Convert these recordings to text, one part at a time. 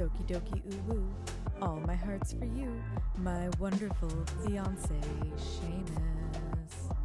Doki doki ooh woo. All my heart's for you, my wonderful fiance, Seamus.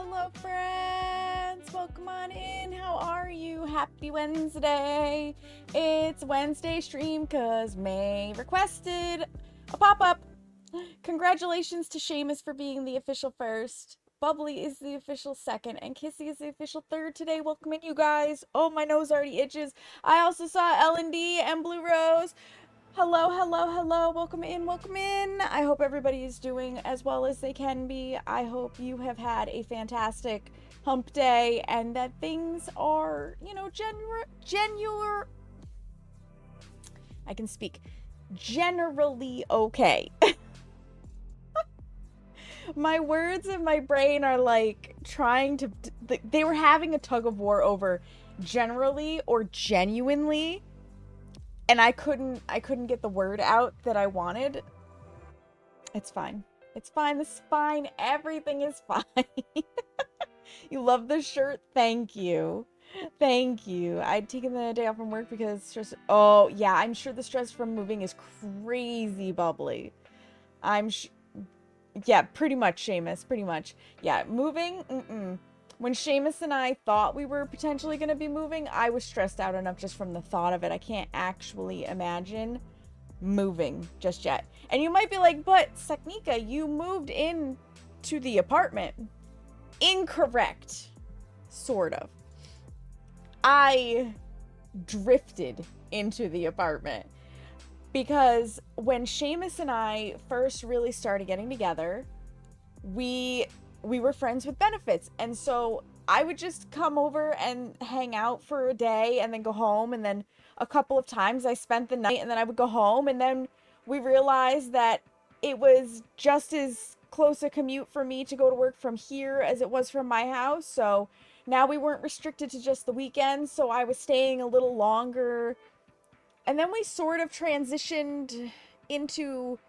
Hello, friends. Welcome on in. How are you? Happy Wednesday. It's Wednesday stream because May requested a pop-up. Congratulations to Seamus for being the official first. Bubbly is the official second, and Kissy is the official third today. Welcome in, you guys. Oh, my nose already itches. I also saw L&D and Blue Rose. Hello, hello, hello. Welcome in, welcome in. I hope everybody is doing as well as they can be. I hope you have had a fantastic hump day and that things are, I can speak. Generally okay. My words and my brain are like trying to, they were having a tug of war over generally or genuinely, and I couldn't get the word out that I wanted. It's fine. It's fine. This is fine. Everything is fine. You love the shirt? Thank you. Thank you. I'd taken the day off from work because stress. Oh, yeah. I'm sure the stress from moving is crazy bubbly. Yeah, pretty much, Seamus. Pretty much. Yeah, moving? When Seamus and I thought we were potentially going to be moving, I was stressed out enough just from the thought of it. I can't actually imagine moving just yet. And you might be like, but Saknika, you moved in to the apartment. Incorrect. Sort of. I drifted into the apartment because when Seamus and I first really started getting together, we were friends with benefits. And so I would just come over and hang out for a day and then go home. And then a couple of times I spent the night and then I would go home. And then we realized that it was just as close a commute for me to go to work from here as it was from my house. So now we weren't restricted to just the weekends. So I was staying a little longer. And then we sort of transitioned into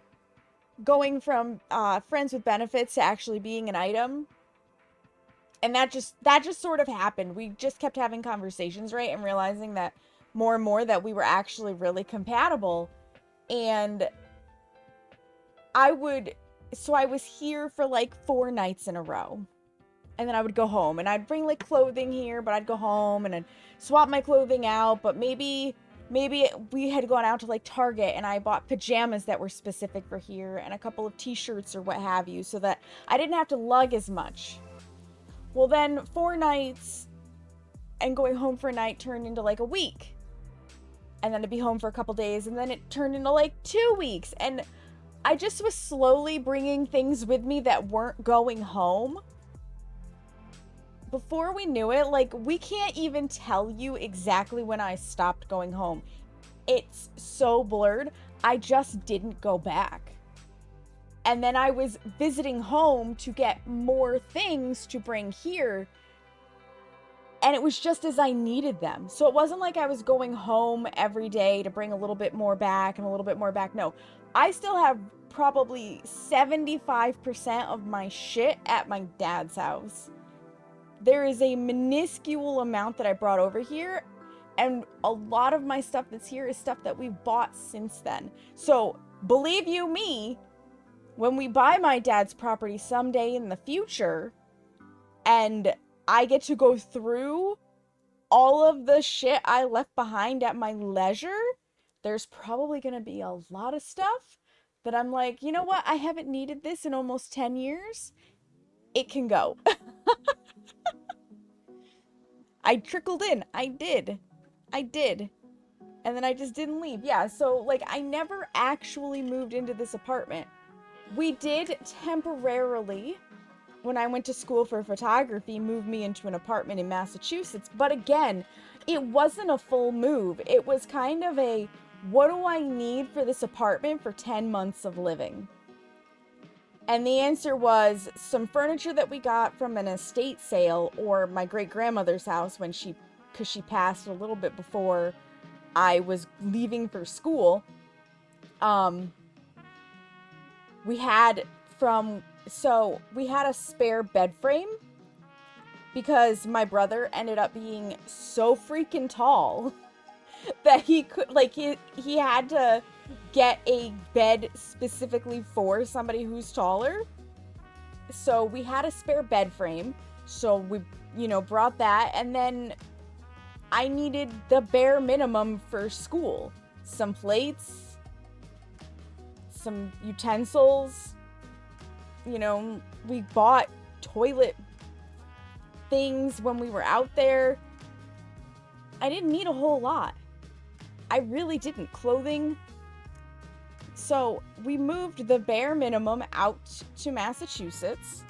going from friends with benefits to actually being an item. And that just sort of happened. We just kept having conversations, right? And realizing that more and more that we were actually really compatible. And I was here for like 4 nights in a row. And then I would go home and I'd bring like clothing here, but I'd go home and I'd swap my clothing out. But maybe we had gone out to like Target and I bought pajamas that were specific for here and a couple of t-shirts or what have you so that I didn't have to lug as much. Well, then 4 nights and going home for a night turned into like a week. And then to be home for a couple days and then it turned into like 2 weeks. And I just was slowly bringing things with me that weren't going home. Before we knew it, like, we can't even tell you exactly when I stopped going home. It's so blurred. I just didn't go back. And then I was visiting home to get more things to bring here. And it was just as I needed them. So it wasn't like I was going home every day to bring a little bit more back and a little bit more back. No, I still have probably 75% of my shit at my dad's house. There is a minuscule amount that I brought over here, and a lot of my stuff that's here is stuff that we've bought since then. So, believe you me, when we buy my dad's property someday in the future, and I get to go through all of the shit I left behind at my leisure, there's probably going to be a lot of stuff that I'm like, you know what? I haven't needed this in almost 10 years. It can go. I trickled in. I did. And then I just didn't leave. Yeah, so, like, I never actually moved into this apartment. We did temporarily, when I went to school for photography, move me into an apartment in Massachusetts. But again, it wasn't a full move. It was kind of a, what do I need for this apartment for 10 months of living? And the answer was some furniture that we got from an estate sale or my great-grandmother's house because she passed a little bit before I was leaving for school. We had a spare bed frame because my brother ended up being so freaking tall that he could, like, he had to get a bed specifically for somebody who's taller. So we had a spare bed frame. So we, brought that. And then I needed the bare minimum for school. Some plates, some utensils. We bought toilet things when we were out there. I didn't need a whole lot. I really didn't. Clothing. So we moved the bare minimum out to Massachusetts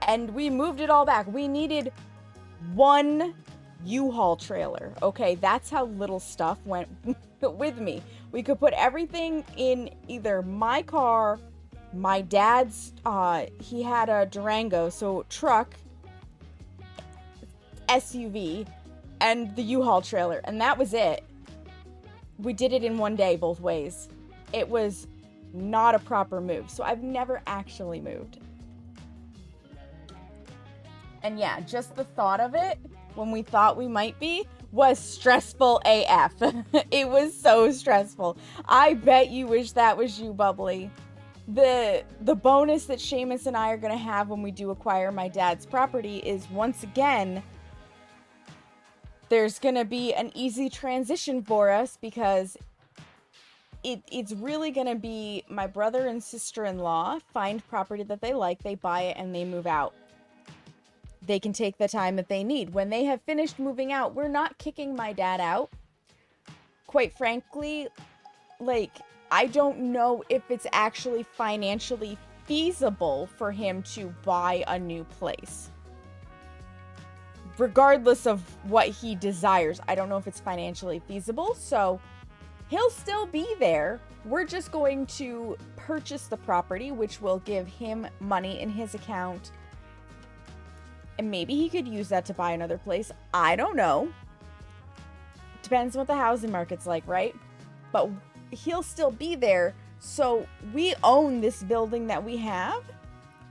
and we moved it all back. We needed 1 U-Haul trailer. Okay, that's how little stuff went with me. We could put everything in either my car My dad's, he had a Durango, so truck, SUV, and the U-Haul trailer, and that was it. We did it in one day both ways. It was not a proper move, so I've never actually moved. And yeah, just the thought of it, when we thought we might be, was stressful AF. It was so stressful. I bet you wish that was you, Bubbly. The bonus that Seamus and I are going to have when we do acquire my dad's property is, once again, there's going to be an easy transition for us, because it's really going to be my brother and sister-in-law find property that they like, they buy it, and they move out. They can take the time that they need. When they have finished moving out, we're not kicking my dad out. Quite frankly, like, I don't know if it's actually financially feasible for him to buy a new place. Regardless of what he desires, I don't know if it's financially feasible, so he'll still be there. We're just going to purchase the property, which will give him money in his account. And maybe he could use that to buy another place. I don't know. Depends on what the housing market's like, right? But he'll still be there. So we own this building that we have.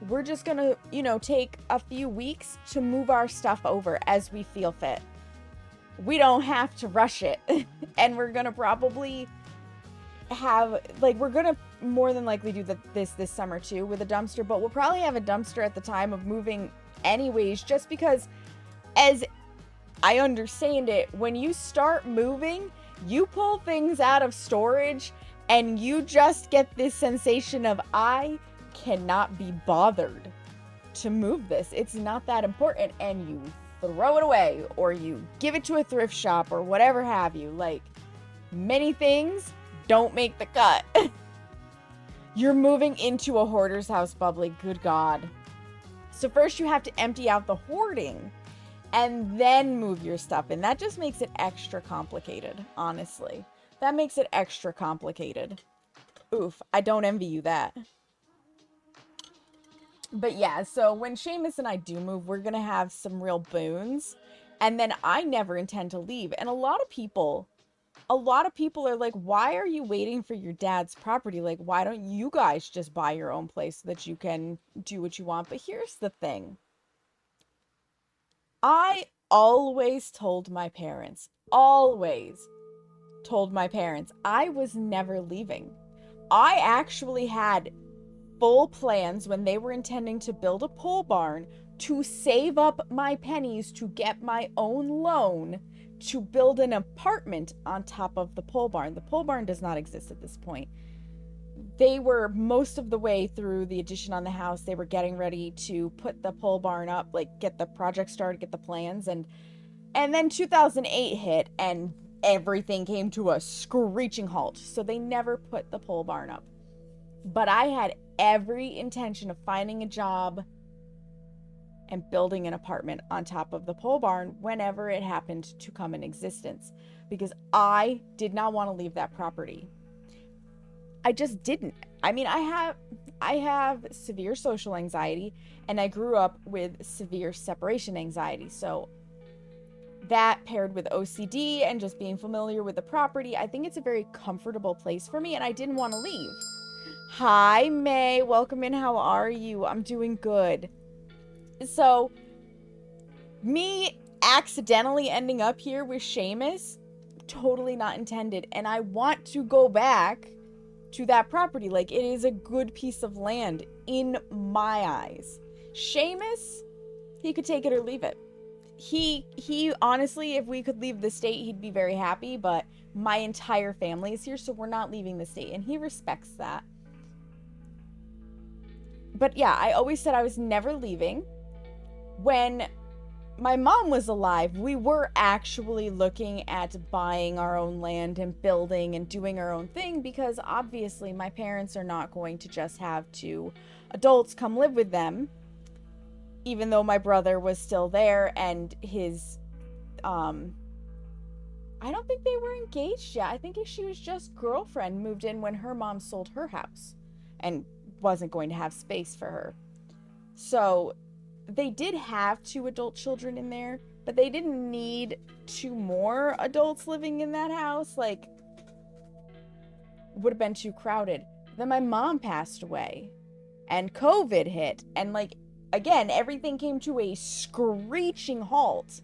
We're just gonna, take a few weeks to move our stuff over as we feel fit. We don't have to rush it. And we're gonna probably have, we're gonna more than likely do this summer too with a dumpster, but we'll probably have a dumpster at the time of moving anyways, just because, as I understand it, when you start moving, you pull things out of storage and you just get this sensation of, I cannot be bothered to move this. It's not that important, and you throw it away or you give it to a thrift shop or whatever have you. Like, many things don't make the cut. You're moving into a hoarder's house, Bubbly. Good God. So first you have to empty out the hoarding and then move your stuff in. That just makes it extra complicated, honestly. That makes it extra complicated. Oof, I don't envy you that. But yeah, so when Seamus and I do move, we're going to have some real boons. And then I never intend to leave. And a lot of people are like, why are you waiting for your dad's property? Like, why don't you guys just buy your own place so that you can do what you want? But here's the thing. I always told my parents, I was never leaving. I actually had full plans when they were intending to build a pole barn to save up my pennies to get my own loan to build an apartment on top of the pole barn. The pole barn does not exist at this point. They were most of the way through the addition on the house. They were getting ready to put the pole barn up, get the project started, get the plans, and then 2008 hit and everything came to a screeching halt. So they never put the pole barn up. But I had every intention of finding a job and building an apartment on top of the pole barn whenever it happened to come in existence, because I did not want to leave that property. I just didn't. I mean, I have severe social anxiety, and I grew up with severe separation anxiety. So that, paired with OCD and just being familiar with the property, I think it's a very comfortable place for me, and I didn't want to leave. Hi, May. Welcome in. How are you? I'm doing good. So, me accidentally ending up here with Seamus, totally not intended. And I want to go back to that property. Like, it is a good piece of land in my eyes. Seamus, he could take it or leave it. He honestly, if we could leave the state, he'd be very happy. But my entire family is here, so we're not leaving the state. And he respects that. But yeah, I always said I was never leaving. When my mom was alive, we were actually looking at buying our own land and building and doing our own thing, because obviously my parents are not going to just have two adults come live with them, even though my brother was still there and his, I don't think they were engaged yet. I think she was just girlfriend, moved in when her mom sold her house. And wasn't going to have space for her. So they did have 2 adult children in there, but they didn't need 2 more adults living in that house. Like, would have been too crowded. Then my mom passed away and COVID hit, and like, again, everything came to a screeching halt.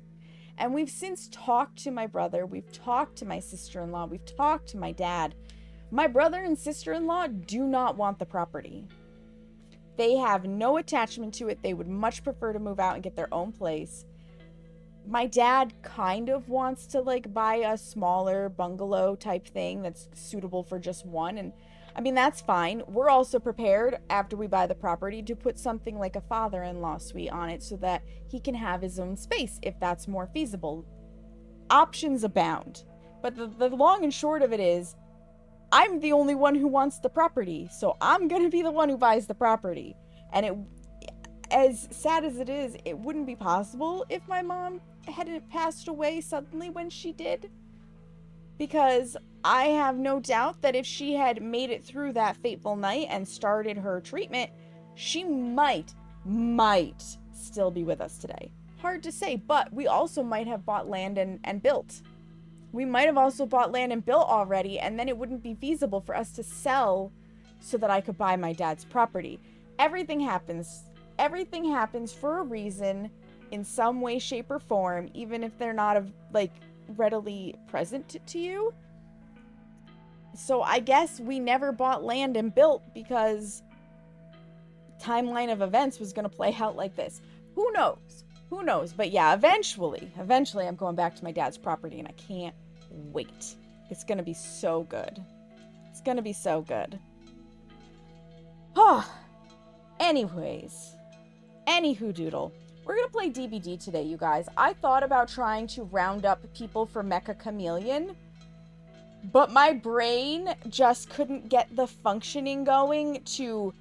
And we've since talked to my brother, we've talked to my sister-in-law, we've talked to my dad. My brother and sister-in-law do not want the property. They have no attachment to it. They would much prefer to move out and get their own place. My dad kind of wants to like buy a smaller bungalow type thing that's suitable for just one. And I mean, that's fine. We're also prepared after we buy the property to put something like a father-in-law suite on it so that he can have his own space if that's more feasible. Options abound. But the long and short of it is, I'm the only one who wants the property, so I'm gonna be the one who buys the property. And it, as sad as it is, it wouldn't be possible if my mom hadn't passed away suddenly when she did. Because I have no doubt that if she had made it through that fateful night and started her treatment, she might still be with us today. Hard to say, but we also might have bought land and built. We might have also bought land and built already, and then it wouldn't be feasible for us to sell so that I could buy my dad's property. Everything happens for a reason in some way, shape, or form, even if they're not like readily present to you. So I guess we never bought land and built because timeline of events was going to play out like this. Who knows? But yeah, eventually I'm going back to my dad's property, and I can't wait. It's going to be so good. Anyways, anywho doodle. We're going to play DBD today, you guys. I thought about trying to round up people for Mecha Chameleon, but my brain just couldn't get the functioning going to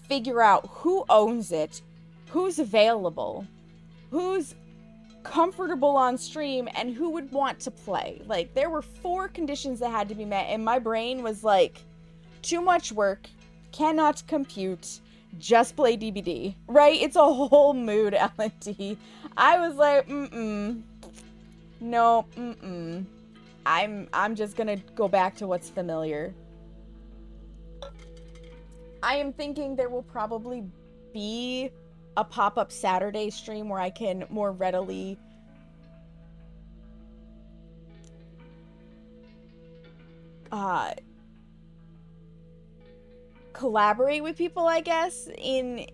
figure out who owns it, who's available, who's comfortable on stream, and who would want to play. Like, there were 4 conditions that had to be met, and my brain was like, too much work, cannot compute, just play DBD, right? It's a whole mood, L&D. I was like, no, I'm just gonna go back to what's familiar. I am thinking there will probably be a pop-up Saturday stream where I can more readily collaborate with people, I guess, in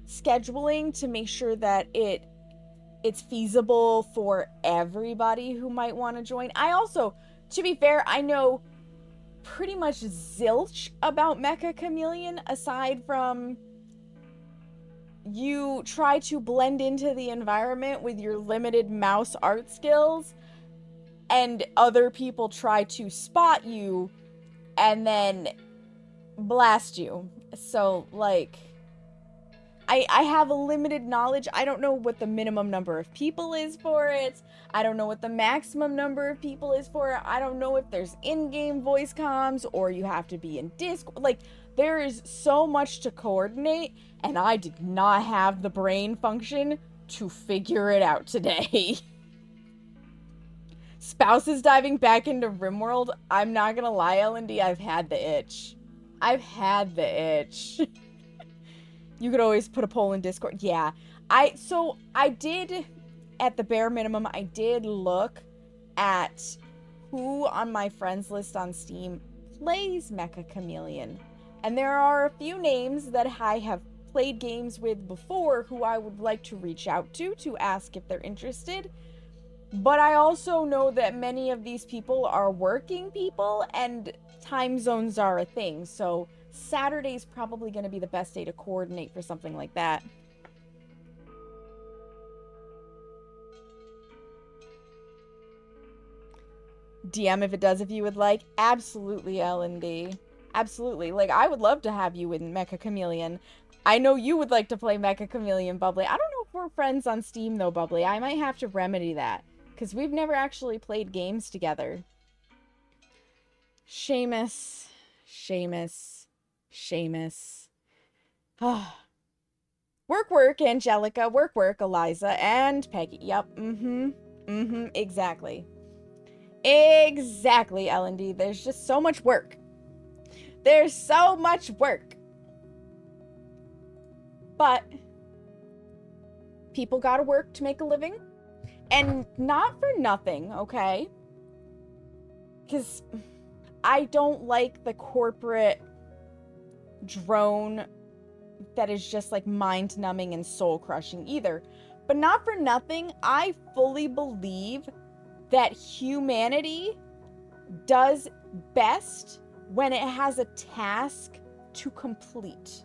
scheduling to make sure that it's feasible for everybody who might want to join. I also, to be fair, I know pretty much zilch about Mecha Chameleon, aside from you try to blend into the environment with your limited mouse art skills, and other people try to spot you and then blast you. So, like, I have a limited knowledge. I don't know what the minimum number of people is for it. I don't know what the maximum number of people is for it. I don't know if there's in-game voice comms or you have to be in Discord. Like, there is so much to coordinate, and I did not have the brain function to figure it out today. Spouses diving back into RimWorld. I'm not gonna lie, L&D, I've had the itch. You could always put a poll in Discord. Yeah. I did, at the bare minimum, I did look at who on my friends list on Steam plays Mecha Chameleon. And there are a few names that I have played games with before who I would like to reach out to ask if they're interested. But I also know that many of these people are working people and time zones are a thing. So Saturday's probably going to be the best day to coordinate for something like that. DM if it does, if you would like. Absolutely, L&D. Absolutely. Like, I would love to have you in Mecha Chameleon. I know you would like to play Mecha Chameleon, Bubbly. I don't know if we're friends on Steam, though, Bubbly. I might have to remedy that, because we've never actually played games together. Seamus. Seamus. Work, work, Angelica. Work, work, Eliza, and Peggy. Yep. Exactly. Exactly, L&D. There's just so much work. There's so much work. But people gotta work to make a living. And not for nothing, okay? Because I don't like the corporate drone that is just like mind numbing and soul crushing either. But not for nothing, I fully believe that humanity does best when it has a task to complete.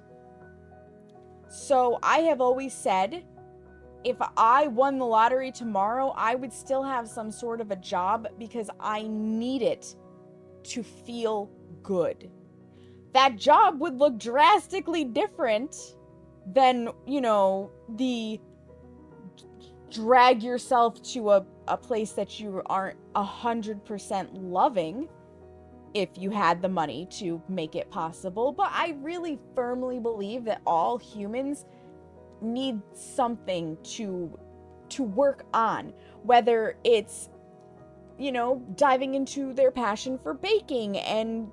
So I have always said, if I won the lottery tomorrow, I would still have some sort of a job because I need it to feel good. That job would look drastically different than, you know, the drag yourself to a place that you aren't 100% loving if you had the money to make it possible. But I really firmly believe that all humans need something to work on, whether it's, you know, diving into their passion for baking and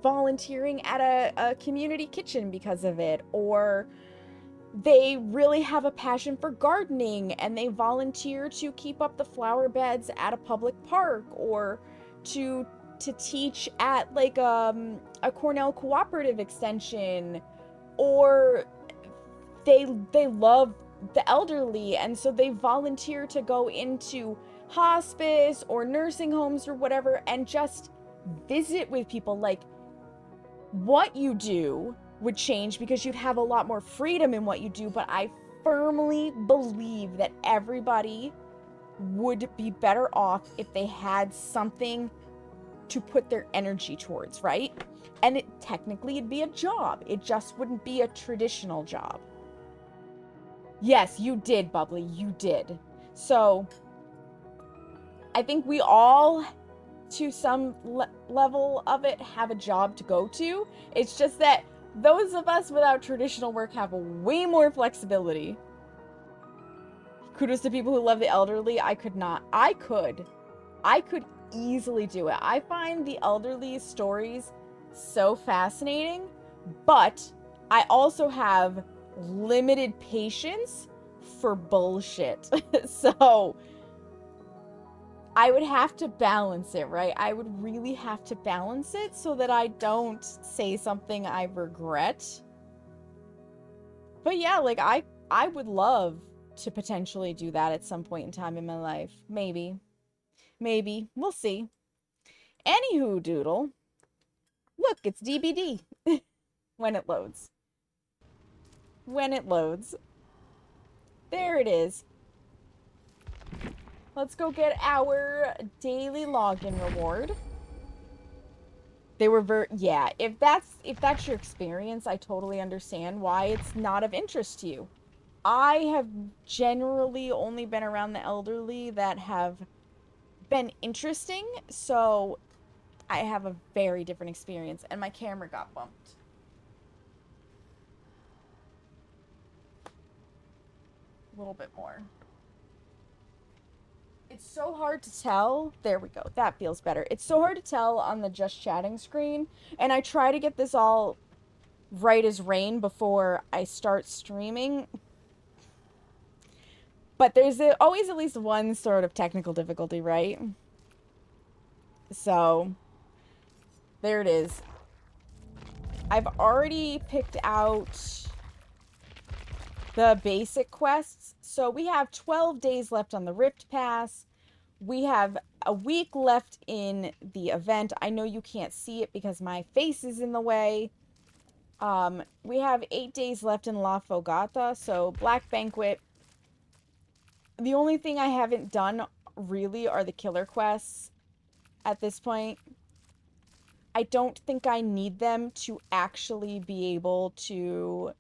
volunteering at a community kitchen because of it, or they really have a passion for gardening and they volunteer to keep up the flower beds at a public park, or to teach at like a Cornell cooperative extension, or they love the elderly and so they volunteer to go into hospice or nursing homes or whatever and just visit with people. Like, what you do would change because you'd have a lot more freedom in what you do, but I firmly believe that everybody would be better off if they had something to put their energy towards, right? And it technically it'd be a job. It just wouldn't be a traditional job. Yes, you did, Bubbly. You did. So I think we all, to some level of it, have a job to go to. It's just that those of us without traditional work have way more flexibility. Kudos to people who love the elderly. I could not. I could easily do it. I find the elderly stories so fascinating, but I also have limited patience for bullshit. So I would have to balance it, right? I would really have to balance it so that I don't say something I regret. But yeah, like I would love to potentially do that at some point in time in my life. Maybe. Maybe. We'll see. Anywho, Doodle. Look, it's DBD. When it loads. When it loads. There it is. Let's go get our daily login reward. They were yeah, if that's your experience, I totally understand why it's not of interest to you. I have generally only been around the elderly that have been interesting, so I have a very different experience, and my camera got bumped. A little bit more. It's so hard to tell. There we go. That feels better. It's so hard to tell on the just chatting screen, and I try to get this all right as rain before I start streaming. But there's always at least one sort of technical difficulty, right? So, there it is. I've already picked out the basic quests. So we have 12 days left on the Rift Pass. We have a week left in the event. I know you can't see it because my face is in the way. We have 8 days left in La Fogata, so Black Banquet. The only thing I haven't done really are the killer quests at this point. I don't think I need them to actually be able to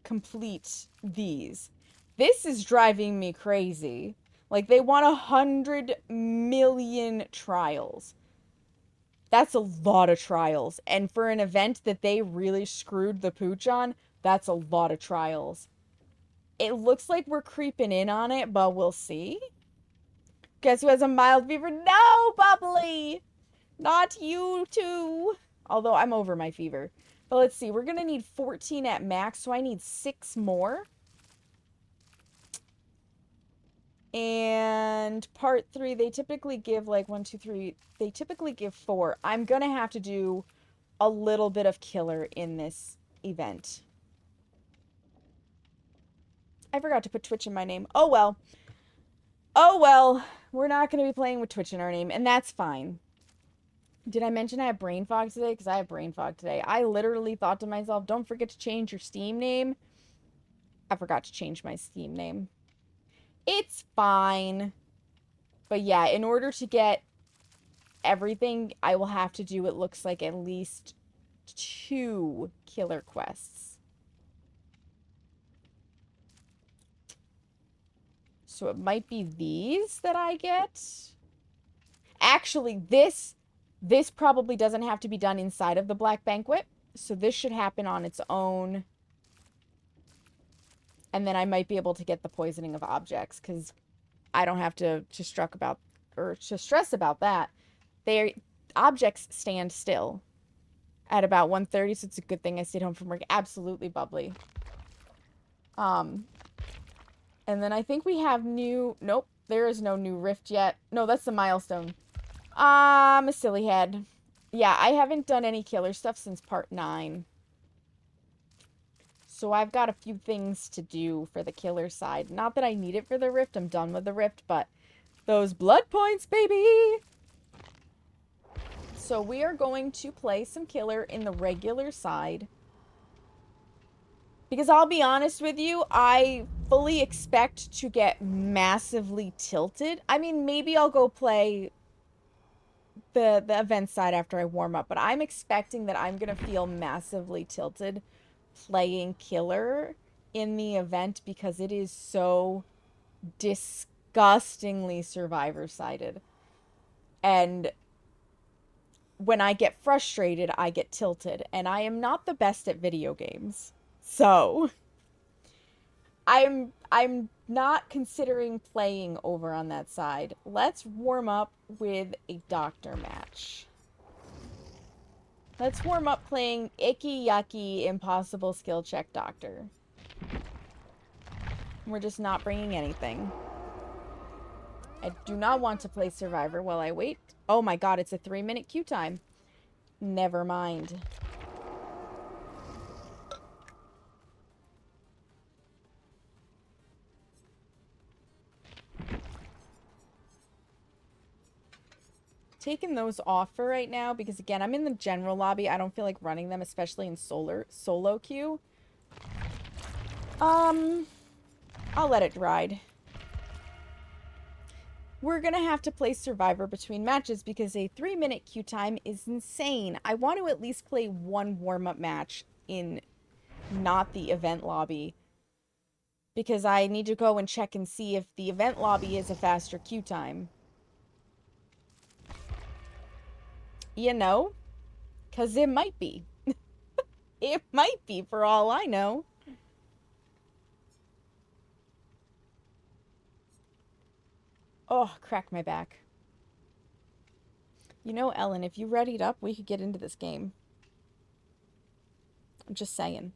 complete these. This is driving me crazy. Like, they want 100 million trials. That's a lot of trials. And for an event that they really screwed the pooch on, that's a lot of trials. It looks like we're creeping in on it, but we'll see. Guess who has a mild fever? No, Bubbly! Not you too. Although I'm over my fever. But let's see. We're going to need 14 at max, so I need 6 more. And part 3, they typically give like 1, 2, 3. They typically give 4. I'm going to have to do a little bit of killer in this event. I forgot to put Twitch in my name. Oh well. Oh well. We're not going to be playing with Twitch in our name, and that's fine. Did I mention I have brain fog today? Because I have brain fog today. I literally thought to myself, don't forget to change your Steam name. I forgot to change my Steam name. It's fine. But yeah, in order to get everything, I will have to do, it looks like, at least 2 killer quests. So it might be these that I get. Actually, this probably doesn't have to be done inside of the Black Banquet. So this should happen on its own. And then I might be able to get the poisoning of objects, because I don't have to stress about that. Objects stand still at about 1:30, so it's a good thing I stayed home from work. Absolutely Bubbly. And then I think we have nope, there is no new rift yet. No, that's the milestone. I'm a silly head. Yeah, I haven't done any killer stuff since part 9. So I've got a few things to do for the killer side. Not that I need it for the rift, I'm done with the rift, but those blood points, baby! So we are going to play some killer in the regular side. Because I'll be honest with you, I fully expect to get massively tilted. I mean, maybe I'll go play the event side after I warm up, but I'm expecting that I'm going to feel massively tilted playing killer in the event because it is so disgustingly survivor-sided. And when I get frustrated, I get tilted, and I am not the best at video games. So I'm not considering playing over on that side. Let's warm up with a doctor match. Let's warm up playing icky yucky impossible skill check doctor. We're just not bringing anything. I do not want to play survivor while I wait. Oh my god, it's a 3-minute queue time. Never mind. Taking those off for right now because, again, I'm in the general lobby. I don't feel like running them, especially in solo queue. I'll let it ride. We're gonna have to play Survivor between matches because a 3-minute queue time is insane. I want to at least play one warm-up match in not the event lobby because I need to go and check and see if the event lobby is a faster queue time. You know? Because it might be. It might be, for all I know. Oh, crack my back. You know, Ellen, if you readied up, we could get into this game. I'm just saying.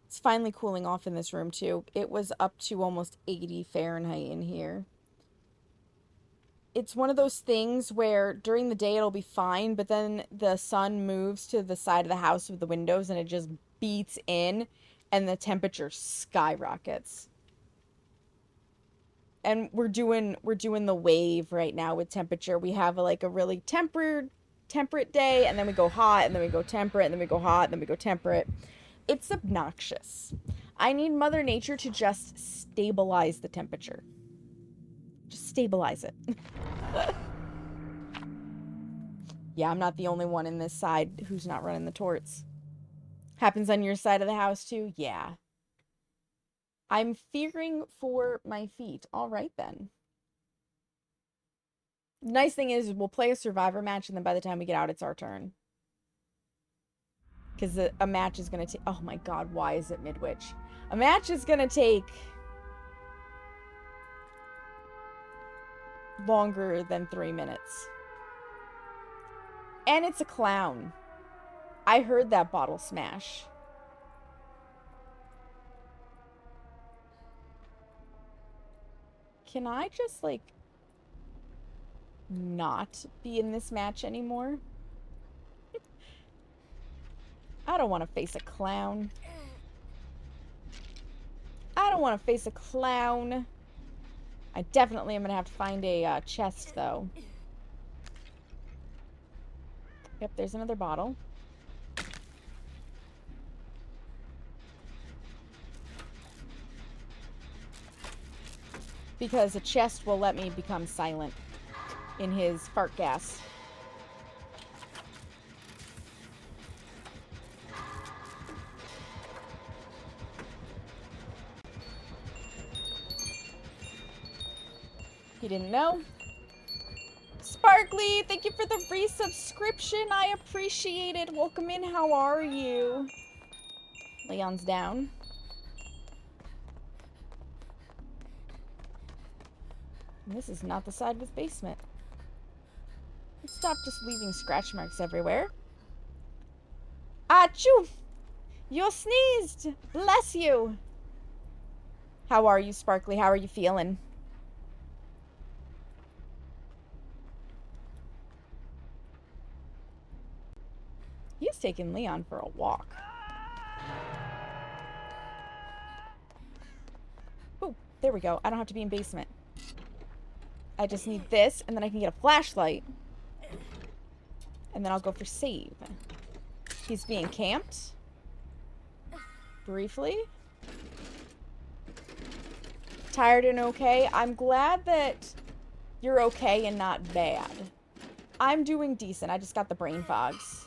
It's finally cooling off in this room, too. It was up to almost 80 Fahrenheit in here. It's one of those things where during the day it'll be fine, but then the sun moves to the side of the house with the windows and it just beats in and the temperature skyrockets. And we're doing the wave right now with temperature. We have like a really temperate day, and then we go hot, and then we go temperate, and then we go hot, and then we go temperate. It's obnoxious. I need Mother Nature to just stabilize the temperature. Just stabilize it. Yeah, I'm not the only one in this side who's not running the torts. Happens on your side of the house too? Yeah. I'm fearing for my feet. All right then. The nice thing is we'll play a survivor match, and then by the time we get out, it's our turn. Because a match is going to take... Oh my god, why is it Midwich? A match is going to take... longer than 3 minutes. And it's a clown. I heard that bottle smash. Can I just, like... not be in this match anymore? I don't want to face a clown. I don't want to face a clown. I definitely am going to have to find a chest, though. Yep, there's another bottle. Because a chest will let me become silent in his fart gas. He didn't know. Sparkly, thank you for the resubscription. I appreciate it. Welcome in. How are you? Leon's down. And this is not the side with basement. Let's stop just leaving scratch marks everywhere. Achoo! You sneezed! Bless you! How are you, Sparkly? How are you feeling? He's taking Leon for a walk. Oh, there we go. I don't have to be in basement. I just need this, and then I can get a flashlight. And then I'll go for save. He's being camped. Briefly. Tired and okay. I'm glad that you're okay and not bad. I'm doing decent. I just got the brain fogs.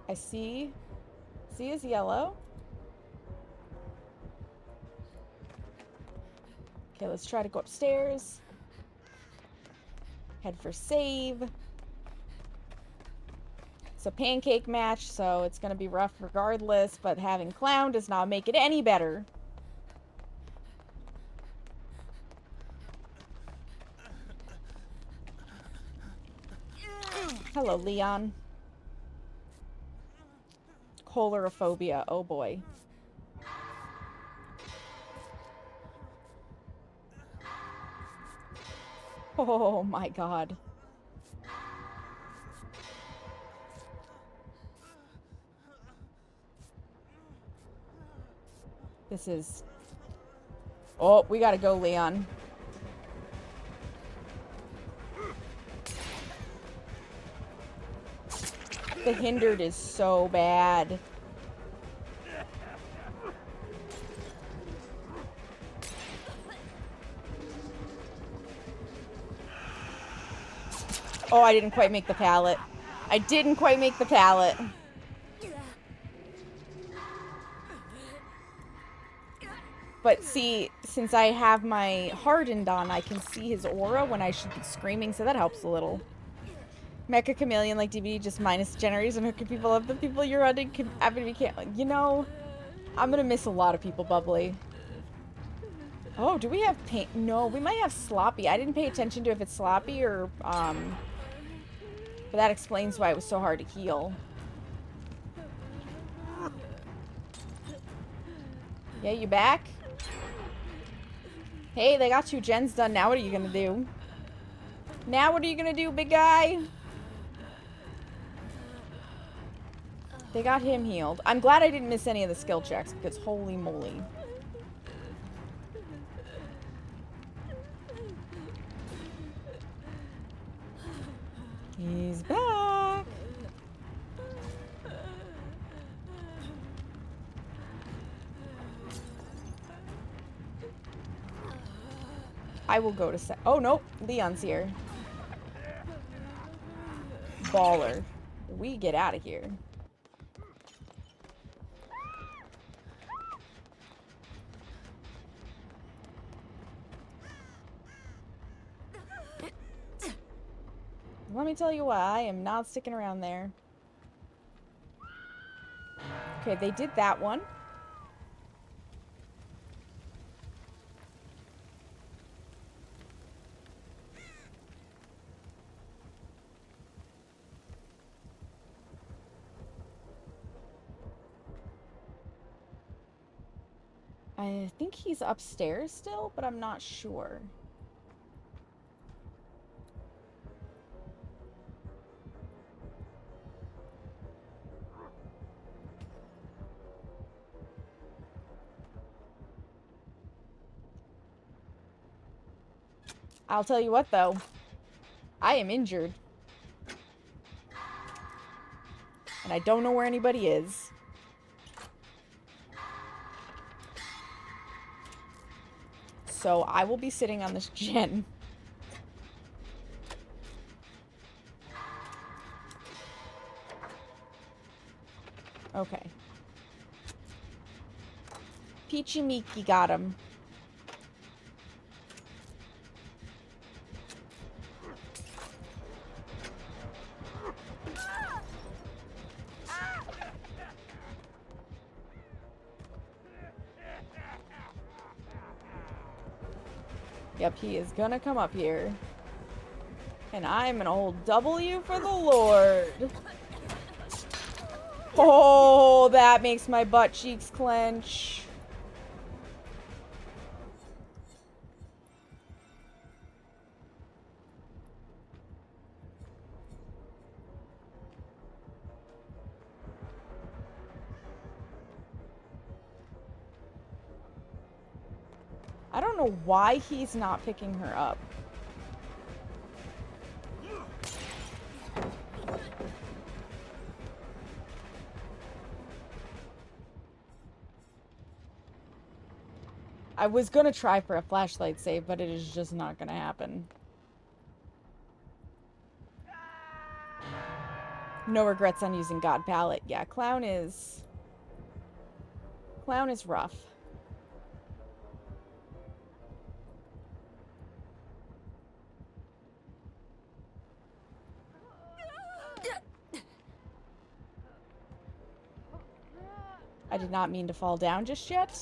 I see his yellow. Okay, let's try to go upstairs. Head for save. It's a pancake match, so it's gonna be rough regardless, but having clown does not make it any better. Hello, Leon. Cholorophobia. Oh boy. Oh my god. This is... Oh, we gotta go, Leon. The hindered is so bad. Oh, I didn't quite make the pallet. I didn't quite make the pallet. But see, since I have my hardened on, I can see his aura when I should be screaming, so that helps a little. Mecha Chameleon, like DVD, just minus generators and hooking people up. The people you're hunting happen to be you know, I'm gonna miss a lot of people, Bubbly. Oh, do we have paint? No, we might have Sloppy. I didn't pay attention to if it's Sloppy or, but that explains why it was so hard to heal. Yeah, you back? Hey, they got 2 gens done. Now what are you gonna do? Now what are you gonna do, big guy? They got him healed. I'm glad I didn't miss any of the skill checks, because holy moly. He's back. I will go to oh, nope. Leon's here. Baller. We get out of here. Let me tell you what, I am not sticking around there. Okay, they did that one. I think he's upstairs still, but I'm not sure. I'll tell you what, though. I am injured. And I don't know where anybody is. So I will be sitting on this gen. Okay. Peachy Meeky got him. Yep, he is gonna come up here. And I'm an old W for the Lord. Oh, that makes my butt cheeks clench. I don't know why he's not picking her up. I was gonna try for a flashlight save, but it is just not gonna happen. No regrets on using God Palette. Yeah, Clown is rough. I did not mean to fall down just yet.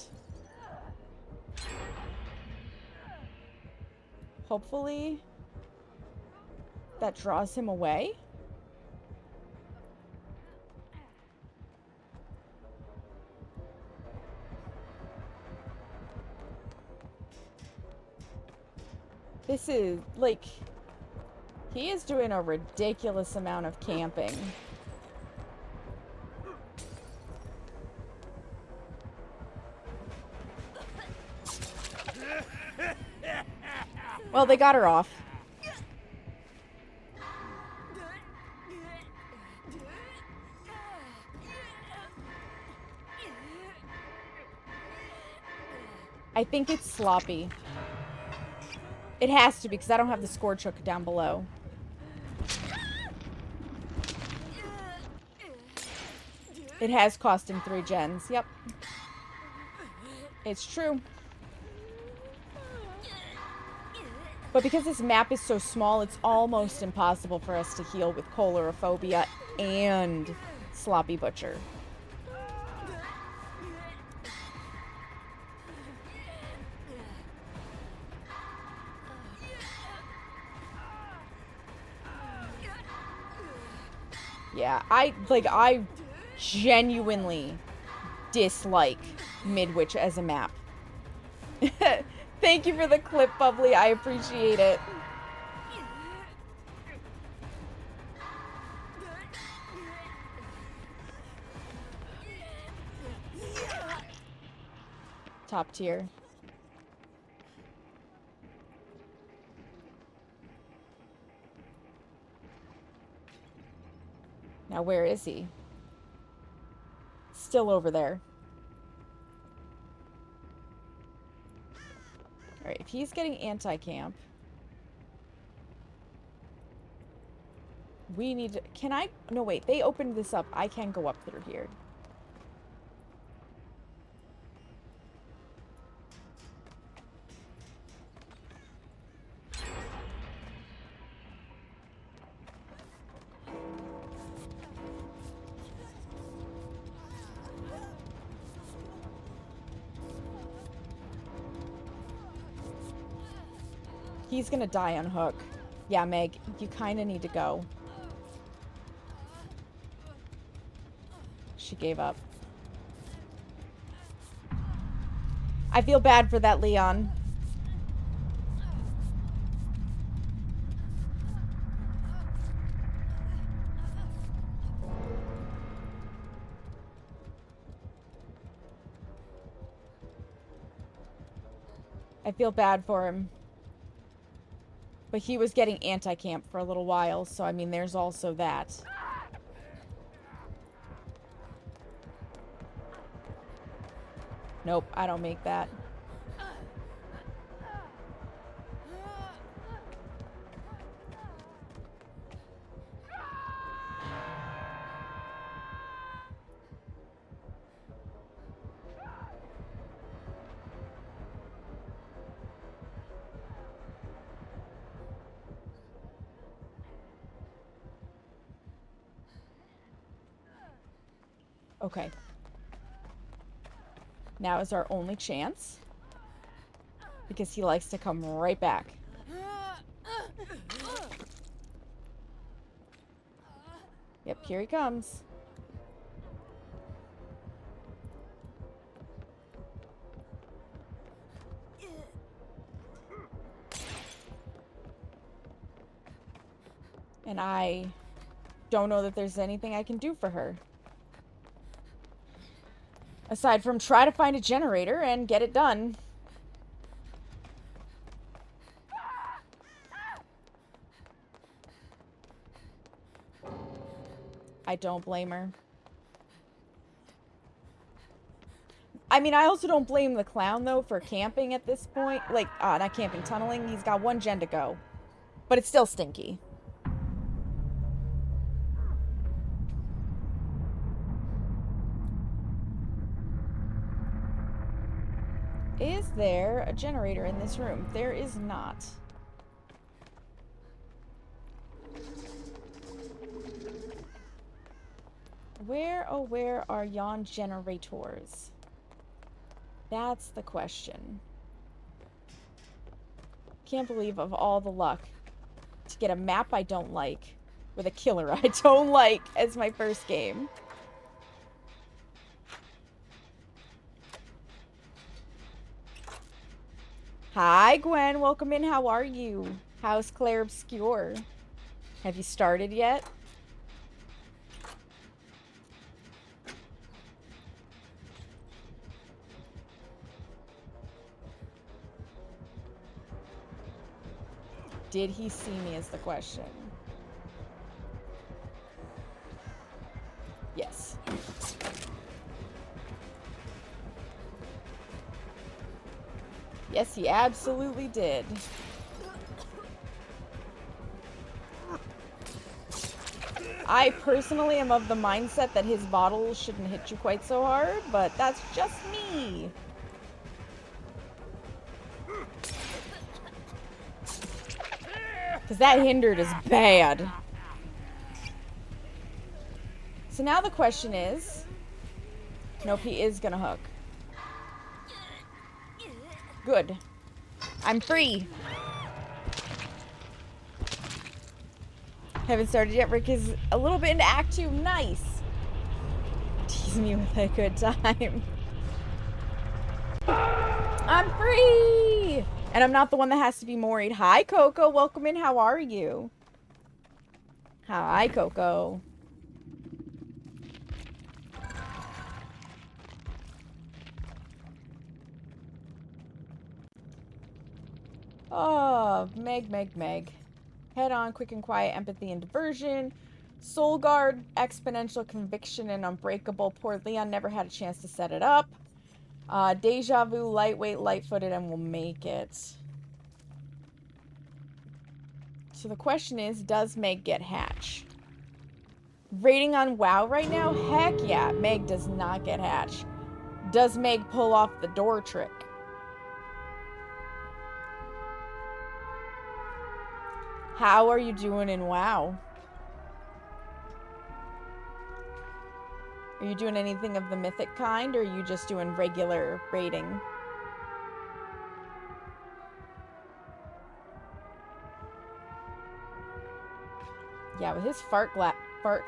Hopefully that draws him away. This is, like, he is doing a ridiculous amount of camping. Well, they got her off. I think it's sloppy. It has to be, because I don't have the scourge hook down below. It has cost him 3 gens. Yep. It's true. But because this map is so small, it's almost impossible for us to heal with Cholorophobia and Sloppy Butcher. Yeah, I genuinely dislike Midwich as a map. Thank you for the clip, Bubbly. I appreciate it. Top tier. Now, where is he? Still over there. Alright, if he's getting anti-camp, we need to... Can I... No, wait. They opened this up. I can go up through here. He's gonna die on hook. Yeah, Meg, you kind of need to go. She gave up. I feel bad for that Leon. I feel bad for him. But he was getting anti-camp for a little while, so I mean, there's also that. Nope, I don't make that. Okay. Now is our only chance. Because he likes to come right back. Yep, here he comes. And I don't know that there's anything I can do for her. Aside from try to find a generator and get it done. I don't blame her. I mean, I also don't blame the clown, though, for camping at this point. Like, not camping, tunneling. He's got one gen to go. But it's still stinky. Is there a generator in this room? There is not. Where, oh, where are yon generators? That's the question. Can't believe of all the luck to get a map I don't like with a killer I don't like as my first game. Hi, Gwen. Welcome in. How are you? How's Claire Obscure? Have you started yet? Did he see me is the question. Yes. Yes, he absolutely did. I personally am of the mindset that his bottle shouldn't hit you quite so hard, but that's just me. Because that hindered is bad. So now the question is... Nope, he is gonna hook. Good. I'm free. Haven't started yet. Rick is a little bit into Act 2. Nice. Tease me with a good time. I'm free! And I'm not the one that has to be worried. Hi, Coco. Welcome in. How are you? Hi, Coco. Oh, Meg. Head on, quick and quiet, empathy and diversion. Soul Guard, exponential conviction and unbreakable. Poor Leon never had a chance to set it up. Deja vu, lightweight, light-footed, and we'll make it. So the question is, does Meg get Hatch? Rating on WoW right now? Heck yeah, Meg does not get Hatch. Does Meg pull off the door trick? How are you doing in WoW? Are you doing anything of the mythic kind, or are you just doing regular raiding? Yeah, with his fart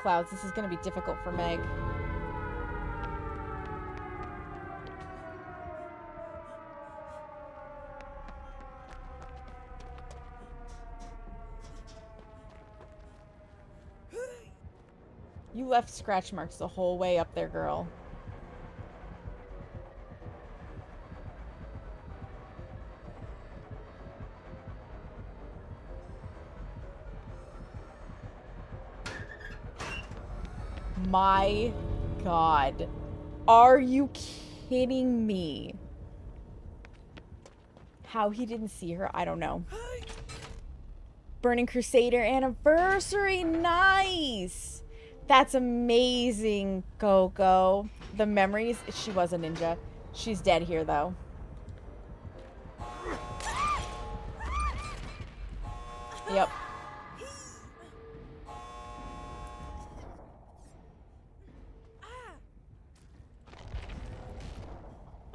clouds, this is going to be difficult for Meg. You left scratch marks the whole way up there, girl. My God. Are you kidding me? How he didn't see her, I don't know. Burning Crusader anniversary. Nice. That's amazing, Go. The memories. She was a ninja. She's dead here, though. Yep.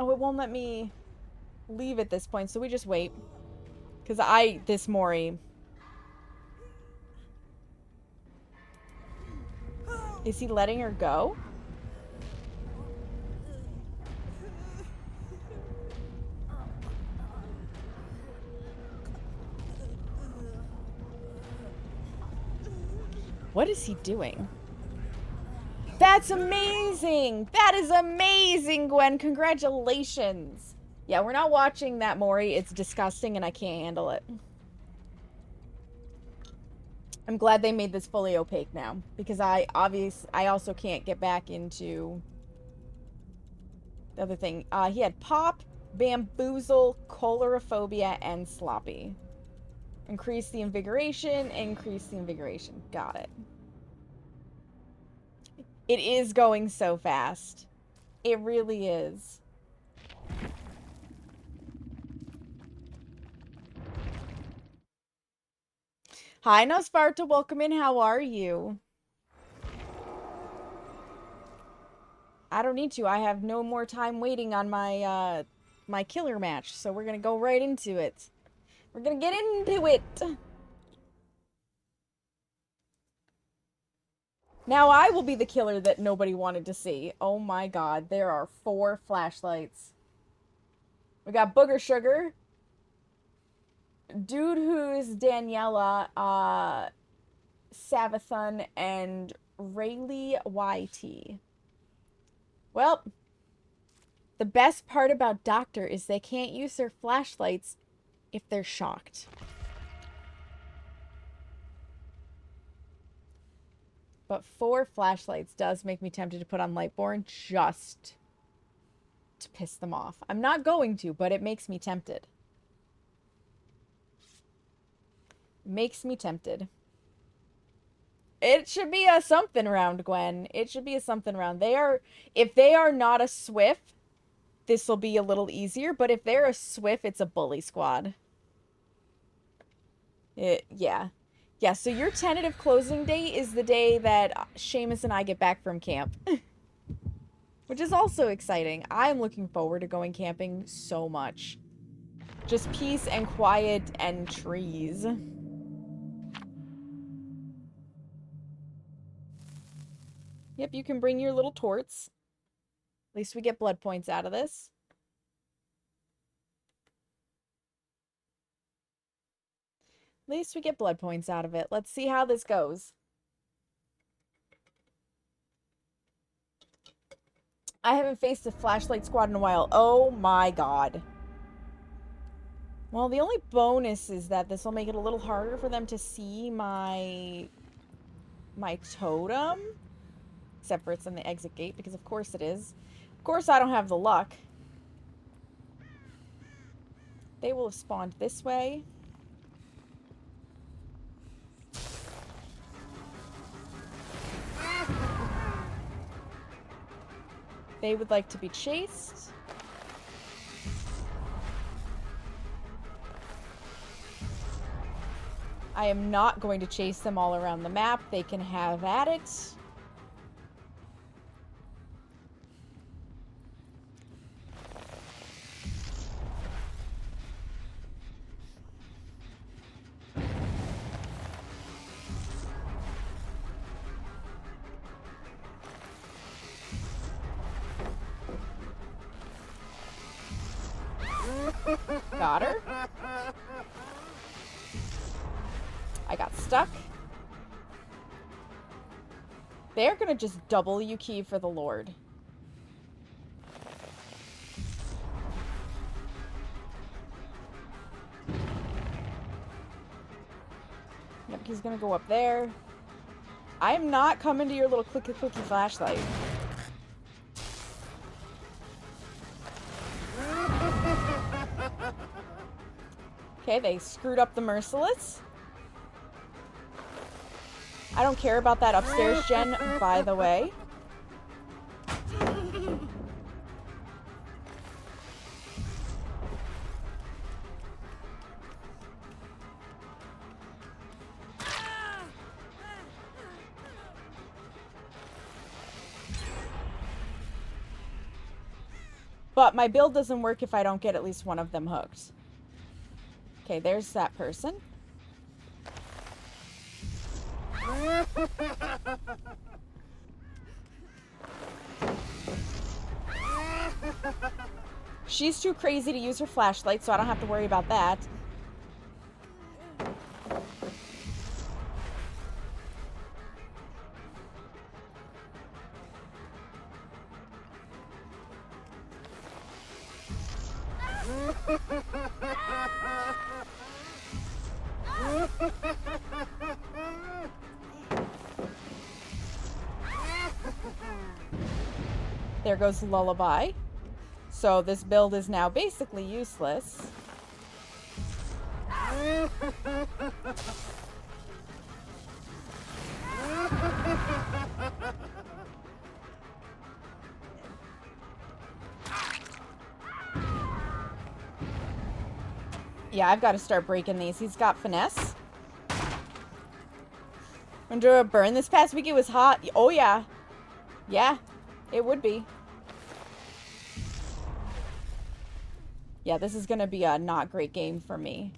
Oh, it won't let me leave at this point, so we just wait. Because this Mori... Is he letting her go? What is he doing? That's amazing! That is amazing, Gwen! Congratulations! Yeah, we're not watching that, Mori. It's disgusting and I can't handle it. I'm glad they made this fully opaque now. Because I also can't get back into the other thing. He had Pop, Bamboozle, Choleraphobia, and Sloppy. Increase the invigoration, Got it. It is going so fast. It really is. Hi, Nosfarta. Welcome in. How are you? I don't need to. I have no more time waiting on my, my killer match. So we're gonna go right into it. We're gonna get into it. Now I will be the killer that nobody wanted to see. Oh my God. There are 4 flashlights. We got Booger Sugar. Dude Who's Daniela, Savathun, and Rayleigh YT. Well, the best part about Doctor is they can't use their flashlights if they're shocked. But 4 flashlights does make me tempted to put on Lightborn just to piss them off. I'm not going to, but it makes me tempted. Makes me tempted. It should be a something round, Gwen. It should be a something round. If they are not a Swift, this will be a little easier. But if they're a Swift, it's a bully squad. Yeah. Yeah, so your tentative closing date is the day that Seamus and I get back from camp. Which is also exciting. I'm looking forward to going camping so much. Just peace and quiet and trees. Yep, you can bring your little torts. At least we get blood points out of this. At least we get blood points out of it. Let's see how this goes. I haven't faced a flashlight squad in a while. Oh my God. Well, the only bonus is that this will make it a little harder for them to see my totem. Except for it's in the exit gate, because of course it is. Of course I don't have the luck. They will have spawned this way. They would like to be chased. I am not going to chase them all around the map. They can have at it. Got her. I got stuck. They're gonna just W key for the Lord. Yep, he's gonna go up there. I am not coming to your little clicky flashlight. Okay, they screwed up the Merciless. I don't care about that upstairs gen, by the way. But my build doesn't work if I don't get at least one of them hooked. Okay, there's that person. She's too crazy to use her flashlight, so I don't have to worry about that. There goes the lullaby. So this build is now basically useless. Yeah, I've got to start breaking these. He's got finesse. Under a burn this past week, it was hot. Oh, yeah. Yeah, it would be. Yeah, this is going to be a not great game for me.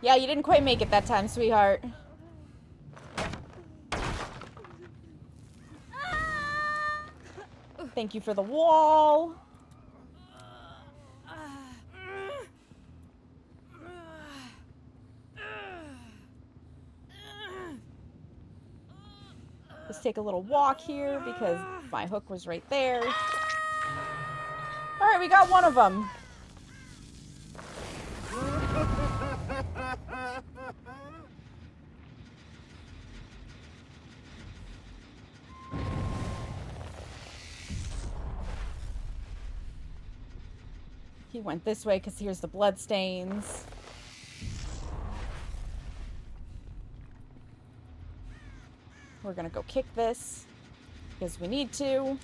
Yeah, you didn't quite make it that time, sweetheart. Thank you for the wall. Let's take a little walk here because my hook was right there. Alright, we got one of them. He went this way because here's the blood stains. We're gonna go kick this because we need to.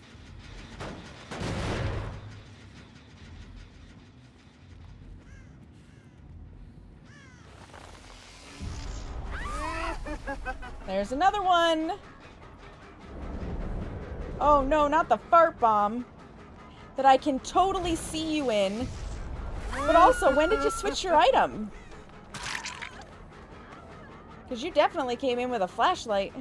There's another one. Oh no, not the fart bomb that I can totally see you in. But also, when did you switch your item? Because you definitely came in with a flashlight.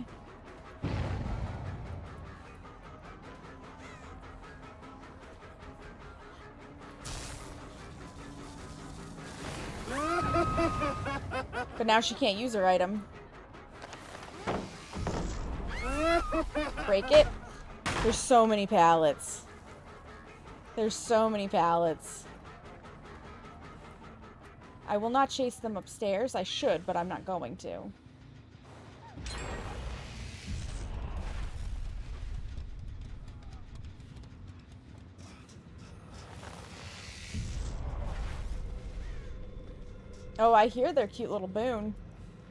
But now she can't use her item. Break it. There's so many pallets. There's so many pallets. I will not chase them upstairs. I should, but I'm not going to. Oh, I hear their cute little boon.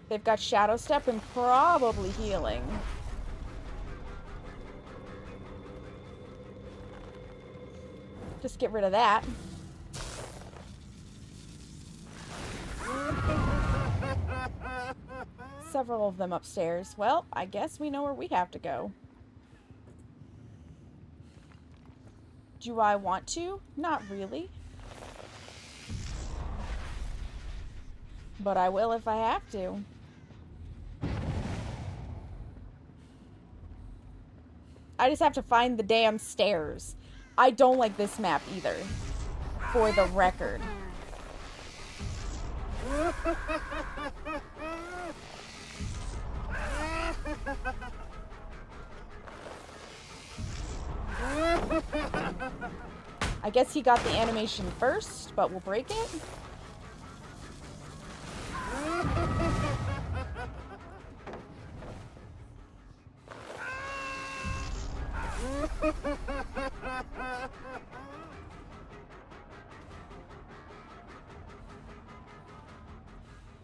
They've got Shadow Step and probably healing. Just get rid of that. Several of them upstairs. Well, I guess we know where we have to go. Do I want to? Not really. But I will if I have to. I just have to find the damn stairs. I don't like this map either, for the record. I guess he got the animation first, but we'll break it.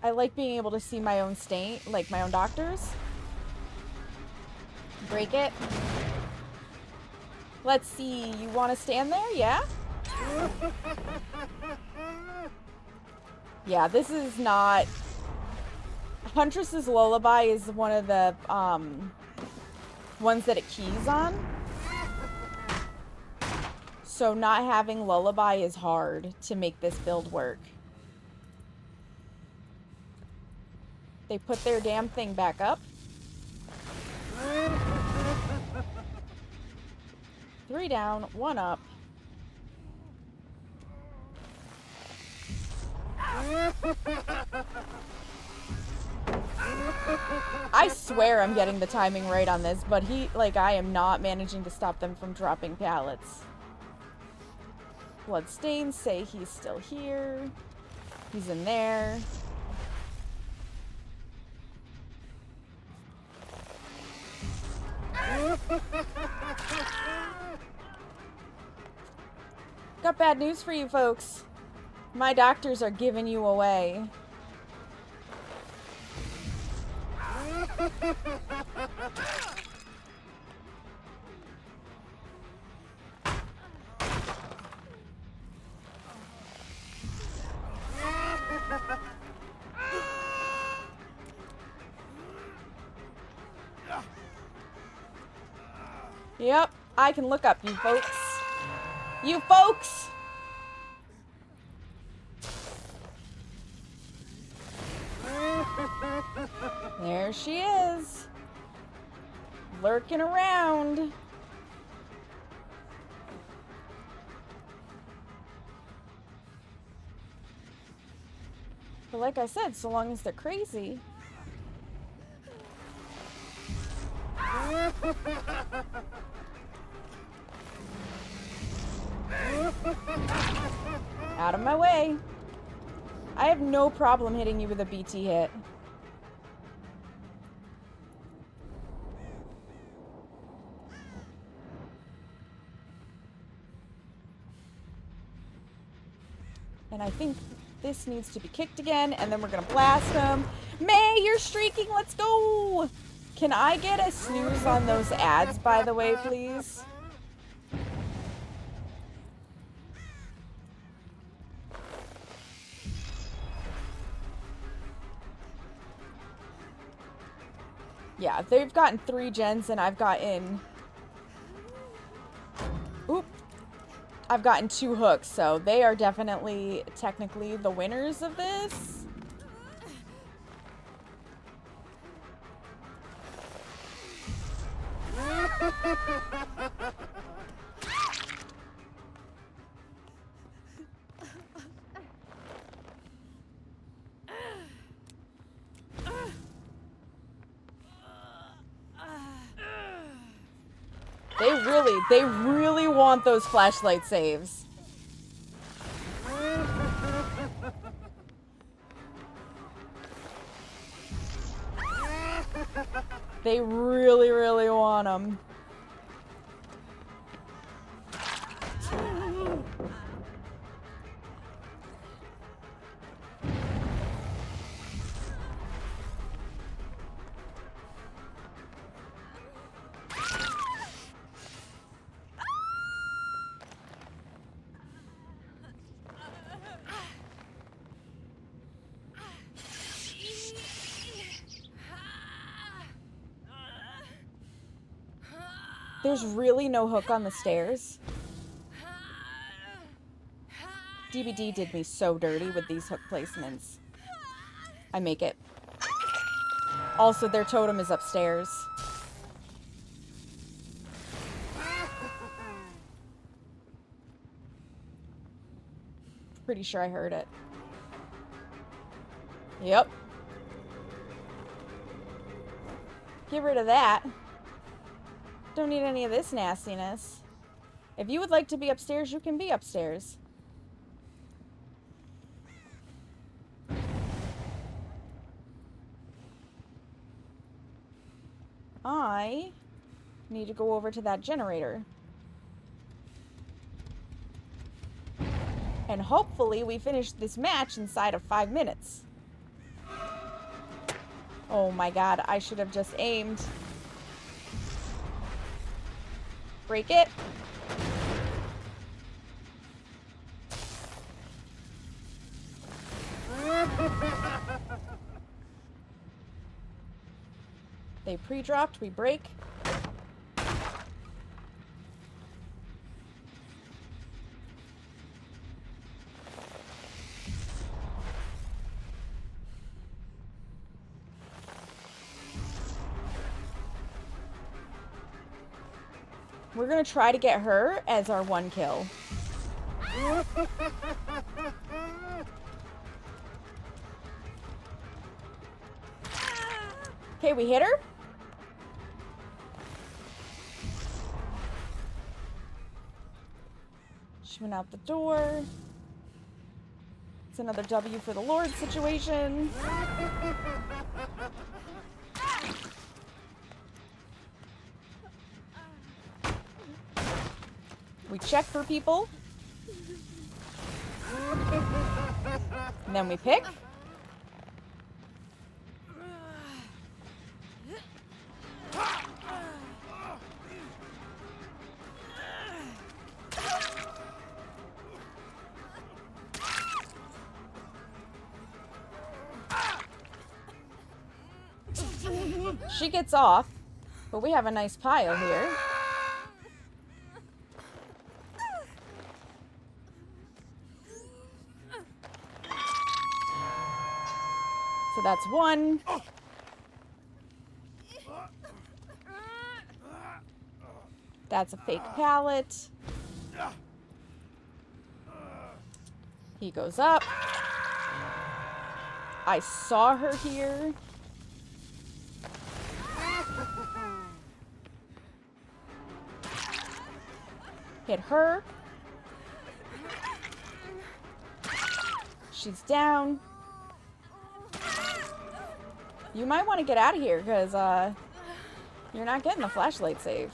I like being able to see my own stain, like my own doctors. Break it. Let's see, you want to stand there? Yeah? Yeah, this is not... Huntress's Lullaby is one of the ones that it keys on. So not having Lullaby is hard to make this build work. They put their damn thing back up. 3 down, 1 up. I swear I'm getting the timing right on this, but I am not managing to stop them from dropping pallets. Bloodstains say he's still here. He's in there. Got bad news for you folks. My doctors are giving you away. Yep, I can look up, you folks. You folks! There she is. Lurking around. But like I said, so long as they're crazy. Out of my way. I have no problem hitting you with a BT hit. And I think this needs to be kicked again, and then we're gonna blast him. May, you're streaking, let's go! Can I get a snooze on those ads, by the way, please? Yeah, they've gotten 3 gens, and I've gotten... Oop. I've gotten 2 hooks, so they are definitely, technically, the winners of this. They really want those flashlight saves. They really, really want them. There's really no hook on the stairs. DBD did me so dirty with these hook placements. I make it. Also, their totem is upstairs. pretty sure I heard it. Yep. Get rid of that. Don't need any of this nastiness. If you would like to be upstairs, you can be upstairs. I need to go over to that generator. And hopefully we finish this match inside of 5 minutes. Oh my god, I should have just aimed. Break it. They pre-dropped, we break. We're gonna try to get her as our 1 kill. Okay, we hit her. She went out the door. It's another W for the Lord situation. We check for people. And then we pick. She gets off, but we have a nice pile here. So that's 1. That's a fake pallet. He goes up. I saw her here. Hit her. She's down. You might want to get out of here, because, you're not getting the flashlight save.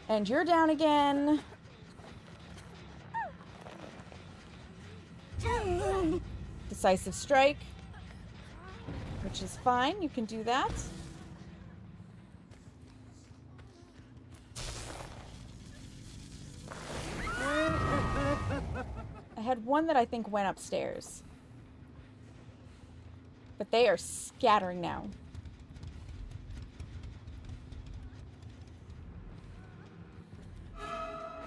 And you're down again. Decisive strike. Which is fine, you can do that. I had one that I think went upstairs. But they are scattering now.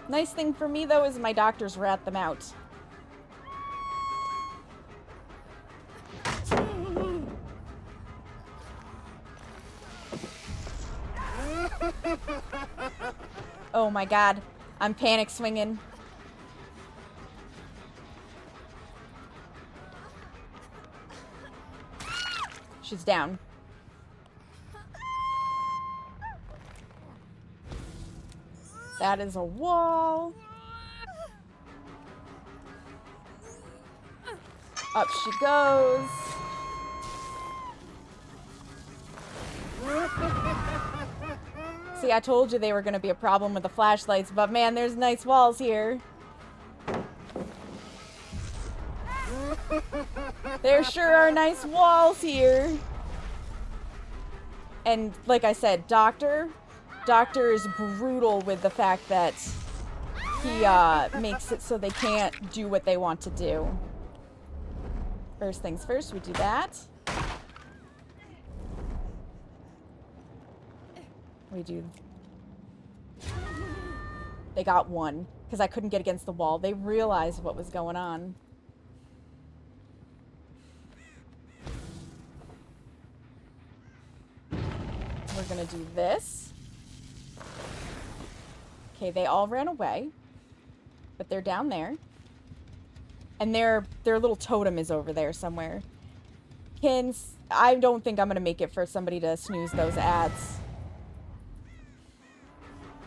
Nice thing for me, though, is my doctors rat them out. Oh my god. I'm panic swinging. She's down. That is a wall. Up she goes. See, I told you they were going to be a problem with the flashlights, but man, there's nice walls here. There sure are nice walls here. And like I said, Doctor is brutal with the fact that he makes it so they can't do what they want to do. First things first, we do that. We do... They got one, because I couldn't get against the wall. They realized what was going on. gonna do this. Okay, they all ran away. But they're down there. And their little totem is over there somewhere. I don't think I'm gonna make it for somebody to snooze those ads.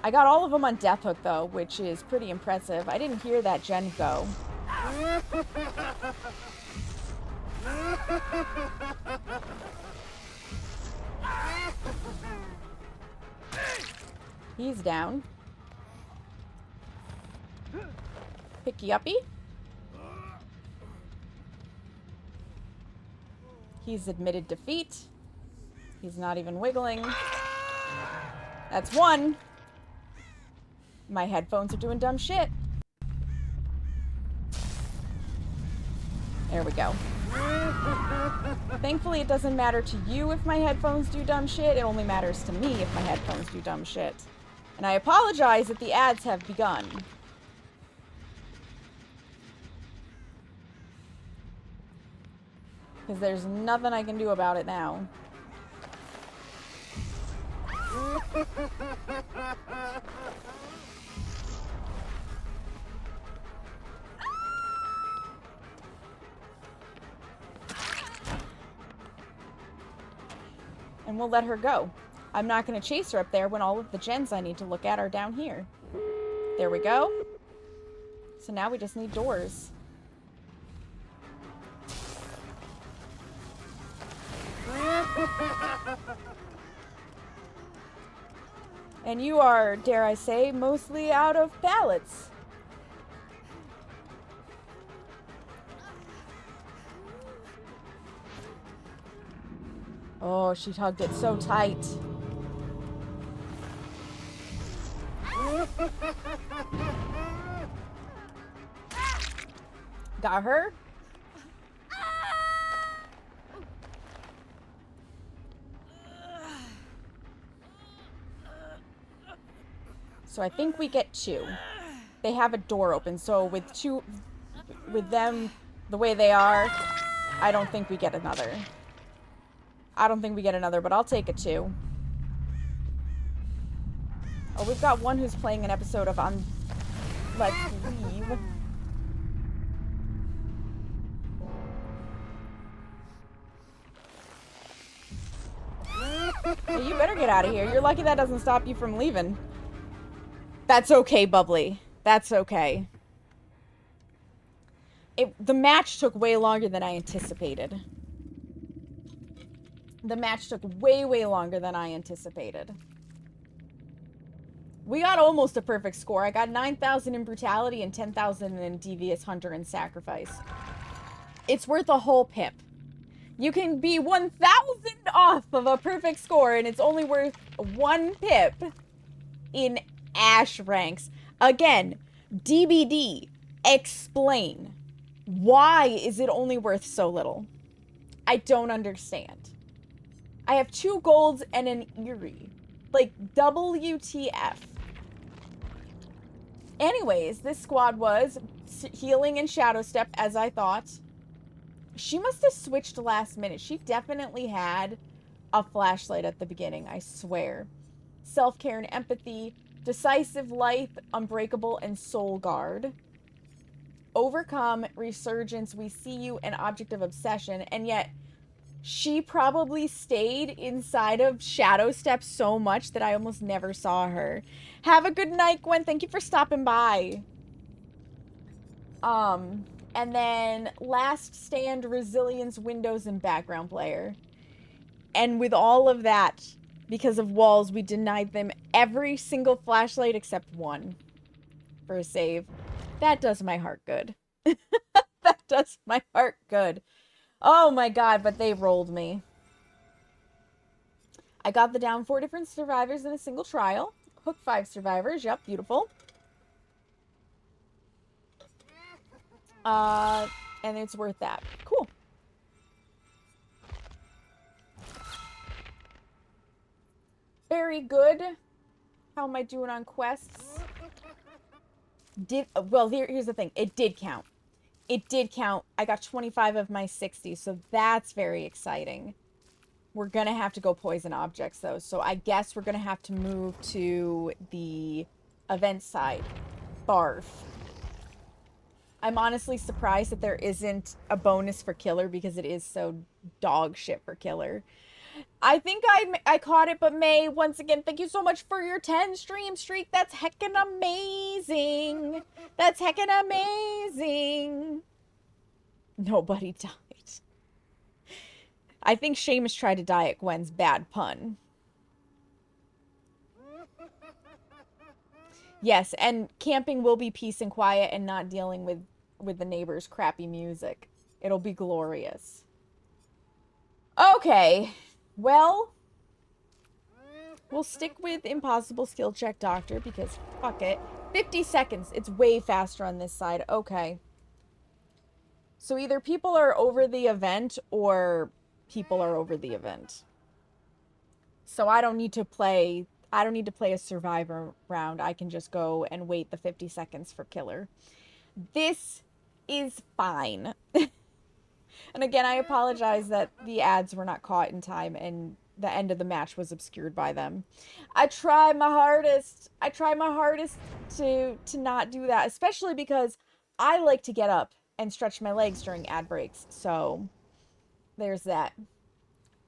I got all of them on Death Hook, though, which is pretty impressive. I didn't hear that gen go. He's down. Picky uppy. He's admitted defeat. He's not even wiggling. That's one. My headphones are doing dumb shit. There we go. Thankfully, it doesn't matter to you if my headphones do dumb shit. It only matters to me if my headphones do dumb shit. And I apologize that the ads have begun. Because there's nothing I can do about it now. And we'll let her go. I'm not going to chase her up there when all of the gens I need to look at are down here. There we go. So now we just need doors. And you are, dare I say, mostly out of pallets. Oh, she hugged it so tight. Got her. So I think we get two. They have a door open, so with them the way they are, I don't think we get another. I don't think we get another, but I'll take a two. Oh, we've got one who's playing an episode of Let's Leave. Hey, you better get out of here. You're lucky that doesn't stop you from leaving. That's okay, Bubbly. That's okay. The match took way longer than I anticipated. The match took way, way longer than I anticipated. We got almost a perfect score. I got 9,000 in Brutality and 10,000 in Devious Hunter and Sacrifice. It's worth a whole pip. You can be 1,000 off of a perfect score, and it's only worth 1 pip in Ash ranks. Again, DBD, explain. Why is it only worth so little? I don't understand. I have 2 golds and an Eerie. Like, WTF. Anyways, this squad was healing and Shadow Step, as I thought. She must have switched last minute. She definitely had a flashlight at the beginning, I swear. Self-care and empathy. Decisive Life, Unbreakable, and Soul Guard. Overcome, Resurgence, We See You, and Object of Obsession. And yet, she probably stayed inside of Shadow Step so much that I almost never saw her. Have a good night, Gwen. Thank you for stopping by. And then Last Stand, Resilience, Windows, and Background Player. And with all of that, because of walls, we denied them every single flashlight except one for a save. That does my heart good. That does my heart good. Oh my god, but they rolled me. I got the down 4 different survivors in a single trial. Hook 5 survivors. Yep, beautiful. And it's worth that. Cool. Very good. How am I doing on quests? Well, here's the thing. It did count. It did count. I got 25 of my 60, so that's very exciting. We're gonna have to go poison objects, though. So I guess we're gonna have to move to the event side. Barf. I'm honestly surprised that there isn't a bonus for killer because it is so dog shit for killer. I think I caught it, but May, once again, thank you so much for your 10 stream streak. That's heckin' amazing. That's heckin' amazing. Nobody died. I think Seamus tried to die at Gwen's bad pun. Yes, and camping will be peace and quiet and not dealing with the neighbors' crappy music. It'll be glorious. Okay, well, we'll stick with impossible skill check doctor because fuck it. 50 seconds. It's way faster on this side. Okay. So either people are over the event or people are over the event. So I don't need to play a survivor round. I can just go and wait the 50 seconds for killer. This is fine. And again, I apologize that the ads were not caught in time and the end of the match was obscured by them. I try my hardest. I try my hardest to not do that, especially because I like to get up and stretch my legs during ad breaks. So there's that.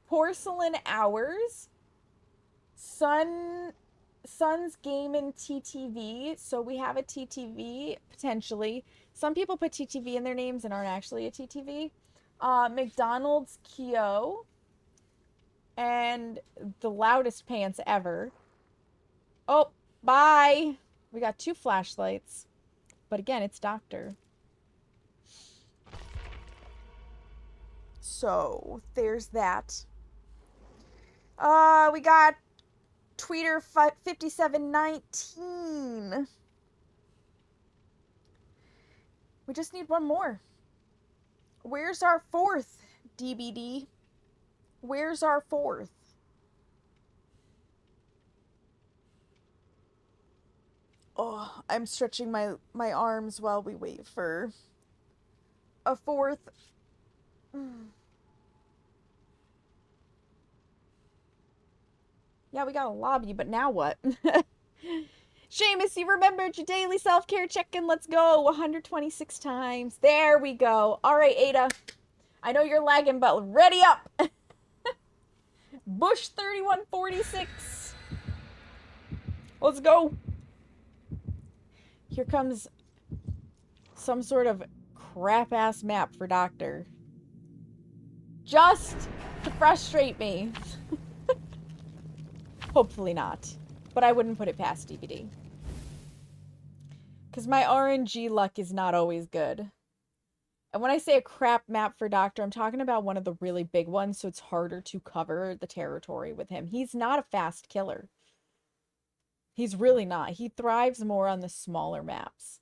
Porcelain Hours. Sun's Game and TTV. So we have a TTV, potentially. Some people put TTV in their names and aren't actually a TTV. McDonald's Kyo. And the loudest pants ever. Oh, bye. We got 2 flashlights. But again, it's Doctor. So, there's that. We got Tweeter 5719. We just need one more. Where's our 4th, DBD? Where's our 4th? Oh, I'm stretching my arms while we wait for a 4th. Yeah, we got a lobby, but now what? Seamus, you remembered your daily self-care check-in. Let's go. 126 times. There we go. All right, Ada. I know you're lagging, but ready up. Bush 3146. Let's go. Here comes some sort of crap-ass map for Doctor. Just to frustrate me. Hopefully not. But I wouldn't put it past DVD. Because my RNG luck is not always good. And when I say a crap map for Doctor, I'm talking about one of the really big ones, so it's harder to cover the territory with him. He's not a fast killer. He's really not. He thrives more on the smaller maps.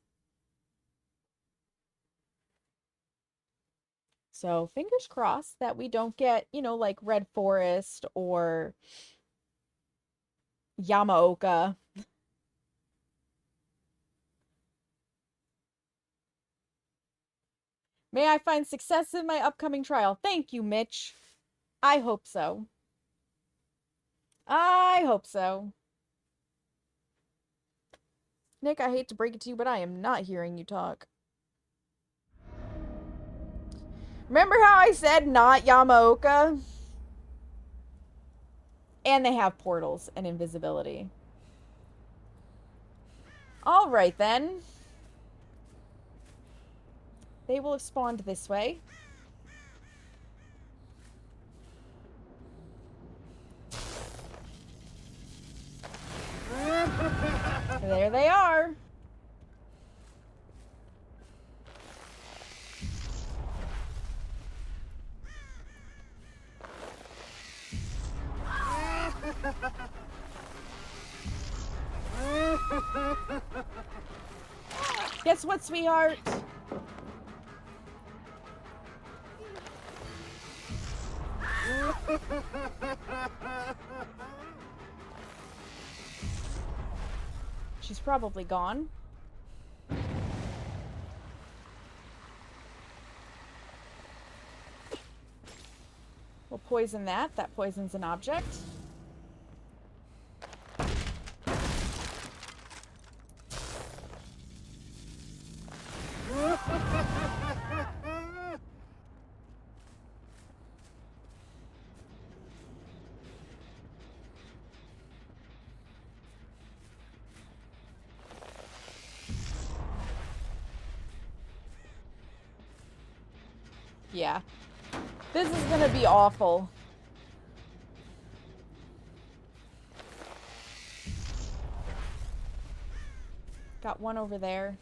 So, fingers crossed that we don't get, you know, like Red Forest or Yamaoka. May I find success in my upcoming trial. Thank you, Mitch. I hope so. I hope so. Nick, I hate to break it to you, but I am not hearing you talk. Remember how I said not Yamaoka? And they have portals and invisibility. Alright then. They will have spawned this way. There they are. Guess what, sweetheart? She's probably gone. We'll poison that. That poisons an object. Yeah. This is gonna be awful. Got one over there.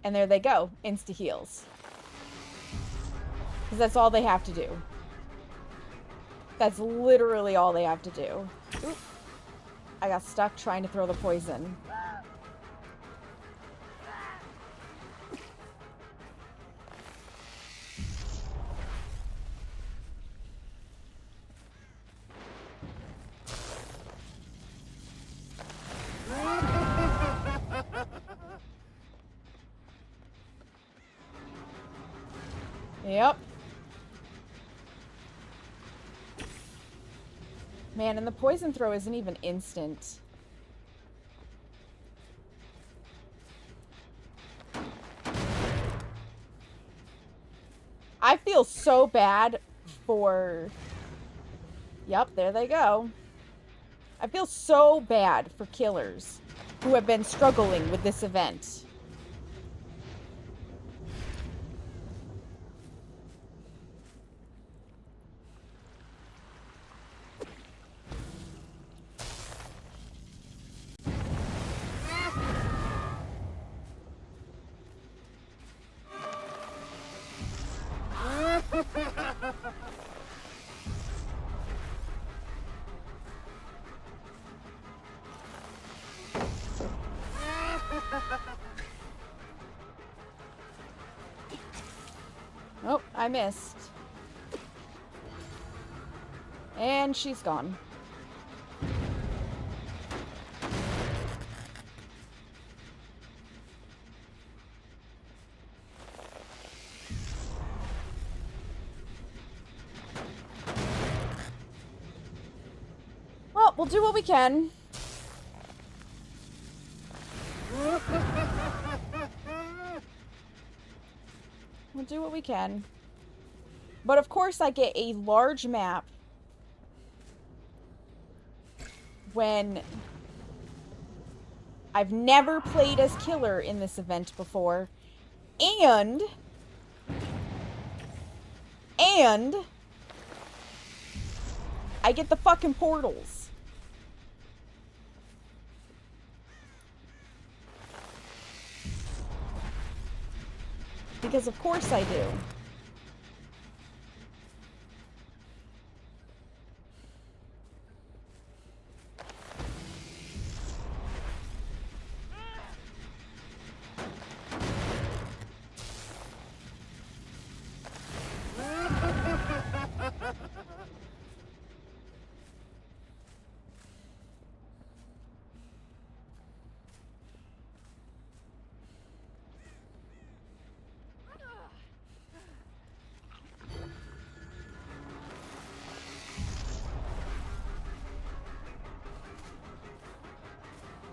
And there they go. Insta-heals. Because that's all they have to do. That's literally all they have to do. Oop. I got stuck trying to throw the poison. Yep. Man, and the poison throw isn't even instant. I feel so bad for... Yep, there they go. I feel so bad for killers who have been struggling with this event. Oh, I missed. And she's gone. Well, we'll do what we can. We'll do what we can. But of course I get a large map when I've never played as killer in this event before. And I get the fucking portals. Because of course I do.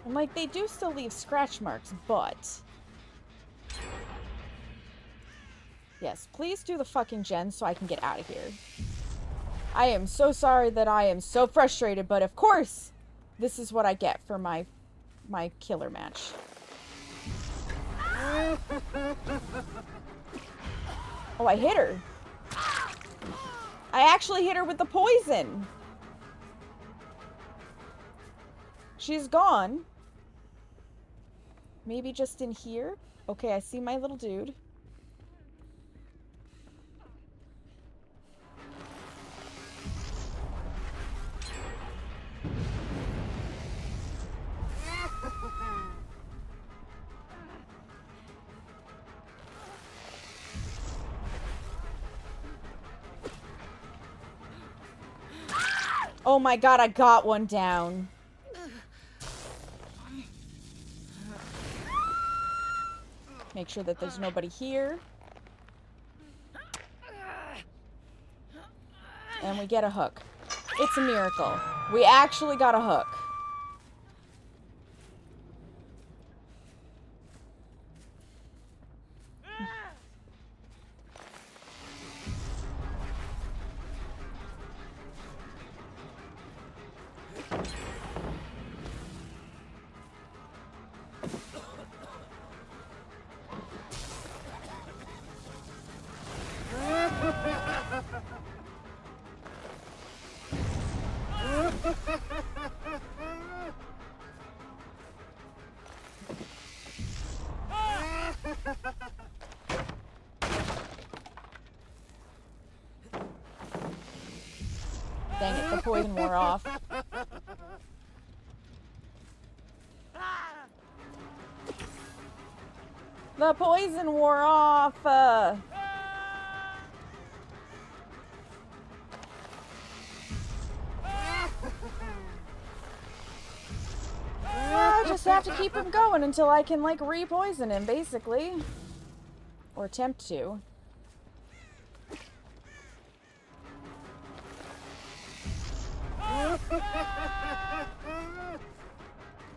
And, like, they do still leave scratch marks, but... Yes, please do the fucking gen so I can get out of here. I am so sorry that I am so frustrated, but of course, this is what I get for my killer match. Oh, I hit her. I actually hit her with the poison. She's gone. Maybe just in here? Okay, I see my little dude. Oh my god, I got one down. Make sure that there's nobody here. then we get a hook. It's a miracle. We actually got a hook. Dang it, the poison wore off. The poison wore off! I just have to keep him going until I can, like, re-poison him, basically. Or attempt to.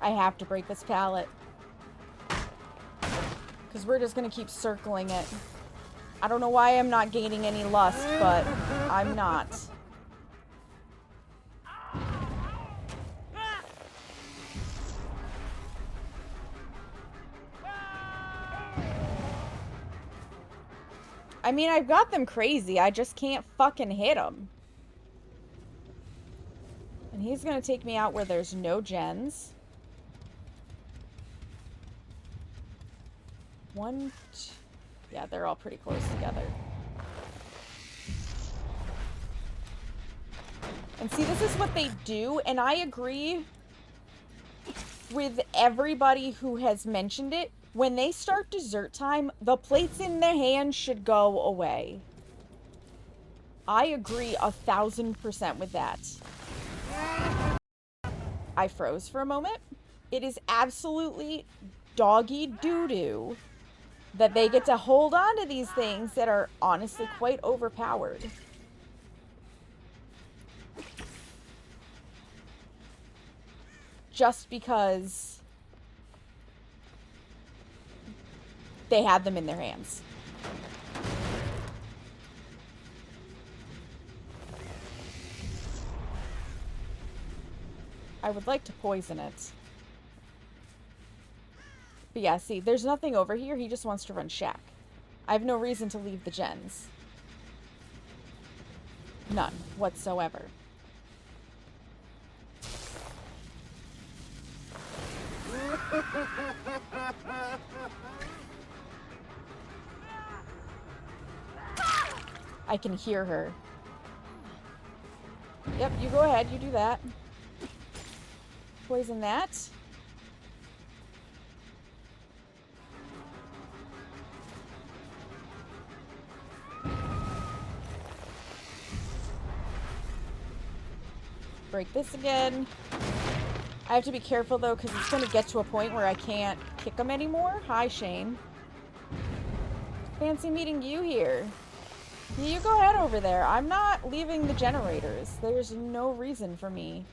I have to break this pallet. Because we're just going to keep circling it. I don't know why I'm not gaining any lust, but I'm not. I mean, I've got them crazy. I just can't fucking hit them. And he's going to take me out where there's no gens. One, two, yeah, they're all pretty close together. And see, this is what they do, and I agree with everybody who has mentioned it. When they start dessert time, the plates in their hands should go away. I agree 1000% with that. I froze for a moment. It is absolutely doggy doo-doo that they get to hold on to these things that are honestly quite overpowered. Just because they had them in their hands. I would like to poison it. But yeah, see, there's nothing over here. He just wants to run shack. I have no reason to leave the gens. None whatsoever. I can hear her. Yep, you go ahead. You do that. Poison that. Break this again. I have to be careful though, because it's going to get to a point where I can't kick him anymore. Hi, Shane. Fancy meeting you here. You go ahead over there. I'm not leaving the generators. There's no reason for me.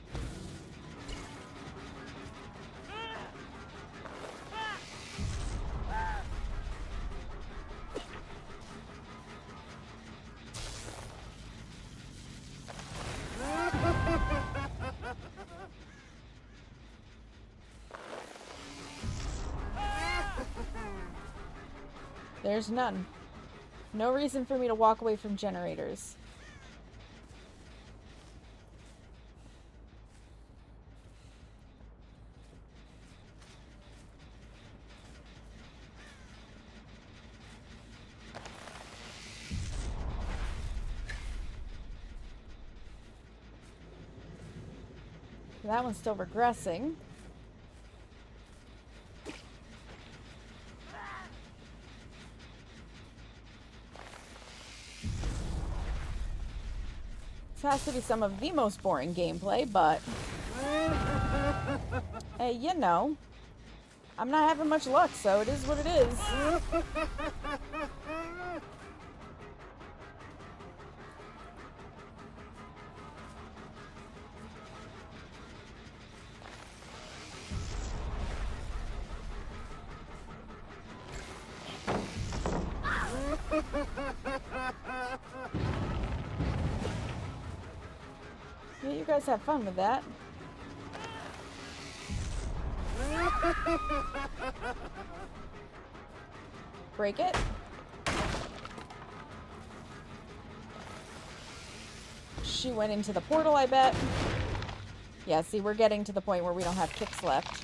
There's none. No reason for me to walk away from generators. That one's still regressing. This has to be some of the most boring gameplay, but hey, you know, I'm not having much luck, so it is what it is. Yeah, you guys have fun with that. Break it. She went into the portal, I bet. Yeah, see, we're getting to the point where we don't have kicks left.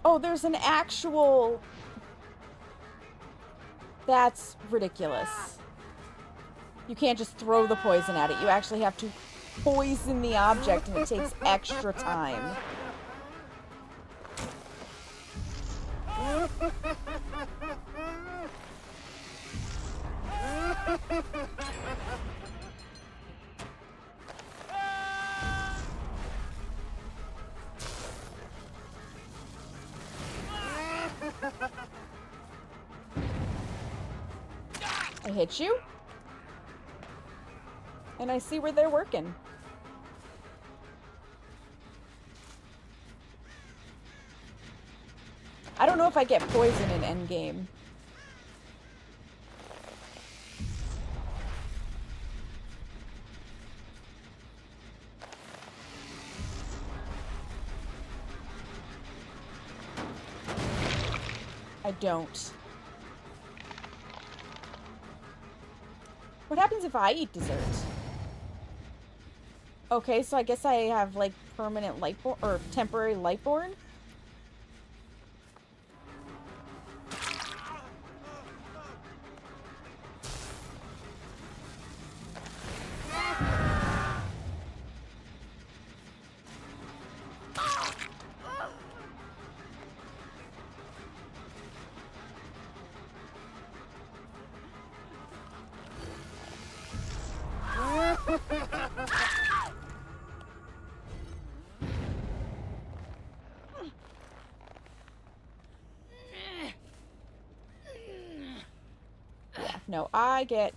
Oh, there's an actual... That's ridiculous. You can't just throw the poison at it. You actually have to poison the object, and it takes extra time. I hit you. And I see where they're working. I don't know if I get poison in endgame. I don't. What happens if I eat dessert? Okay, so I guess I have, like, permanent lightborn, or temporary lightborn? No, I get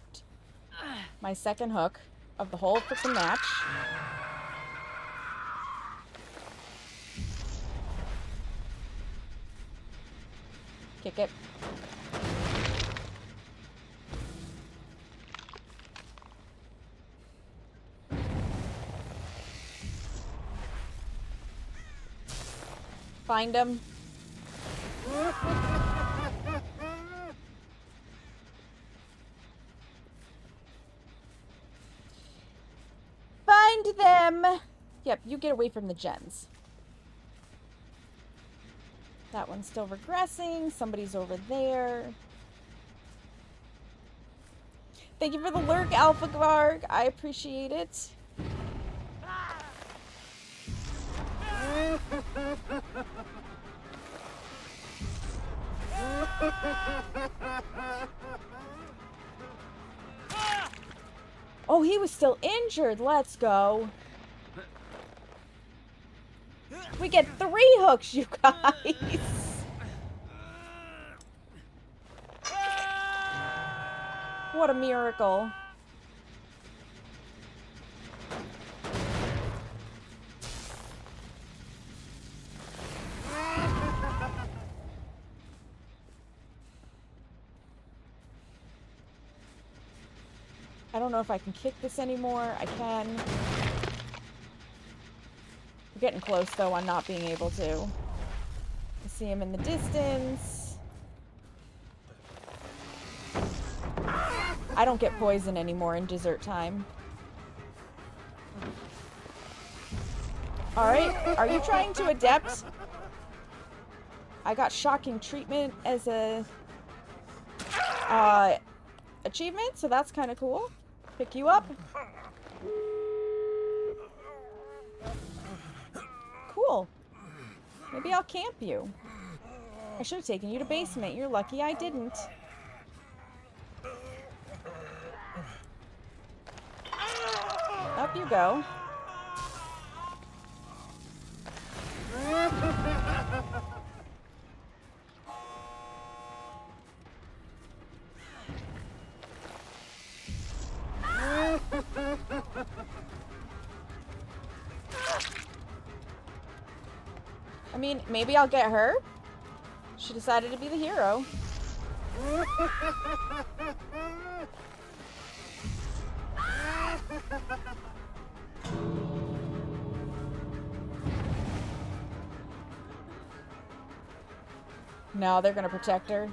my second hook of the whole freaking match. Kick it. Find him. Find them! Yep, you get away from the gens. That one's still regressing. Somebody's over there. Thank you for the lurk, Alpha Garg. I appreciate it. Oh, he was still injured. Let's go. We get 3 hooks, you guys. What a miracle. I don't know if I can kick this anymore. I can. We're getting close, though, on not being able to. I see him in the distance. I don't get poison anymore in dessert time. Alright, are you trying to adept? I got shocking treatment as a achievement, so that's kind of cool. Pick you up. Cool. Maybe I'll camp you. I should have taken you to basement. You're lucky I didn't. Up you go. I mean, maybe I'll get her. She decided to be the hero. No, they're gonna protect her.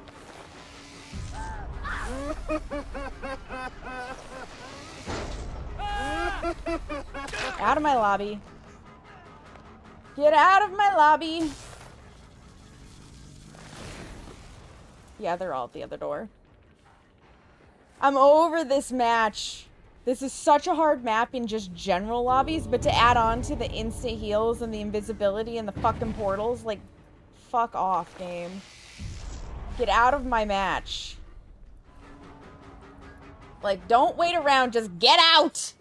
Out of my lobby. Get out of my lobby. Yeah, they're all at the other door. I'm over this match. This is such a hard map in just general lobbies, but to add on to the instant heals and the invisibility and the fucking portals, like, fuck off, game. Get out of my match. Like, don't wait around, just get out!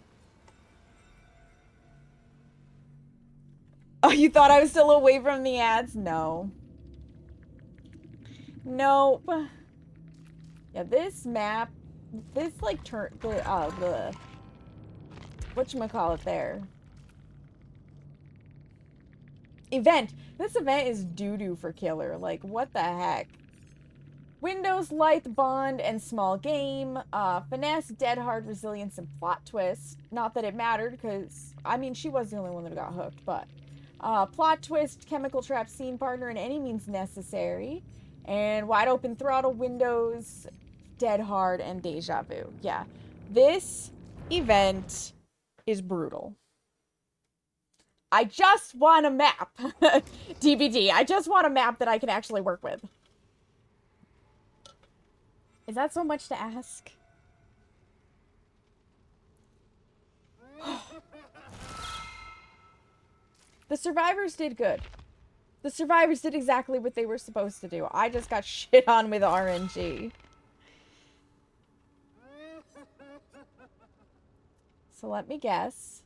Oh, you thought I was still away from the ads? No. Nope. Yeah, this map, this, like, the whatchamacallit there? Event. This event is doo-doo for killer. Like, what the heck? Windows, Light, Bond, and Small Game. Finesse, Dead Hard, Resilience, and Plot Twist. Not that it mattered, because, I mean, she was the only one that got hooked, but... Plot Twist, Chemical Trap, Scene Partner, and Any Means Necessary. And Wide Open Throttle, Windows, Dead Hard, and Deja Vu. Yeah. This event is brutal. I just want a map. DBD. I just want a map that I can actually work with. Is that so much to ask? The survivors did good. The survivors did exactly what they were supposed to do. I just got shit on with RNG. So let me guess.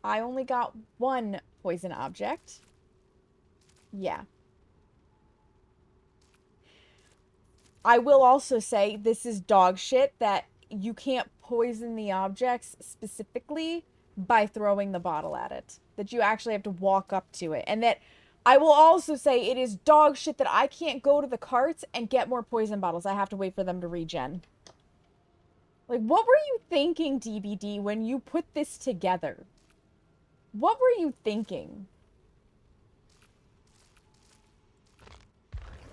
I only got one poison object. Yeah. I will also say this is dog shit that you can't poison the objects specifically by throwing the bottle at it. That you actually have to walk up to it. And that I will also say it is dog shit that I can't go to the carts and get more poison bottles. I have to wait for them to regen. Like, what were you thinking, DBD, when you put this together? What were you thinking?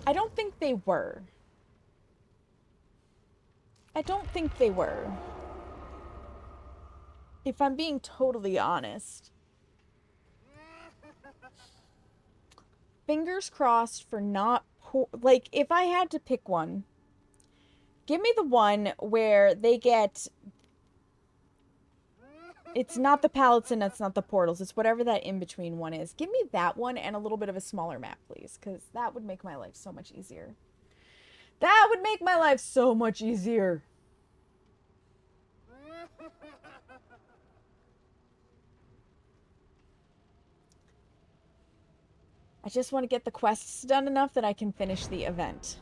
I don't think they were. I don't think they were. If I'm being totally honest. Fingers crossed for not... Like, if I had to pick one, give me the one where they get... It's not the pallets and it's not the portals. It's whatever that in-between one is. Give me that one and a little bit of a smaller map, please. Because that would make my life so much easier. That would make my life so much easier. I just want to get the quests done enough that I can finish the event.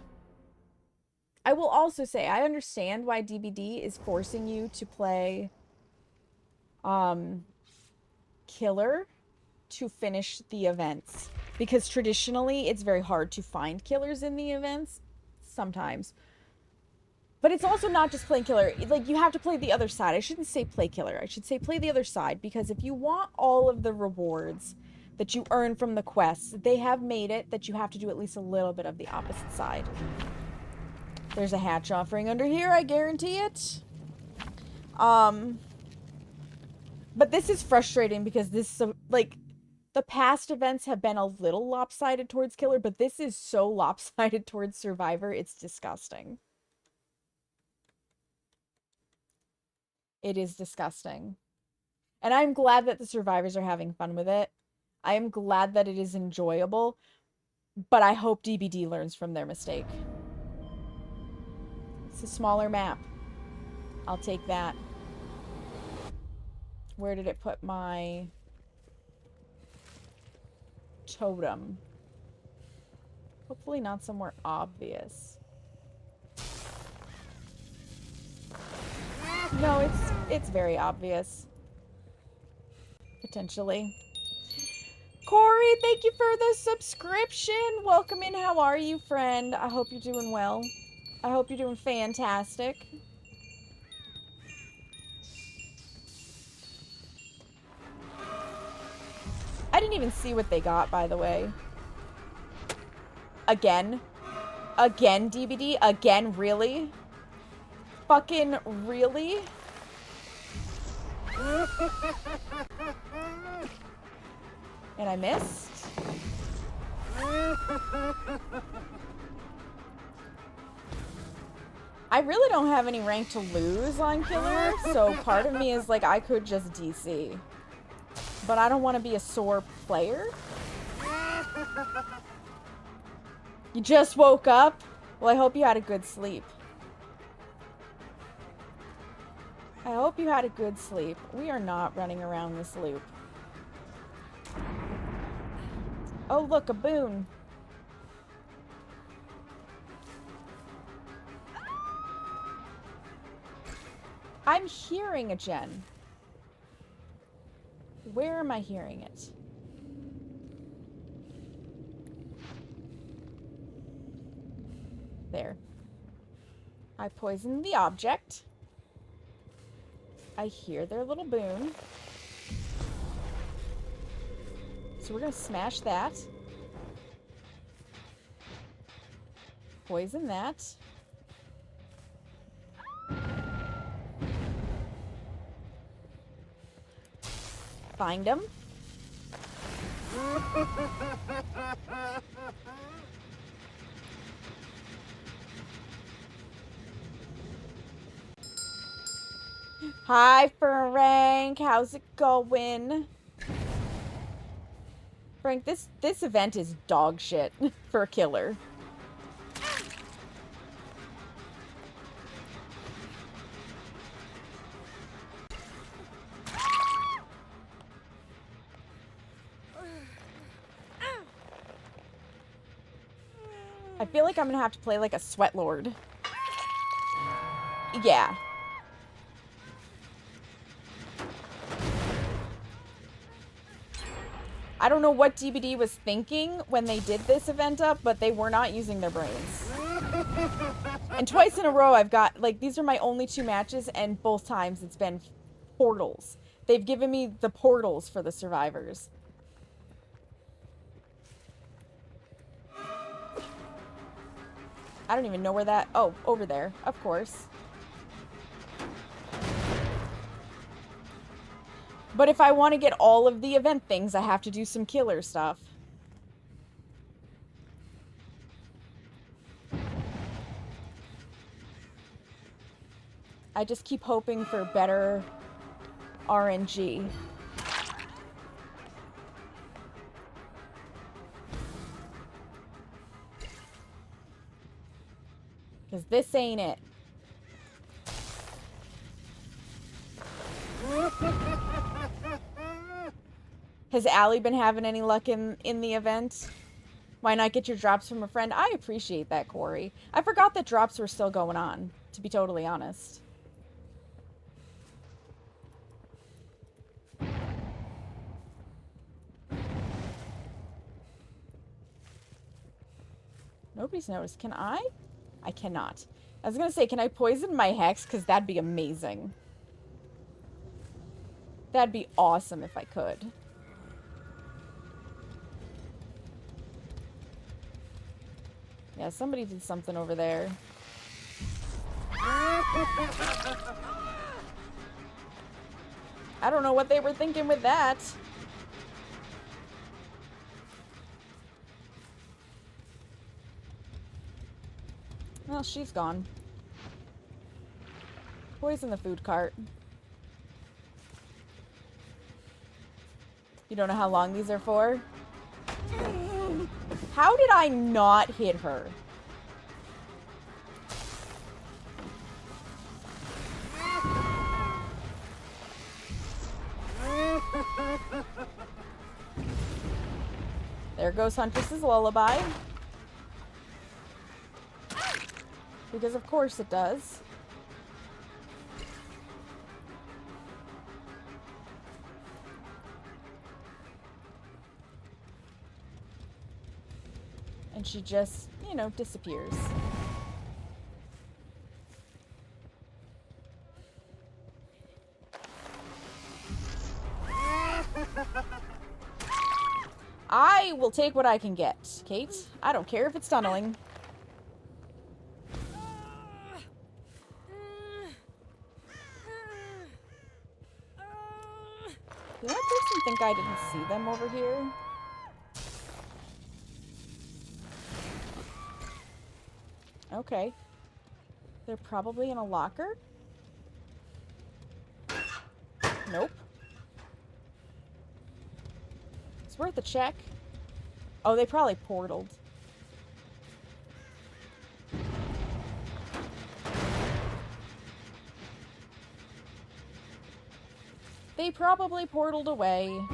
I will also say, I understand why DBD is forcing you to play killer to finish the events. Because traditionally, it's very hard to find killers in the events. Sometimes. But it's also not just playing killer. Like, you have to play the other side. I shouldn't say play killer. I should say play the other side. Because if you want all of the rewards that you earn from the quests, they have made it that you have to do at least a little bit of the opposite side. There's a hatch offering under here, I guarantee it. But this is frustrating because this, like, the past events have been a little lopsided towards killer, but this is so lopsided towards survivor, it's disgusting. It is disgusting. And I'm glad that the survivors are having fun with it. I am glad that it is enjoyable, but I hope DBD learns from their mistake. It's a smaller map. I'll take that. Where did it put my totem? Hopefully not somewhere obvious. No, it's very obvious. Potentially. Corey, thank you for the subscription. Welcome in. How are you, friend? I hope you're doing well. I hope you're doing fantastic. I didn't even see what they got, by the way. Again? Again, DBD? Again, really? Fucking really? And I missed? I really don't have any rank to lose on Killer, so part of me is like, I could just DC. But I don't want to be a sore player. You just woke up? Well, I hope you had a good sleep. I hope you had a good sleep. We are not running around this loop. Oh, look, a boon. I'm hearing a gen. Where am I hearing it? There. I poisoned the object. I hear their little boon. So we're gonna smash that. Poison that. Find him. Hi, Frank. How's it going? Frank, this event is dog shit for a killer. I feel like I'm gonna have to play like a sweat lord. Yeah. I don't know what DBD was thinking when they did this event up, but they were not using their brains. And twice in a row I've got, like, these are my only 2 matches, and both times it's been portals. They've given me the portals for the survivors. I don't even know where that... Oh, over there. Of course. But if I want to get all of the event things, I have to do some killer stuff. I just keep hoping for better RNG. Because this ain't it. Has Allie been having any luck in the event? Why not get your drops from a friend? I appreciate that, Corey. I forgot that drops were still going on, to be totally honest. Nobody's noticed. Can I? I cannot. I was gonna say, can I poison my Hex? Because that'd be amazing. That'd be awesome if I could. Yeah, somebody did something over there. I don't know what they were thinking with that. Well, she's gone. Poison the food cart. You don't know how long these are for? How did I not hit her? There goes Huntress's lullaby. Because of course it does. And she just, you know, disappears. I will take what I can get, Kate. I don't care if it's tunneling. Did that person think I didn't see them over here? Okay. They're probably in a locker? Nope. It's worth a check. Oh, they probably portaled. They probably portaled away.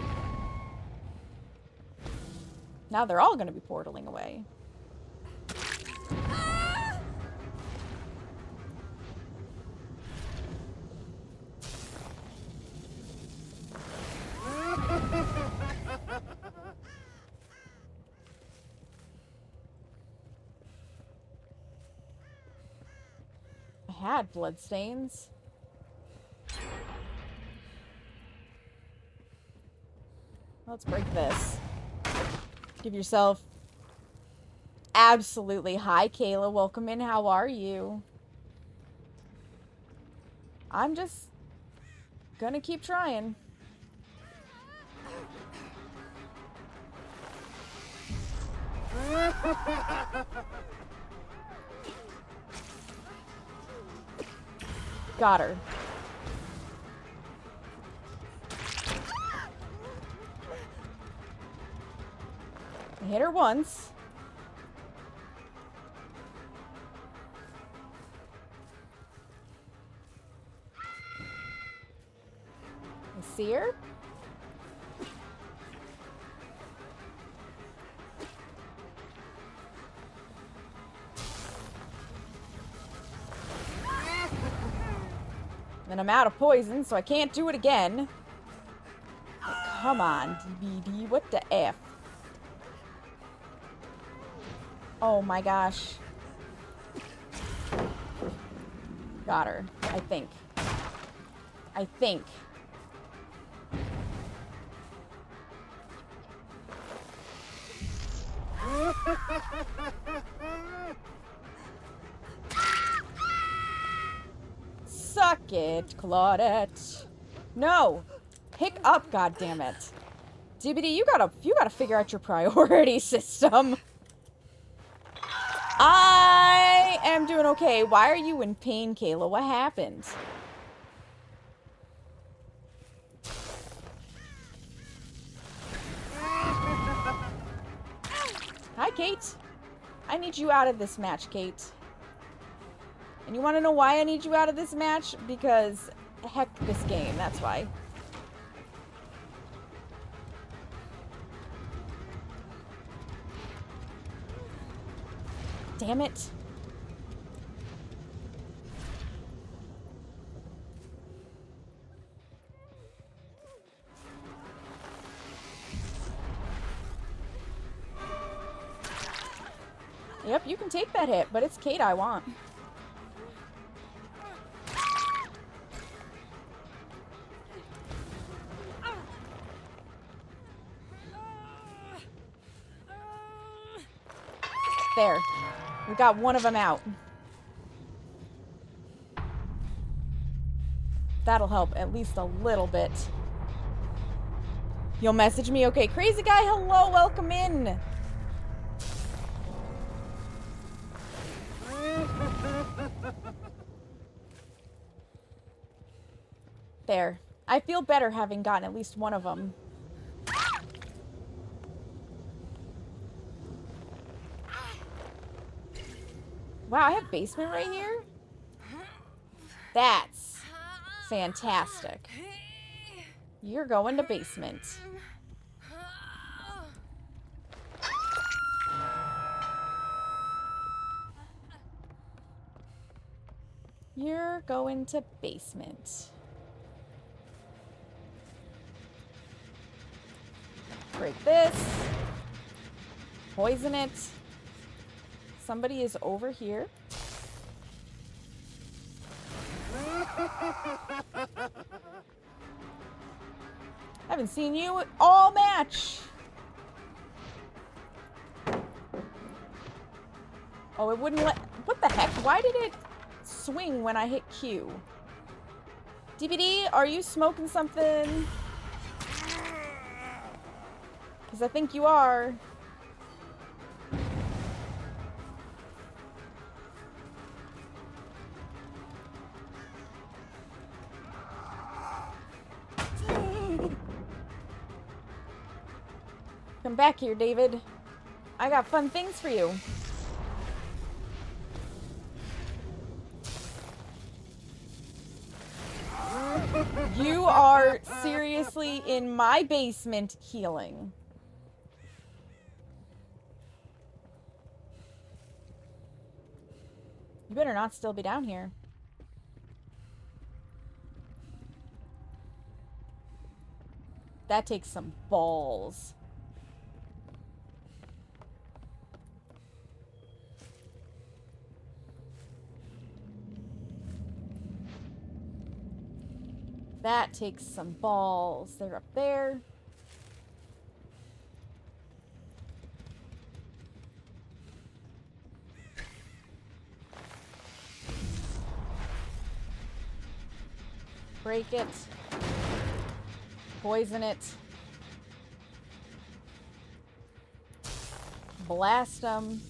Now they're all gonna be portaling away. I had bloodstains. Let's break this. Give yourself... Absolutely. Hi, Kayla. Welcome in. How are you? I'm just gonna keep trying. Got her. I hit her once. I see her. Then I'm out of poison, so I can't do it again. Oh, come on, DBD. What the F? Oh my gosh. Got her. I think. I think. Suck it, Claudette. No! Pick up, goddammit. DBD, you gotta figure out your priority system. I am doing okay. Why are you in pain, Kayla? What happened? Hi, Kate. I need you out of this match, Kate. And you want to know why I need you out of this match? Because, heck, this game. That's why. Damn it. Yep, you can take that hit, but it's Kate I want. There. We got one of them out. That'll help at least a little bit. You'll message me? Okay, crazy guy, hello, welcome in. There. I feel better having gotten at least one of them. Wow, I have basement right here? That's fantastic. You're going to basement. You're going to basement. Break this. Poison it. somebody is over here. Haven't seen you all match. Oh, it wouldn't let... What the heck? Why did it swing when I hit Q? DBD, are you smoking something? Because I think you are. Come back here, David. I got fun things for you. You are seriously in my basement healing. You better not still be down here. That takes some balls. That takes some balls. They're up there. Break it. Poison it. Blast them.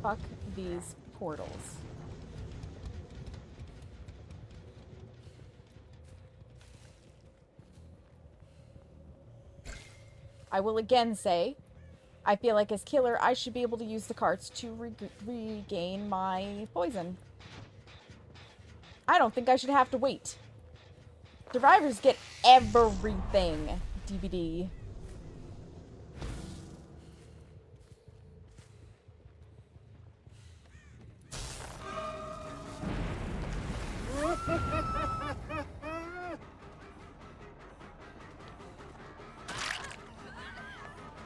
Fuck these portals. I will again say, I feel like as killer, I should be able to use the carts to regain my poison. I don't think I should have to wait. Survivors get everything, DVD.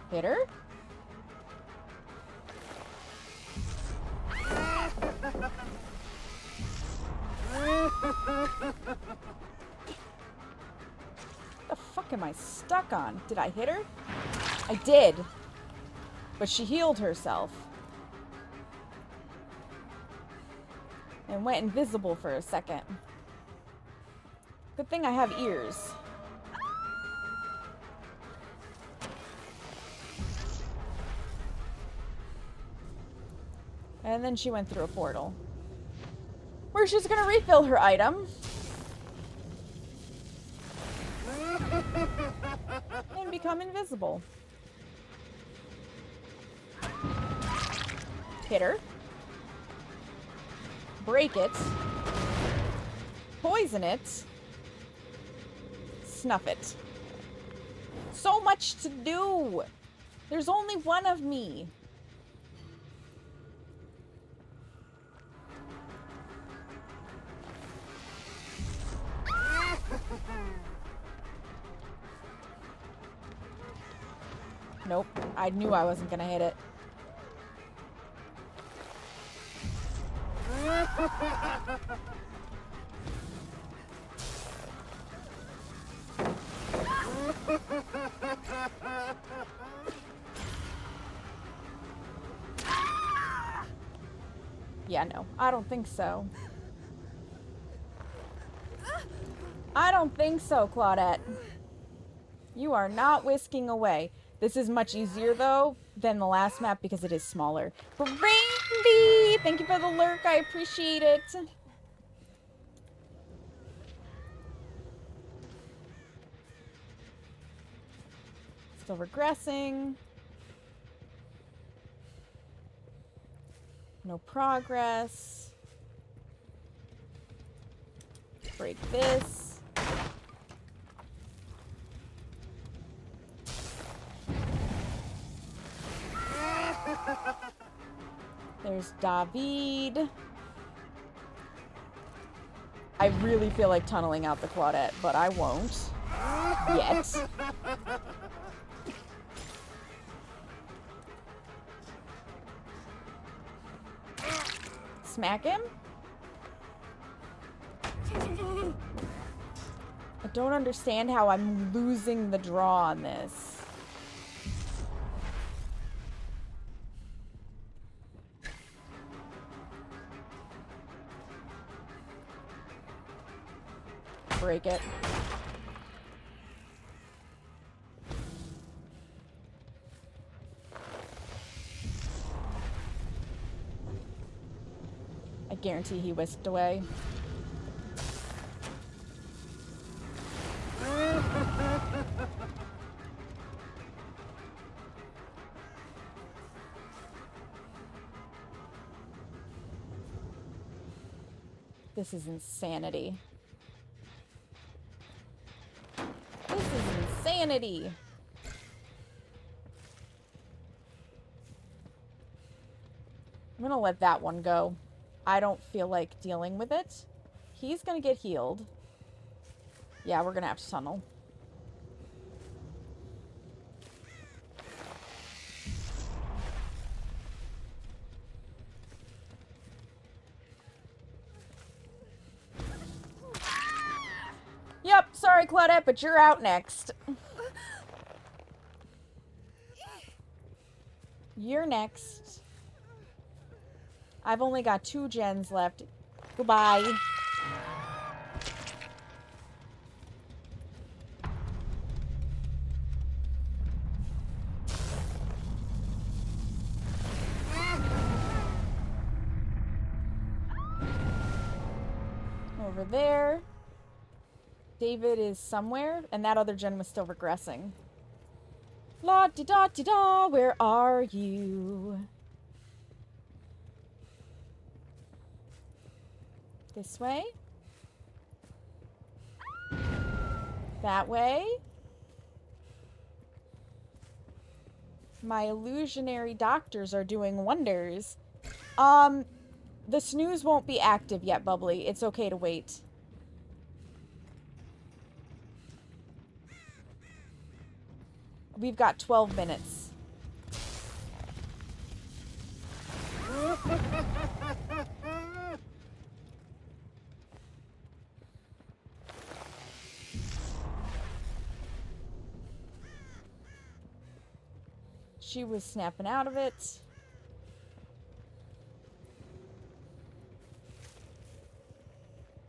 Hit her. The fuck am I stuck on? Did I hit her? I did. But she healed herself. And went invisible for a second. Good thing I have ears. And then she went through a portal. Where she's gonna refill her item. And become invisible. Hit her. Break it. Poison it. Snuff it. So much to do! There's only one of me. Nope. I knew I wasn't gonna hit it. Yeah, no. I don't think so. I don't think so, Claudette. You are not whisking away. This is much easier, though, than the last map because it is smaller. Brandy! Thank you for the lurk. I appreciate it. Still regressing. No progress. Break this. There's David. I really feel like tunneling out the Claudette, but I won't. Yet. Smack him? I don't understand how I'm losing the draw on this. Break it. I guarantee he whisked away. This is insanity. This is insanity. I'm gonna let that one go. I don't feel like dealing with it. He's gonna get healed. Yeah, we're gonna have to tunnel. Yep, sorry Claudette, but you're out next. You're next. I've only got 2 gens left. Goodbye. Over there. David is somewhere, and that other gen was still regressing. La-di-da-di-da, where are you? This way? That way? My illusionary doctors are doing wonders. The snooze won't be active yet, Bubbly. It's okay to wait. We've got 12 minutes. She was snapping out of it.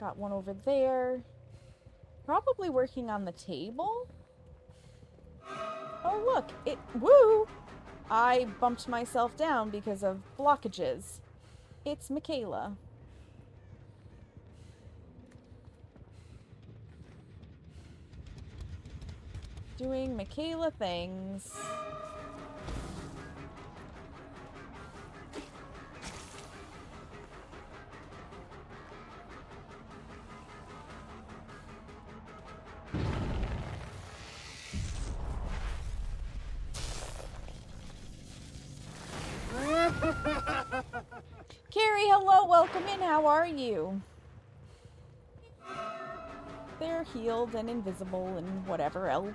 Got one over there. Probably working on the table. Oh, look. Woo! I bumped myself down because of blockages. It's Michaela. Doing Michaela things. Carrie, hello, welcome in. How are you? They're healed and invisible and whatever else.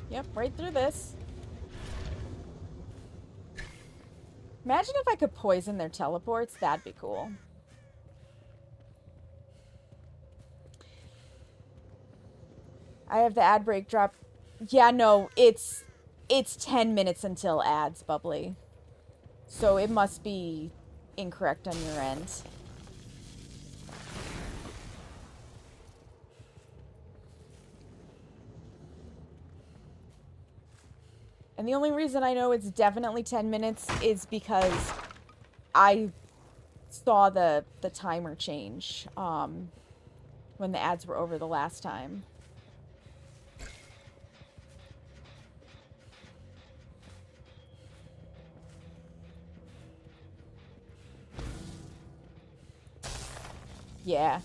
Yep, right through this. Imagine if I could poison their teleports. That'd be cool. I have the ad break drop. Yeah, no, it's 10 minutes until ads, Bubbly. So it must be incorrect on your end. And the only reason I know it's definitely 10 minutes is because I saw the timer change when the ads were over the last time. Yeah.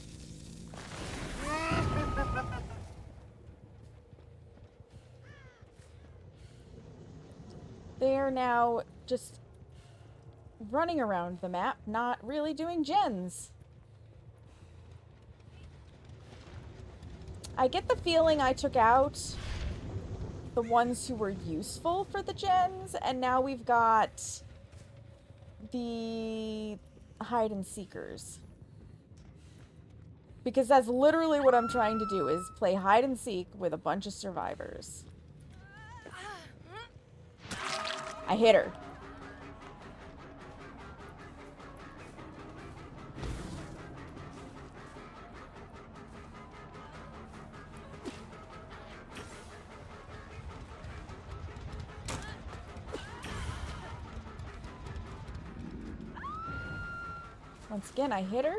They're now just running around the map, not really doing gens. I get the feeling I took out the ones who were useful for the gens, and now we've got the hide and seekers. Because that's literally what I'm trying to do, is play hide and seek with a bunch of survivors. I hit her. Once again, I hit her.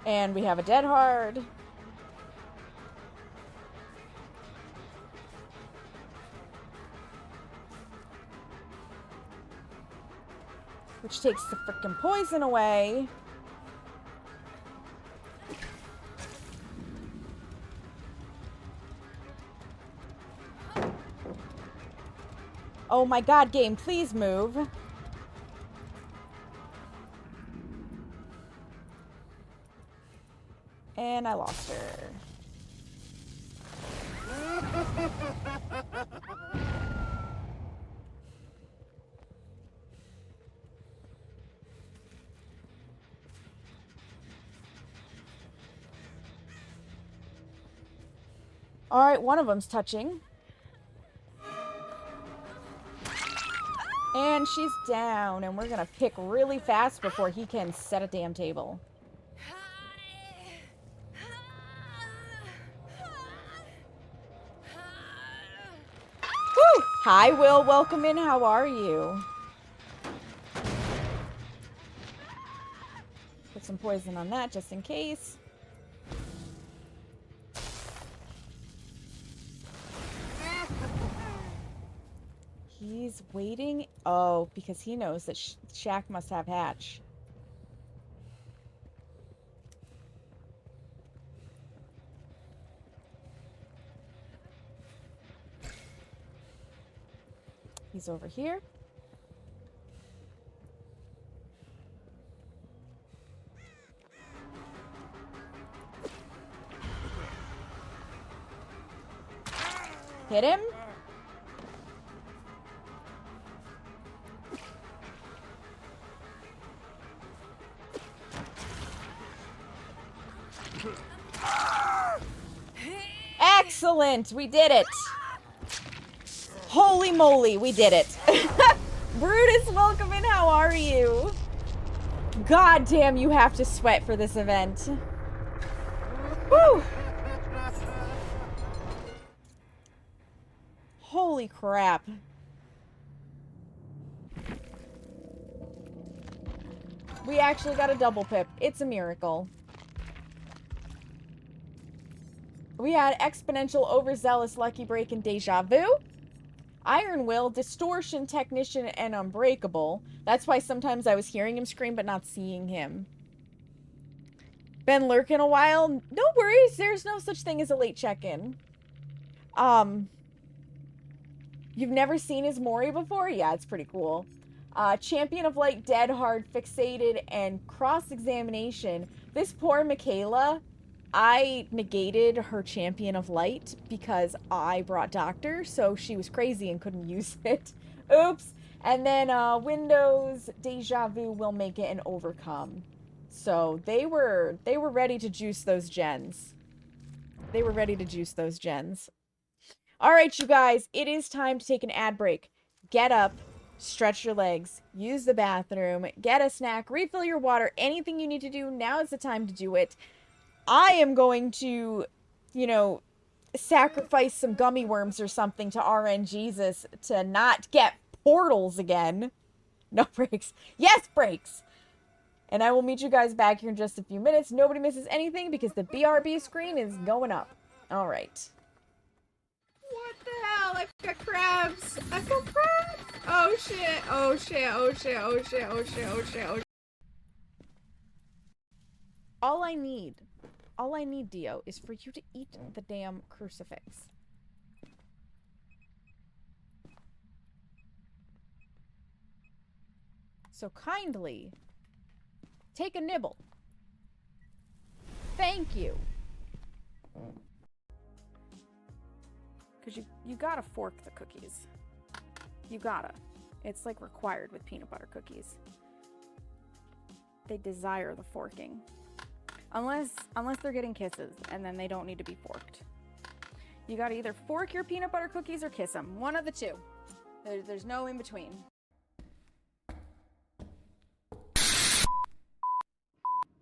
And we have a dead hard. Which takes the frickin' poison away. Oh my god, game, please move. And I lost her. Alright, one of them's touching. And she's down, and we're gonna pick really fast before he can set a damn table. Woo! Hi, Will. Welcome in. How are you? Put some poison on that just in case. He's waiting. Oh, because he knows that Shaq must have hatch. He's over here. Hit him. Excellent! We did it! Holy moly, we did it. Brutus, welcome in. How are you? God damn, you have to sweat for this event. Woo! Holy crap. We actually got a double pip. It's a miracle. We had Exponential, Overzealous, Lucky Break, and Deja Vu. Iron Will, Distortion, Technician, and Unbreakable. That's why sometimes I was hearing him scream but not seeing him. Been lurking a while? No worries, there's no such thing as a late check-in. You've never seen his Mori before? Yeah, it's pretty cool. Champion of Light, Dead Hard, Fixated, and Cross-Examination. This poor Michaela, I negated her Champion of Light because I brought Doctor, so she was crazy and couldn't use it. Oops. And then Windows, Deja Vu, Will Make It, and Overcome. So they were ready to juice those gens. They were ready to juice those gens. All right, you guys, it is time to take an ad break. Get up, stretch your legs, use the bathroom, get a snack, refill your water, anything you need to do. Now is the time to do it. I am going to, you know, sacrifice some gummy worms or something to RN Jesus to not get portals again. No breaks. Yes, breaks. And I will meet you guys back here in just a few minutes. Nobody misses anything because the BRB screen is going up. All right. What the hell? I've got crabs. I've got crabs. Oh shit. Oh shit. Oh shit. Oh shit. Oh shit. Oh shit. Oh shit. All I need, Dio, is for you to eat the damn crucifix. So kindly take a nibble. Thank you. Because you gotta fork the cookies. You gotta. It's like required with peanut butter cookies. They desire the forking. Unless they're getting kisses, and then they don't need to be forked. You gotta either fork your peanut butter cookies or kiss them. One of the two. There's no in between.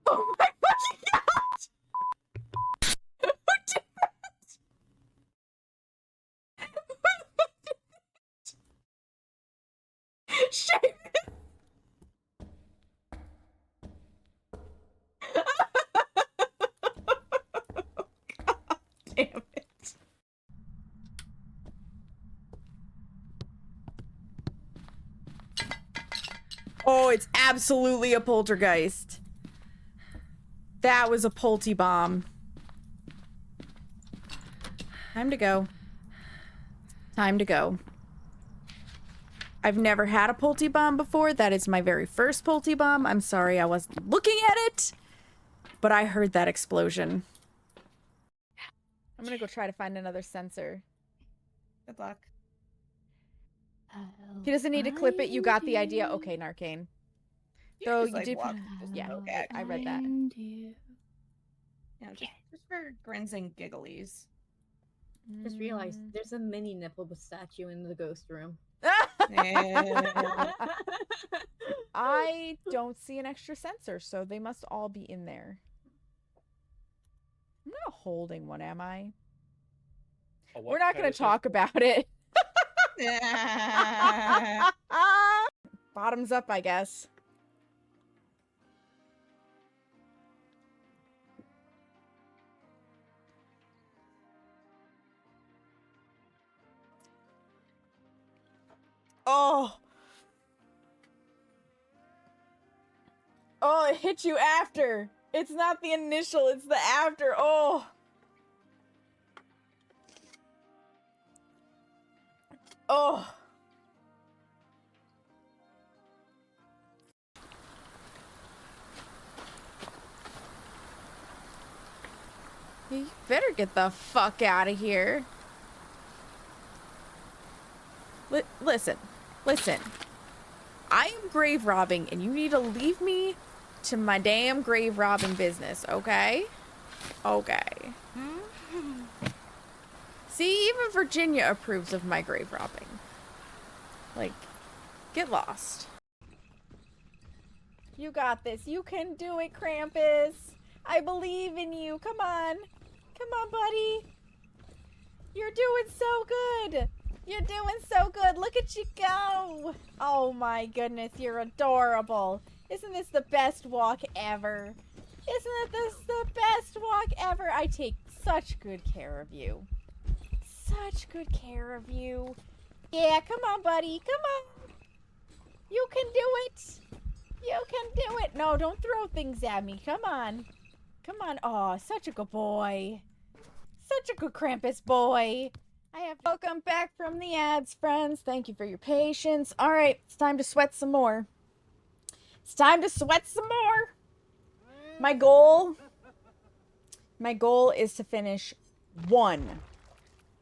Oh my fucking god! Who did that? Shame it! God damn it. Oh, it's absolutely a poltergeist. That was a polty bomb. Time to go. Time to go. I've never had a polty bomb before. That is my very first polty bomb. I'm sorry I wasn't looking at it, but I heard that explosion. I'm gonna go try to find another sensor. Good luck. He doesn't need to clip it. You got the idea. Okay, Narcane. Though Just, you like, did. walk, just Yeah, poke at I read that. Yeah, just for grins and gigglies. Just realized there's a mini nipple statue in the ghost room. I don't see an extra sensor, so they must all be in there. I'm not holding one, am I? We're not going to talk about it. Bottoms up, I guess. Oh. Oh, it hit you after. It's not the initial, it's the after. Oh. Oh. You better get the fuck out of here. Listen. I am grave robbing, and you need to leave me to my damn grave robbing business, okay? Okay. See, even Virginia approves of my grave robbing. Like, get lost. You got this. You can do it, Krampus. I believe in you. Come on. Come on, buddy. You're doing so good. You're doing so good. Look at you go. Oh my goodness, you're adorable. Isn't this the best walk ever? Isn't this the best walk ever? I take such good care of you. Such good care of you. Yeah, come on, buddy. Come on. You can do it. You can do it. No, don't throw things at me. Come on. Come on. Oh, such a good boy. Such a good Krampus boy. Welcome back from the ads, friends. Thank you for your patience. All right, it's time to sweat some more. It's time to sweat some more. My goal is to finish one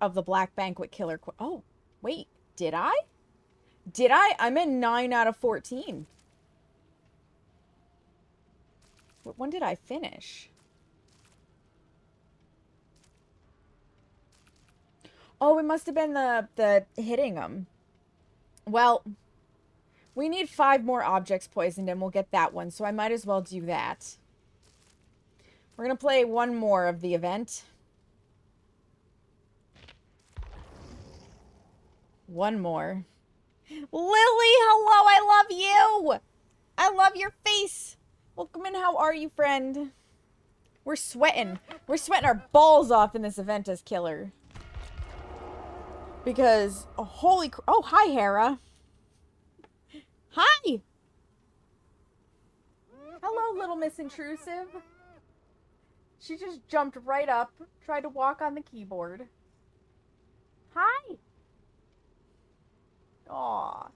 of the Black Banquet Killer. Oh, wait, did I? I'm in 9 out of 14. When did I finish? Oh, it must have been the hitting them. Well, we need 5 more objects poisoned and we'll get that one, so I might as well do that. We're gonna play one more of the event. One more. Lily, hello, I love you! I love your face! Welcome in. How are you, friend? We're sweating. We're sweating our balls off in this event as killer. Because, oh, oh, hi, Hera. Hi! Hello, little Miss Intrusive. She just jumped right up, tried to walk on the keyboard. Hi! Aw.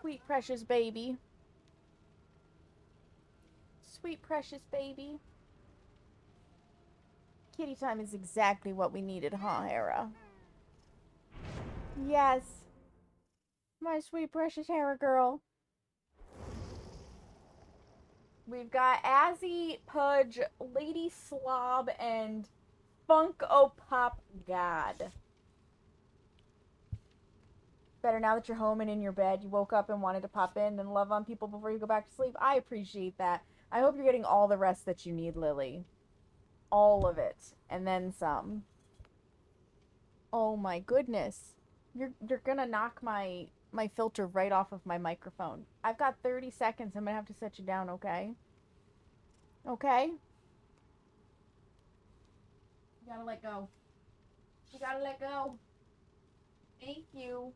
Sweet precious baby. Sweet precious baby. Kitty time is exactly what we needed, huh, Hera? Yes. My sweet precious Hera girl. We've got Azzy, Pudge, Lady Slob, and Funko Pop God. Better now that you're home and in your bed. You woke up and wanted to pop in and love on people before you go back to sleep. I appreciate that. I hope you're getting all the rest that you need, Lily. All of it. And then some. Oh my goodness. You're gonna knock my filter right off of my microphone. I've got 30 seconds. I'm gonna have to set you down, okay? Okay? You gotta let go. You gotta let go. Thank you.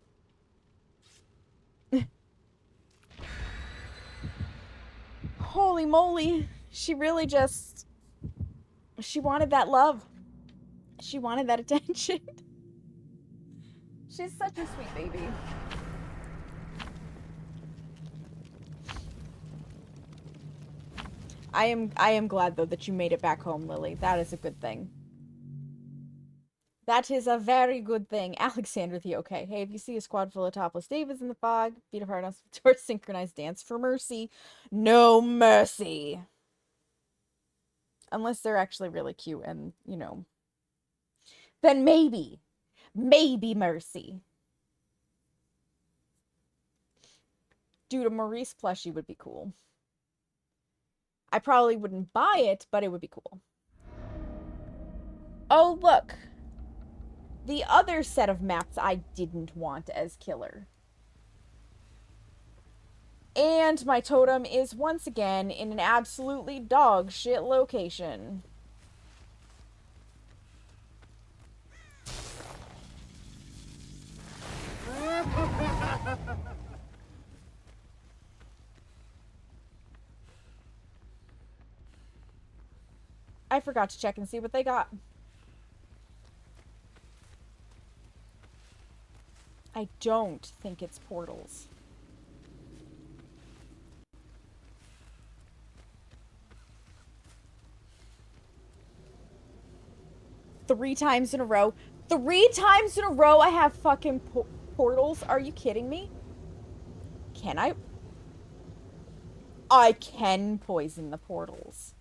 Holy moly. She really just... She wanted that love. She wanted that attention. She's such a sweet baby. I am glad, though, that you made it back home, Lily. That is a good thing. That is a very good thing. Alexander the okay. Hey, if you see a squad full of topless Davids in the fog, beat apart us towards synchronized dance for mercy. No mercy. Unless they're actually really cute and, you know. Then maybe. Maybe mercy. Dude, a Maurice plushie would be cool. I probably wouldn't buy it, but it would be cool. Oh, look. The other set of maps I didn't want as killer. And my totem is once again in an absolutely dog shit location. I forgot to check and see what they got. I don't think it's portals. Three times in a row. 3 times in a row I have fucking portals? Are you kidding me? Can I? I can poison the portals.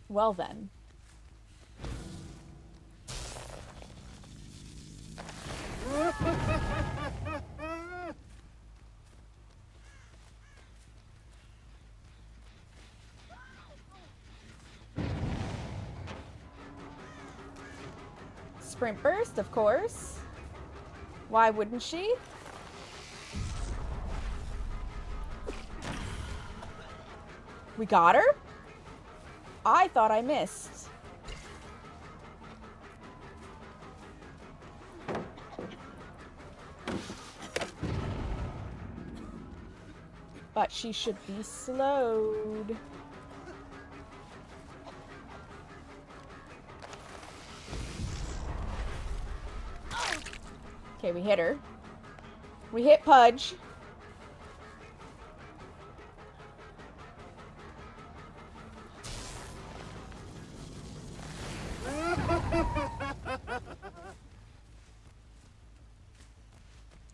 Well then. Sprint burst, of course. Why wouldn't she? We got her? I thought I missed. But she should be slowed. Okay, we hit her. We hit Pudge.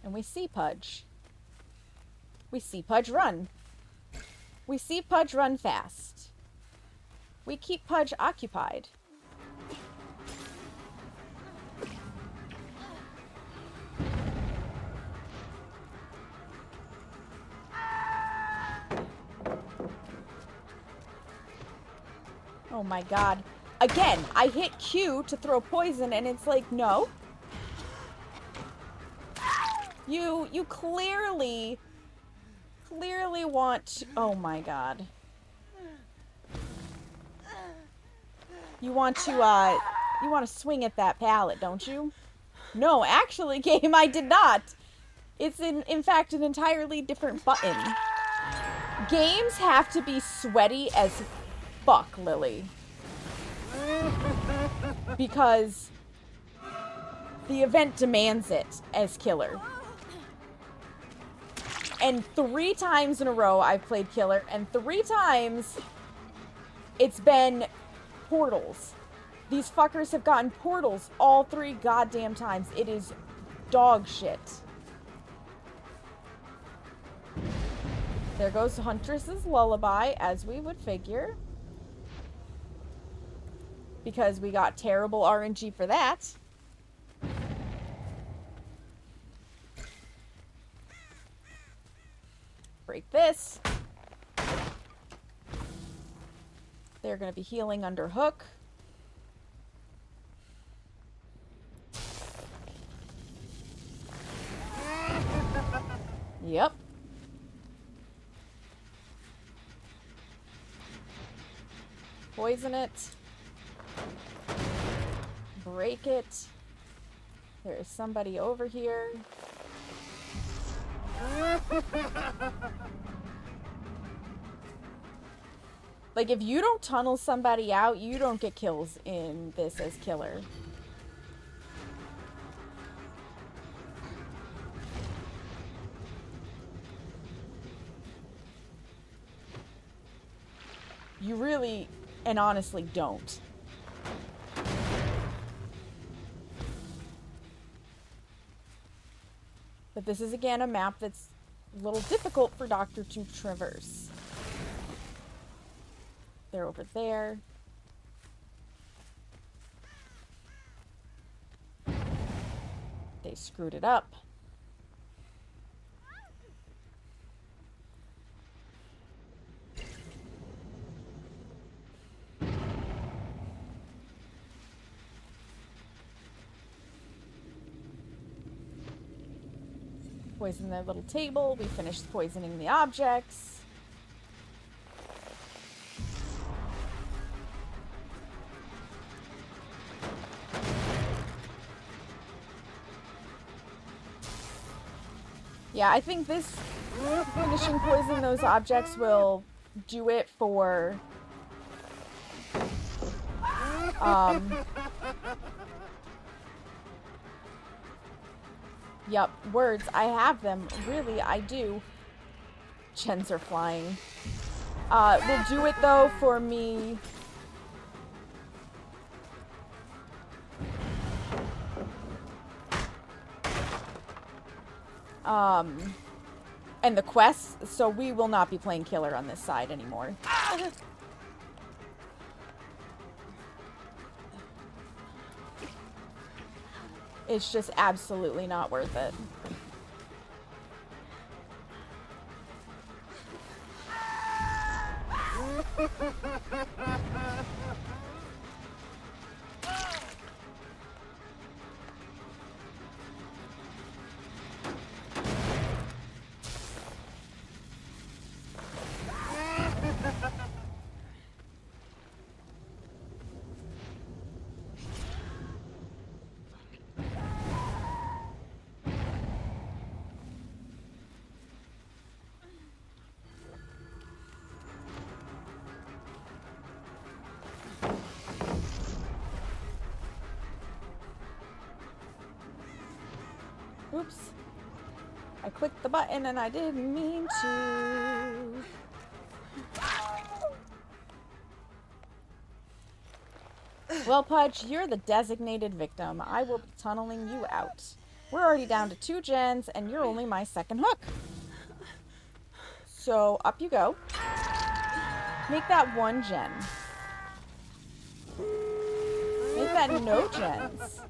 And we see Pudge. We see Pudge run. We see Pudge run fast. We keep Pudge occupied. Oh my god. Again, I hit Q to throw poison and it's like, no. You clearly want to, oh my god. You want to swing at that pallet, don't you? No, actually, game, I did not. It's in fact an entirely different button. Games have to be sweaty as fuck, Lily. Because the event demands it as killer. And 3 times in a row I've played killer, and 3 times it's been portals. These fuckers have gotten portals all 3 goddamn times. It is dog shit. There goes Huntress's lullaby, as we would figure. Because we got terrible RNG for that. Break this. They're going to be healing under hook. Yep. Poison it. Break it. There is somebody over here. Like, if you don't tunnel somebody out, you don't get kills in this as killer. You really and honestly don't. But this is again a map that's a little difficult for Doctor to traverse. They're over there. They screwed it up. Poison their little table. We finished poisoning the objects. Yeah, I think this finishing poisoning those objects will do it for Yup, words. I have them. Really, I do. Gens are flying. Will do it, though, for me. And the quests, so we will not be playing killer on this side anymore. It's just absolutely not worth it. Oops. I clicked the button and I didn't mean to. Well, Pudge, you're the designated victim. I will be tunneling you out. We're already down to 2 gens and you're only my second hook. So, up you go. Make that 1 gen. Make that no gens.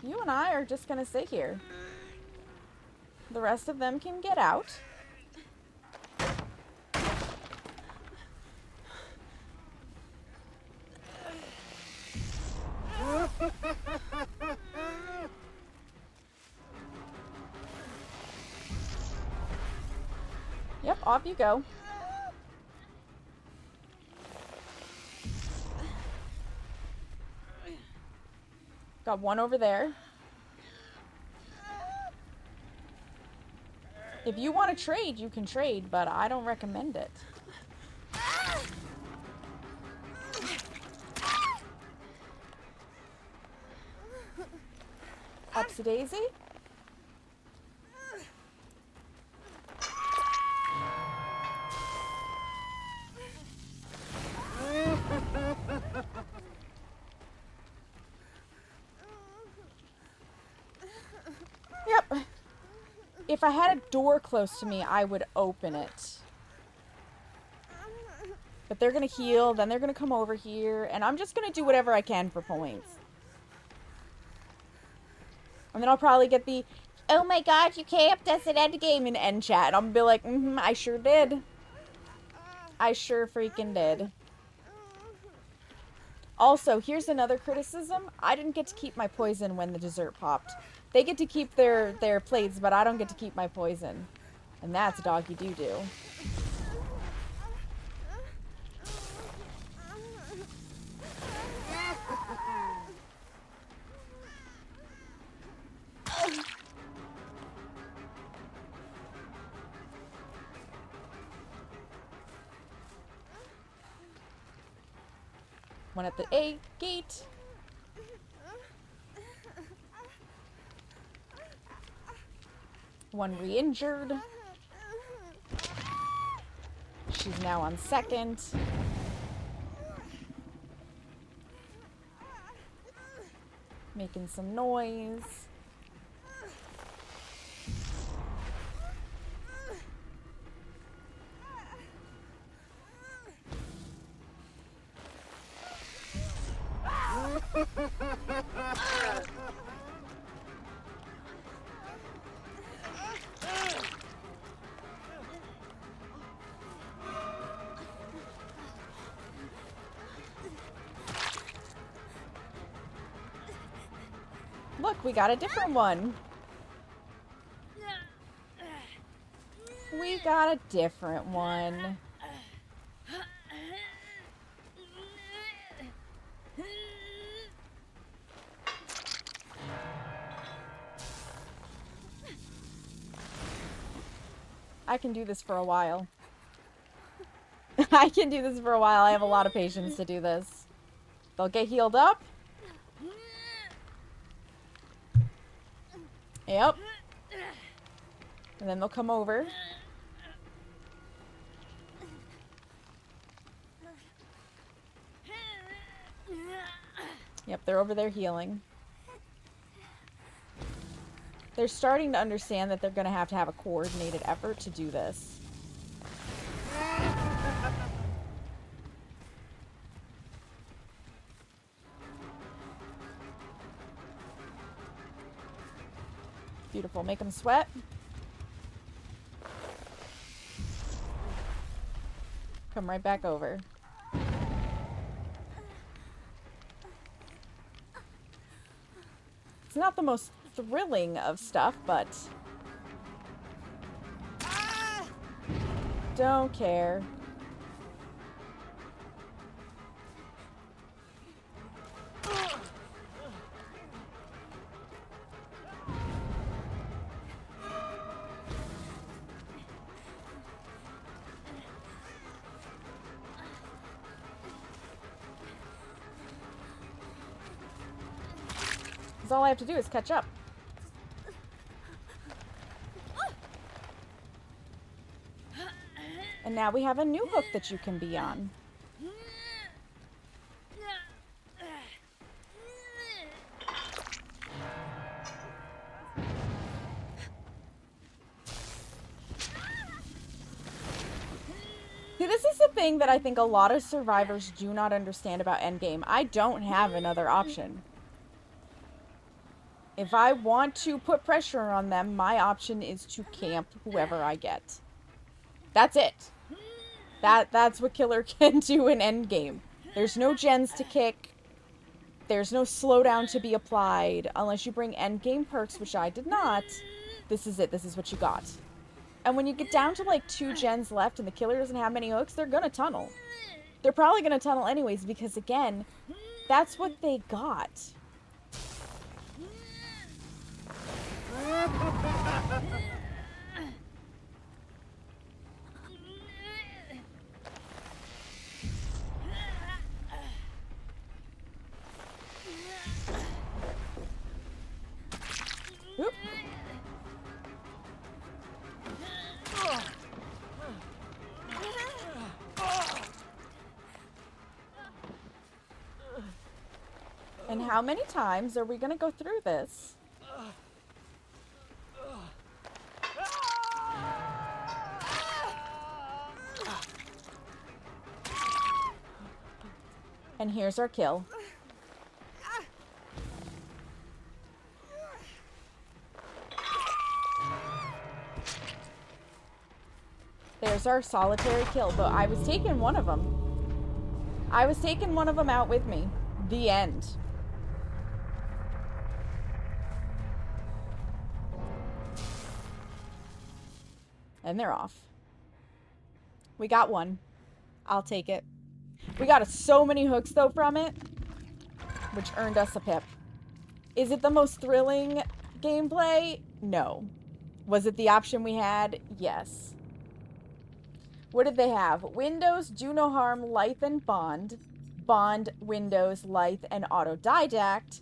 You and I are just gonna sit here. The rest of them can get out. off you go. Got one over there. If you want to trade, you can trade, but I don't recommend it. Upsy daisy. Yep. If I had a door close to me, I would open it. But they're gonna heal, then they're gonna come over here, and I'm just gonna do whatever I can for points. And then I'll probably get the, oh my god, you camped us at endgame in end chat. And I'll be like, I sure did. I sure freaking did. Also, here's another criticism. I didn't get to keep my poison when the dessert popped. They get to keep their plates, but I don't get to keep my poison. And that's doggy doo-doo. One at the A gate. One re-injured. She's now on second. Making some noise. Look, we got a different one. We got a different one. I can do this for a while. I can do this for a while. I have a lot of patience to do this. They'll get healed up. Yep. And then they'll come over. Yep, they're over there healing. They're starting to understand that they're going to have a coordinated effort to do this. Beautiful. Make them sweat. Come right back over. It's not the most thrilling of stuff, but don't care. All I have to do is catch up. And now we have a new hook that you can be on. See, this is the thing that I think a lot of survivors do not understand about endgame. I don't have another option. If I want to put pressure on them, my option is to camp whoever I get. That's it. That's what Killer can do in endgame. There's no gens to kick. There's no slowdown to be applied. Unless you bring endgame perks, which I did not. This is it. This is what you got. And when you get down to like 2 gens left and the killer doesn't have many hooks, they're gonna tunnel. They're probably gonna tunnel anyways because, again, that's what they got. Oop. And how many times are we gonna go through this? And here's our kill. There's our solitary kill, but I was taking one of them. I was taking one of them out with me. The end. And they're off. We got one. I'll take it. We got so many hooks, though, from it, which earned us a pip. Is it the most thrilling gameplay? No. Was it the option we had? Yes. What did they have? Windows, Do No Harm, Lithe, and Bond. Bond, Windows, Lithe, and Autodidact.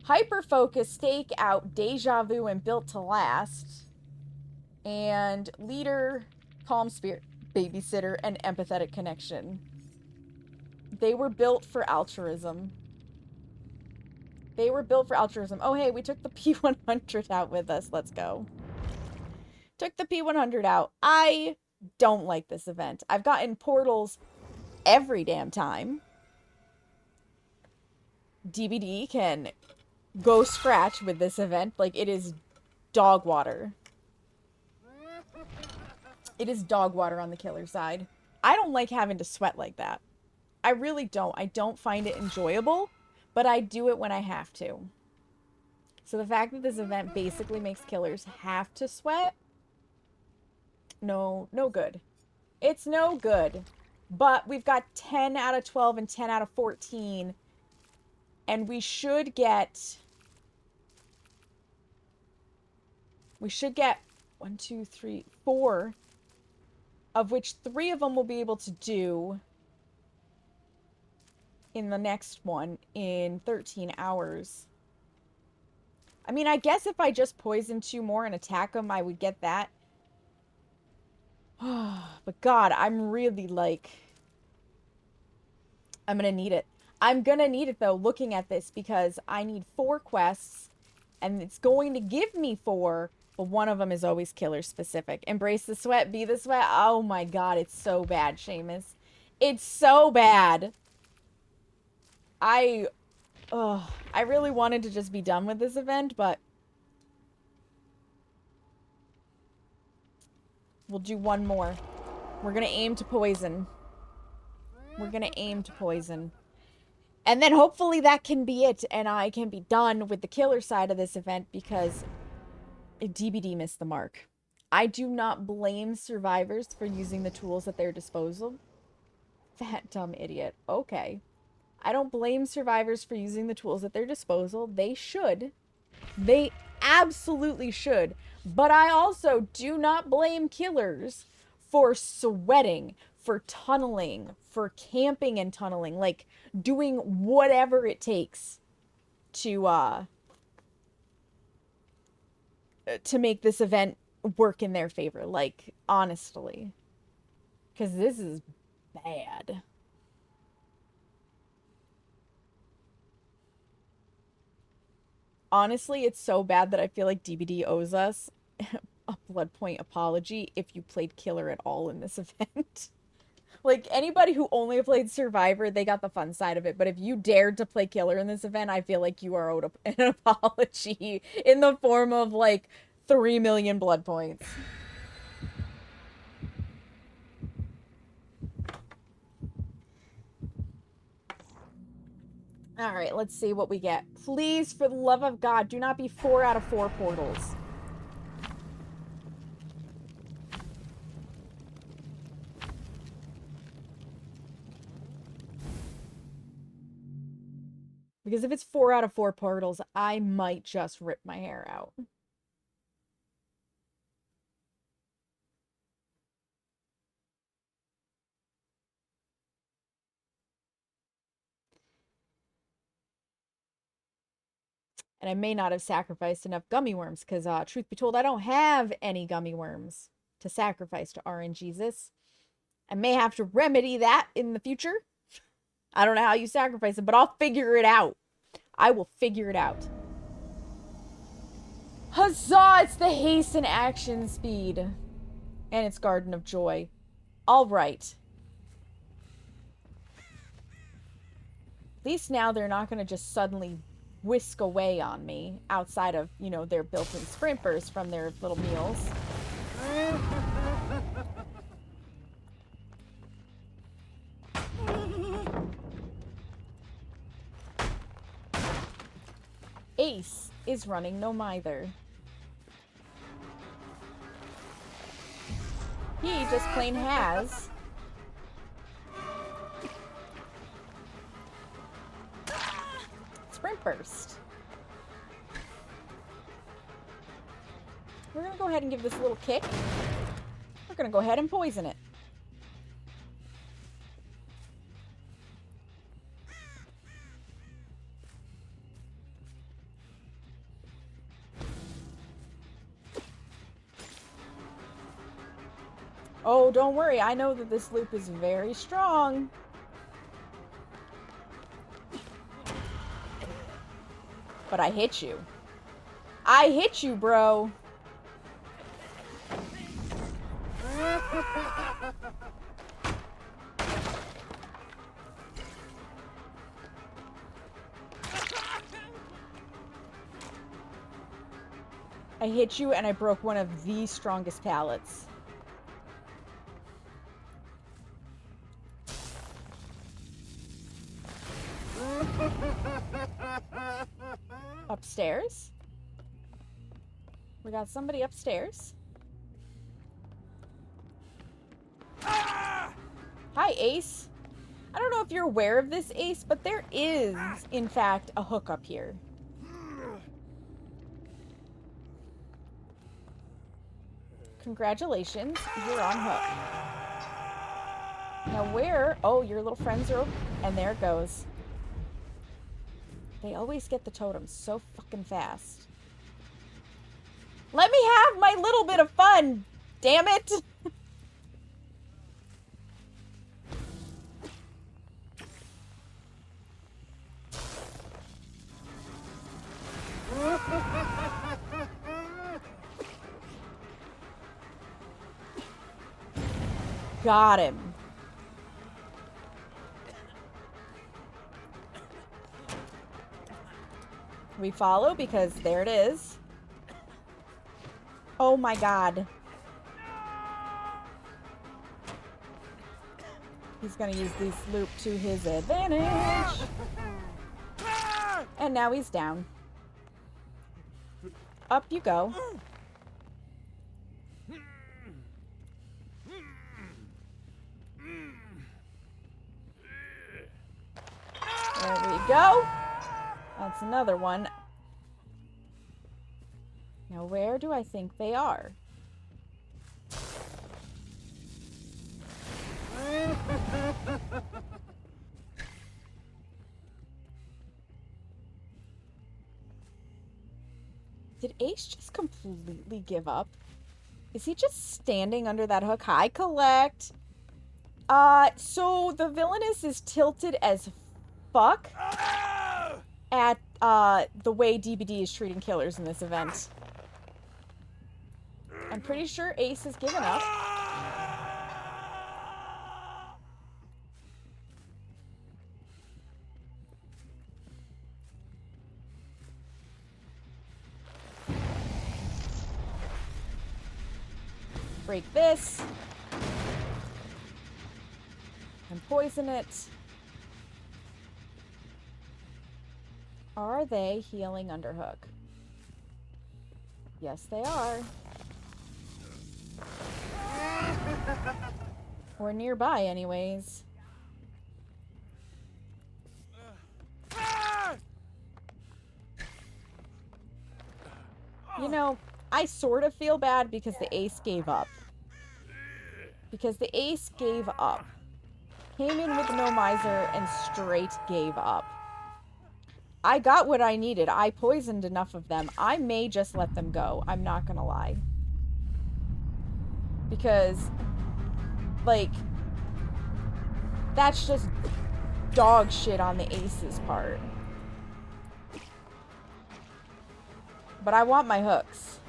Hyperfocus, Stake Out, Deja Vu, and Built to Last. And Leader, Calm Spirit, Babysitter, and Empathetic Connection. They were built for altruism. They were built for altruism. Oh, hey, we took the P100 out with us. Let's go. Took the P100 out. I don't like this event. I've gotten portals every damn time. DBD can go scratch with this event. Like, it is dog water. It is dog water on the killer side. I don't like having to sweat like that. I really don't. I don't find it enjoyable, but I do it when I have to. So the fact that this event basically makes killers have to sweat, no good. It's no good. But we've got 10 out of 12 and 10 out of 14. And we should get 1, 2, 3, 4, of which 3 of them will be able to do in the next one in 13 hours. I mean, I guess if I just poison 2 more and attack them, I would get that. But God, I'm really like... I'm gonna need it. I'm gonna need it, though, looking at this, because I need 4 quests, and it's going to give me 4, but one of them is always killer-specific. Embrace the sweat, be the sweat. Oh my God, it's so bad, Seamus. It's so bad. I really wanted to just be done with this event, but we'll do one more. We're gonna aim to poison. We're gonna aim to poison. And then hopefully that can be it, and I can be done with the killer side of this event, because DBD missed the mark. I do not blame survivors for using the tools at their disposal. That dumb idiot. Okay. I don't blame survivors for using the tools at their disposal. They should. They absolutely should. But I also do not blame killers for sweating, for tunneling, for camping and tunneling. Like, doing whatever it takes to make this event work in their favor. Like, honestly. Because this is bad. Honestly, it's so bad that I feel like DBD owes us a blood point apology if you played killer at all in this event. Like, anybody who only played Survivor, they got the fun side of it. But if you dared to play killer in this event, I feel like you are owed an apology in the form of, like, 3 million blood points. Alright, let's see what we get. Please, for the love of God, do not be 4 out of 4 portals. Because if it's 4 out of 4 portals, I might just rip my hair out. And I may not have sacrificed enough gummy worms because, truth be told, I don't have any gummy worms to sacrifice to RNGesus. I may have to remedy that in the future. I don't know how you sacrifice it, but I'll figure it out. I will figure it out. Huzzah! It's the haste and action speed. And it's Garden of Joy. All right. At least now they're not going to just suddenly whisk away on me outside of, you know, their built-in sprinters from their little meals. Ace is running no mither. He just plain has Sprint Burst. We're gonna go ahead and give this a little kick. We're gonna go ahead and poison it. Oh, don't worry. I know that this loop is very strong. But I hit you. I hit you, bro. I hit you and I broke one of the strongest pallets. Upstairs? We got somebody upstairs. Hi, Ace. I don't know if you're aware of this, Ace, but there is, in fact, a hook up here. Congratulations, you're on hook. Now where? Oh, your little friends are... And there it goes. They always get the totems so fucking fast. Let me have my little bit of fun, damn it! Got him. We follow because there it is. Oh my god. He's gonna use this loop to his advantage. And now he's down. Up you go. There we go. That's another one. Now, where do I think they are? Did Ace just completely give up? Is he just standing under that hook? Hi, Collect. So the villainous is tilted as fuck at the way DBD is treating killers in this event. I'm pretty sure Ace has given up. Break this. And poison it. Are they healing underhook? Yes, they are. Or nearby, anyways. You know, I sort of feel bad because the ace gave up. Because the ace gave up. Came in with no miser and straight gave up. I got what I needed. I poisoned enough of them. I may just let them go. I'm not gonna lie. Because, like, that's just dog shit on the ace's part. But I want my hooks.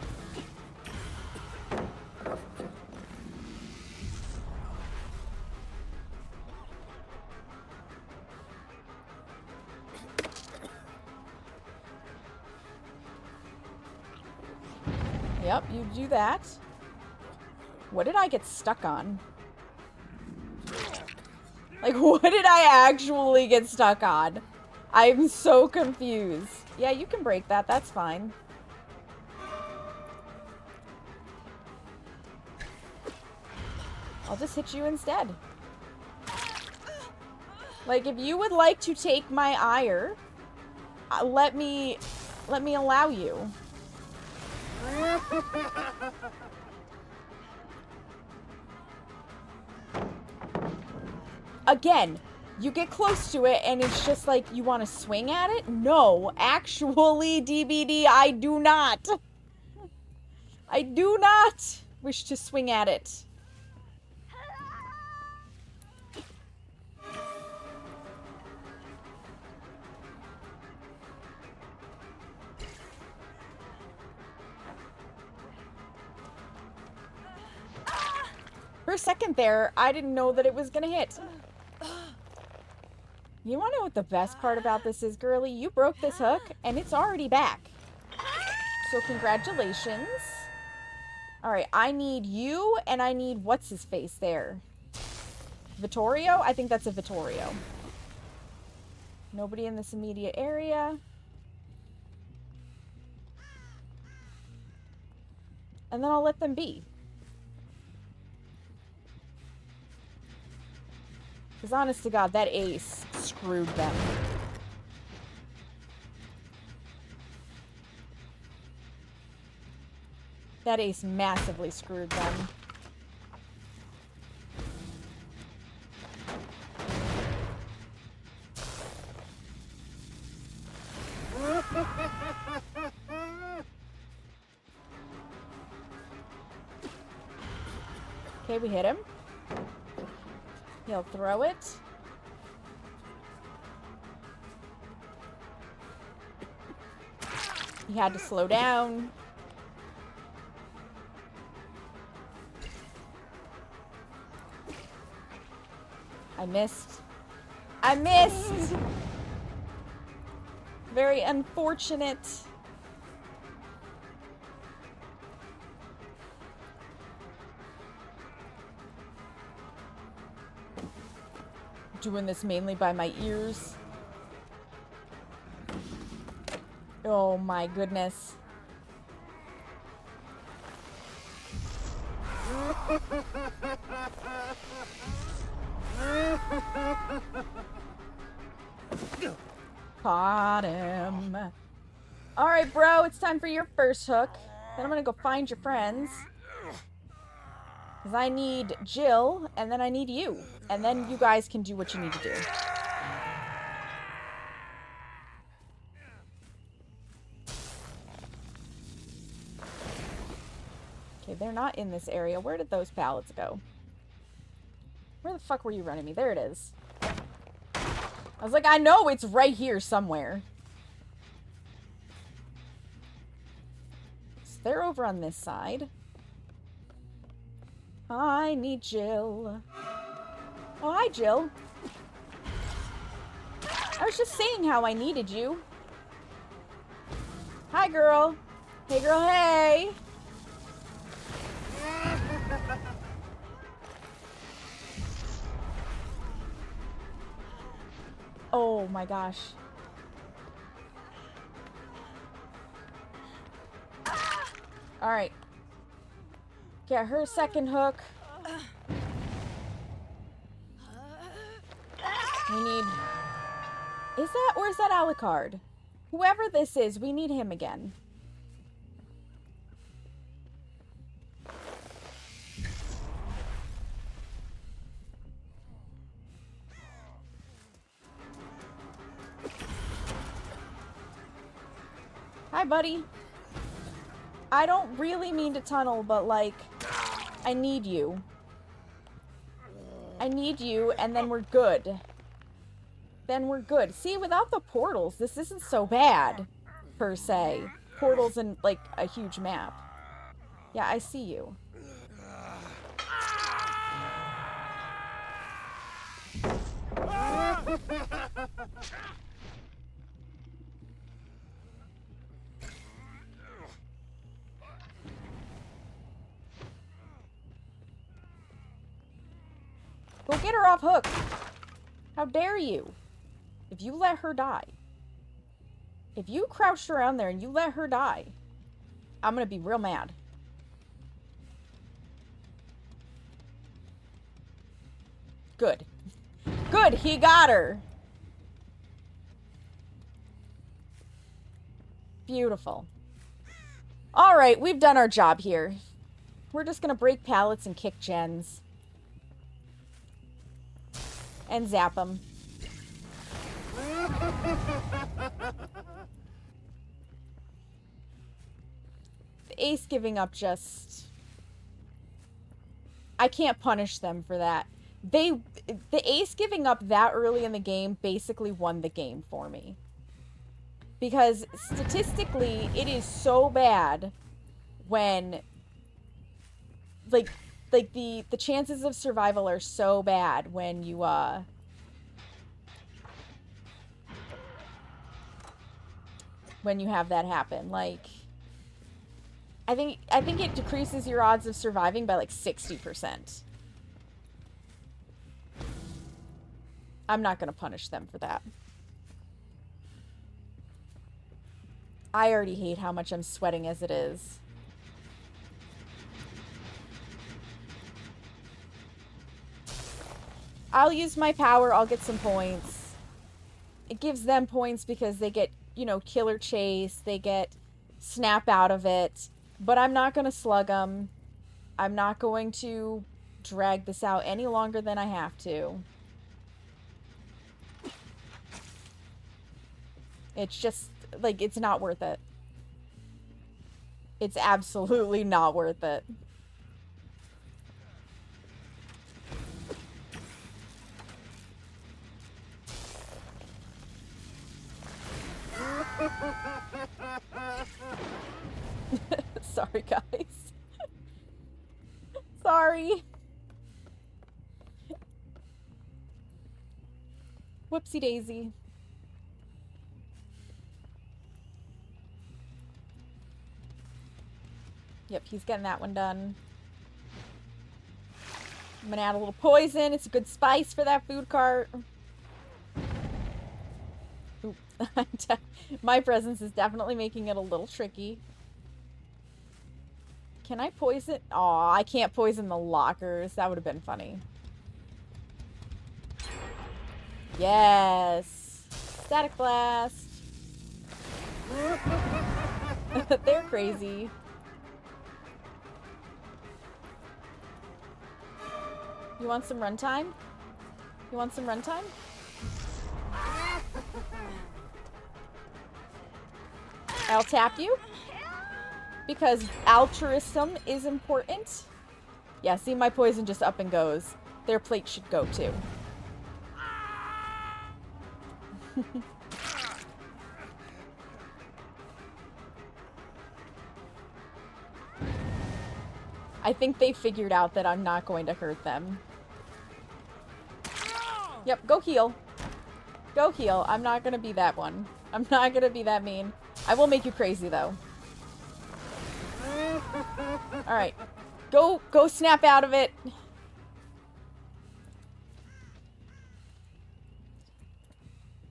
Yep, you do that. What did I get stuck on? Like, what did I actually get stuck on? I'm so confused. Yeah, you can break that. That's fine. I'll just hit you instead. Like, if you would like to take my ire, let me allow you. Again, you get close to it and it's just like you want to swing at it? No, actually, DBD, I do not. I do not wish to swing at it. For a second there, I didn't know that it was gonna hit. You wanna know what the best part about this is, girly? You broke this hook, and it's already back. So congratulations. Alright, I need you, and I need what's-his-face there. Vittorio? I think that's a Vittorio. Nobody in this immediate area. And then I'll let them be. Because honest to God, that ace screwed them. That ace massively screwed them. Okay, we hit him. He'll throw it. He had to slow down. I missed. I missed! Very unfortunate. Doing this mainly by my ears. Oh my goodness. Caught him. Alright, bro, it's time for your first hook. Then I'm gonna go find your friends. Because I need Jill, and then I need you. And then you guys can do what you need to do. Okay, they're not in this area. Where did those pallets go? Where the fuck were you running me? There it is. I was like, I know it's right here somewhere. So they're over on this side. I need Jill. Oh, hi, Jill. I was just saying how I needed you. Hi, girl. Hey, girl, hey. Oh, my gosh. All right. Get her second hook. We need... Is that, or is that Alucard? Whoever this is, we need him again. buddy. I don't really mean to tunnel, but, like, I need you. I need you, and then we're good. Then we're good. See, without the portals, this isn't so bad, per se. Portals in, like, a huge map. Yeah, I see you. Go get her off hook. How dare you? If you let her die. If you crouched around there and you let her die, I'm gonna be real mad. Good. Good, he got her. Beautiful. Alright, we've done our job here. We're just gonna break pallets and kick gens. And zap them. The ace giving up just... I can't punish them for that. The ace giving up that early in the game basically won the game for me. Because statistically, it is so bad when... Like the chances of survival are so bad when you, when you have that happen. Like... I think it decreases your odds of surviving by like 60%. I'm not gonna punish them for that. I already hate how much I'm sweating as it is. I'll use my power, I'll get some points. It gives them points because they get, you know, killer chase, they get snap out of it. But I'm not going to slug them. I'm not going to drag this out any longer than I have to. It's just, like, it's not worth it. It's absolutely not worth it. Sorry, guys. Sorry. Whoopsie daisy. Yep, he's getting that one done. I'm gonna add a little poison. It's a good spice for that food cart. Oop. My presence is definitely making it a little tricky. Can I poison? Aw, I can't poison the lockers. That would have been funny. Yes. Static blast. They're crazy. You want some runtime? You want some runtime? I'll tap you. Because altruism is important. Yeah, see, my poison just up and goes. Their plate should go too. I think they figured out that I'm not going to hurt them. Yep, go heal. Go heal. I'm not gonna be that one. I'm not gonna be that mean. I will make you crazy, though. Alright. Go snap out of it.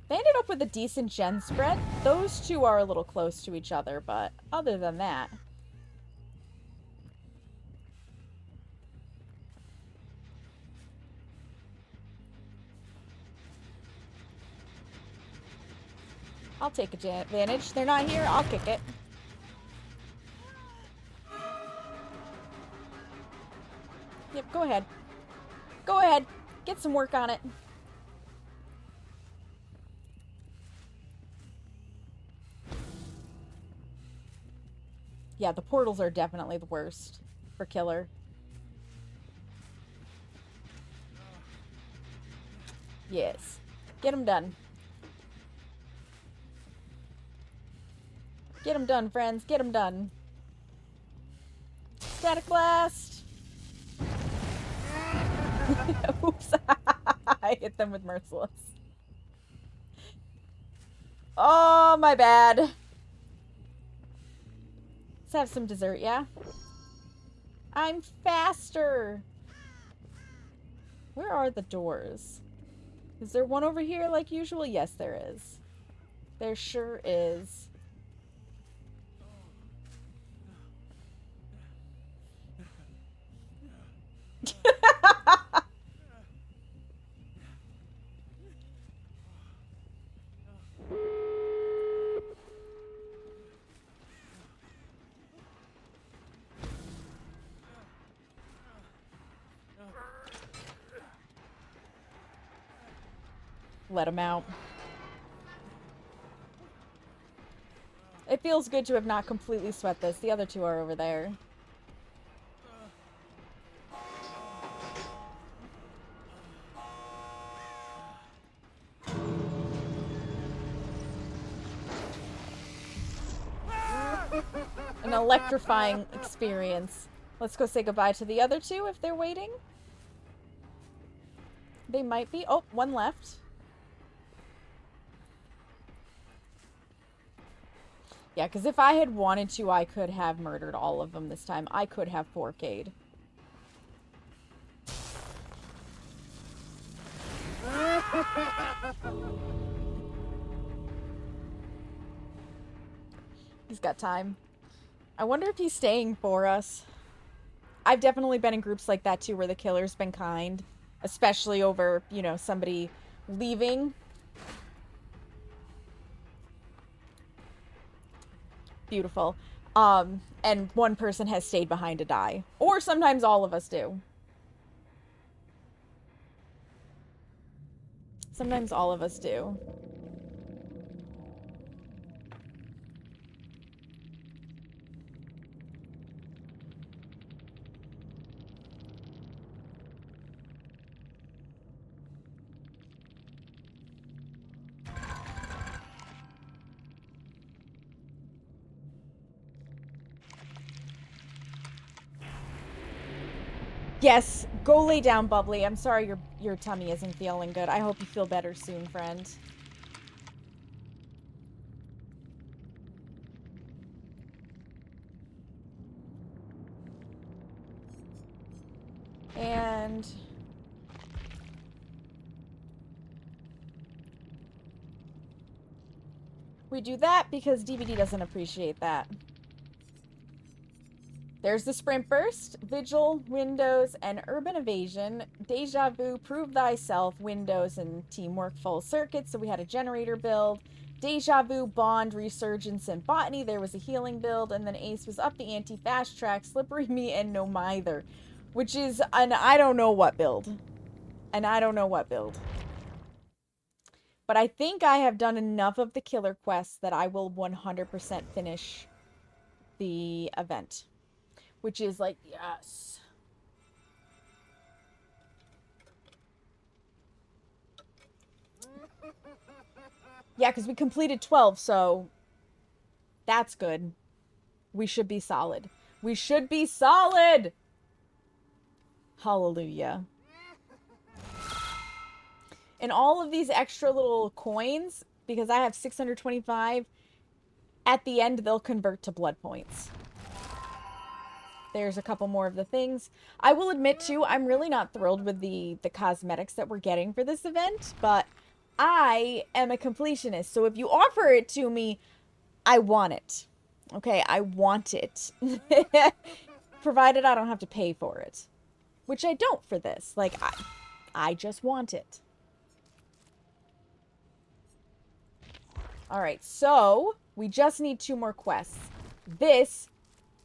They ended up with a decent gen spread. Those two are a little close to each other, but other than that... I'll take advantage. They're not here, I'll kick it. Yep, go ahead. Go ahead. Get some work on it. Yeah, the portals are definitely the worst for killer. Yes. Get him done. Get him done, friends. Get him done. Static blast! Oops. I hit them with merciless. Oh, my bad. Let's have some dessert, yeah? I'm faster! Where are the doors? Is there one over here like usual? Yes, there is. There sure is. Let him out. It feels good to have not completely sweat this. The other two are over there. An electrifying experience. Let's go say goodbye to the other two if they're waiting. They might be. Oh, one left. Yeah, because if I had wanted to, I could have murdered all of them this time. I could have 4K'd. He's got time. I wonder if he's staying for us. I've definitely been in groups like that too, where the killer's been kind. Especially over, you know, somebody leaving. Beautiful. And one person has stayed behind to die. Or sometimes all of us do. Sometimes all of us do. Yes, go lay down, Bubbly. I'm sorry your tummy isn't feeling good. I hope you feel better soon, friend. And we do that because DVD doesn't appreciate that. There's the Sprint Burst, Vigil, Windows, and Urban Evasion. Deja Vu, Prove Thyself, Windows, and Teamwork Full Circuit. So we had a generator build. Deja Vu, Bond, Resurgence, and Botany. There was a healing build. And then Ace was up the ante, Fast Track, Slippery Me, and No Mither. Which is an I don't know what build. And I don't know what build. But I think I have done enough of the killer quests that I will 100% finish the event. Which is like, yes. Yeah, because we completed 12, so that's good. We should be solid. We should be solid! Hallelujah. And all of these extra little coins, because I have 625, at the end they'll convert to blood points. There's a couple more of the things. I will admit, too, I'm really not thrilled with the cosmetics that we're getting for this event, but I am a completionist, so if you offer it to me, I want it. Okay, I want it. Provided I don't have to pay for it. Which I don't for this. Like, I just want it. Alright, so we just need 2 more quests. This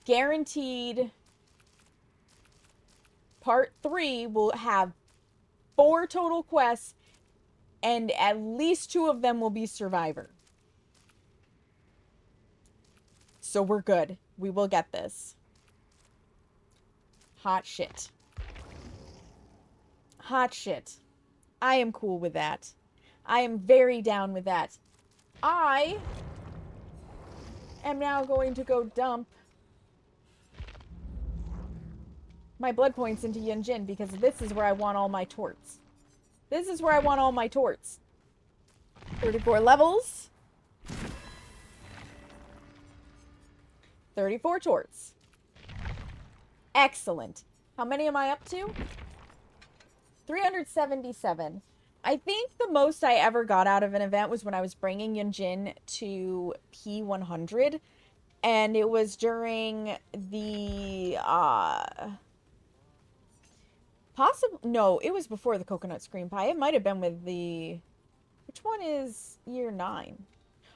guaranteed part 3 will have 4 total quests, and at least 2 of them will be Survivor. So we're good. We will get this. Hot shit. Hot shit. I am cool with that. I am very down with that. I am now going to go dump my blood points into Yunjin because this is where I want all my torts. This is where I want all my torts. 34 levels. 34 torts. Excellent. How many am I up to? 377. I think the most I ever got out of an event was when I was bringing Yunjin to P100. And it was during the, no, it was before the Coconut Scream Pie. It might have been with the, which one is year 9?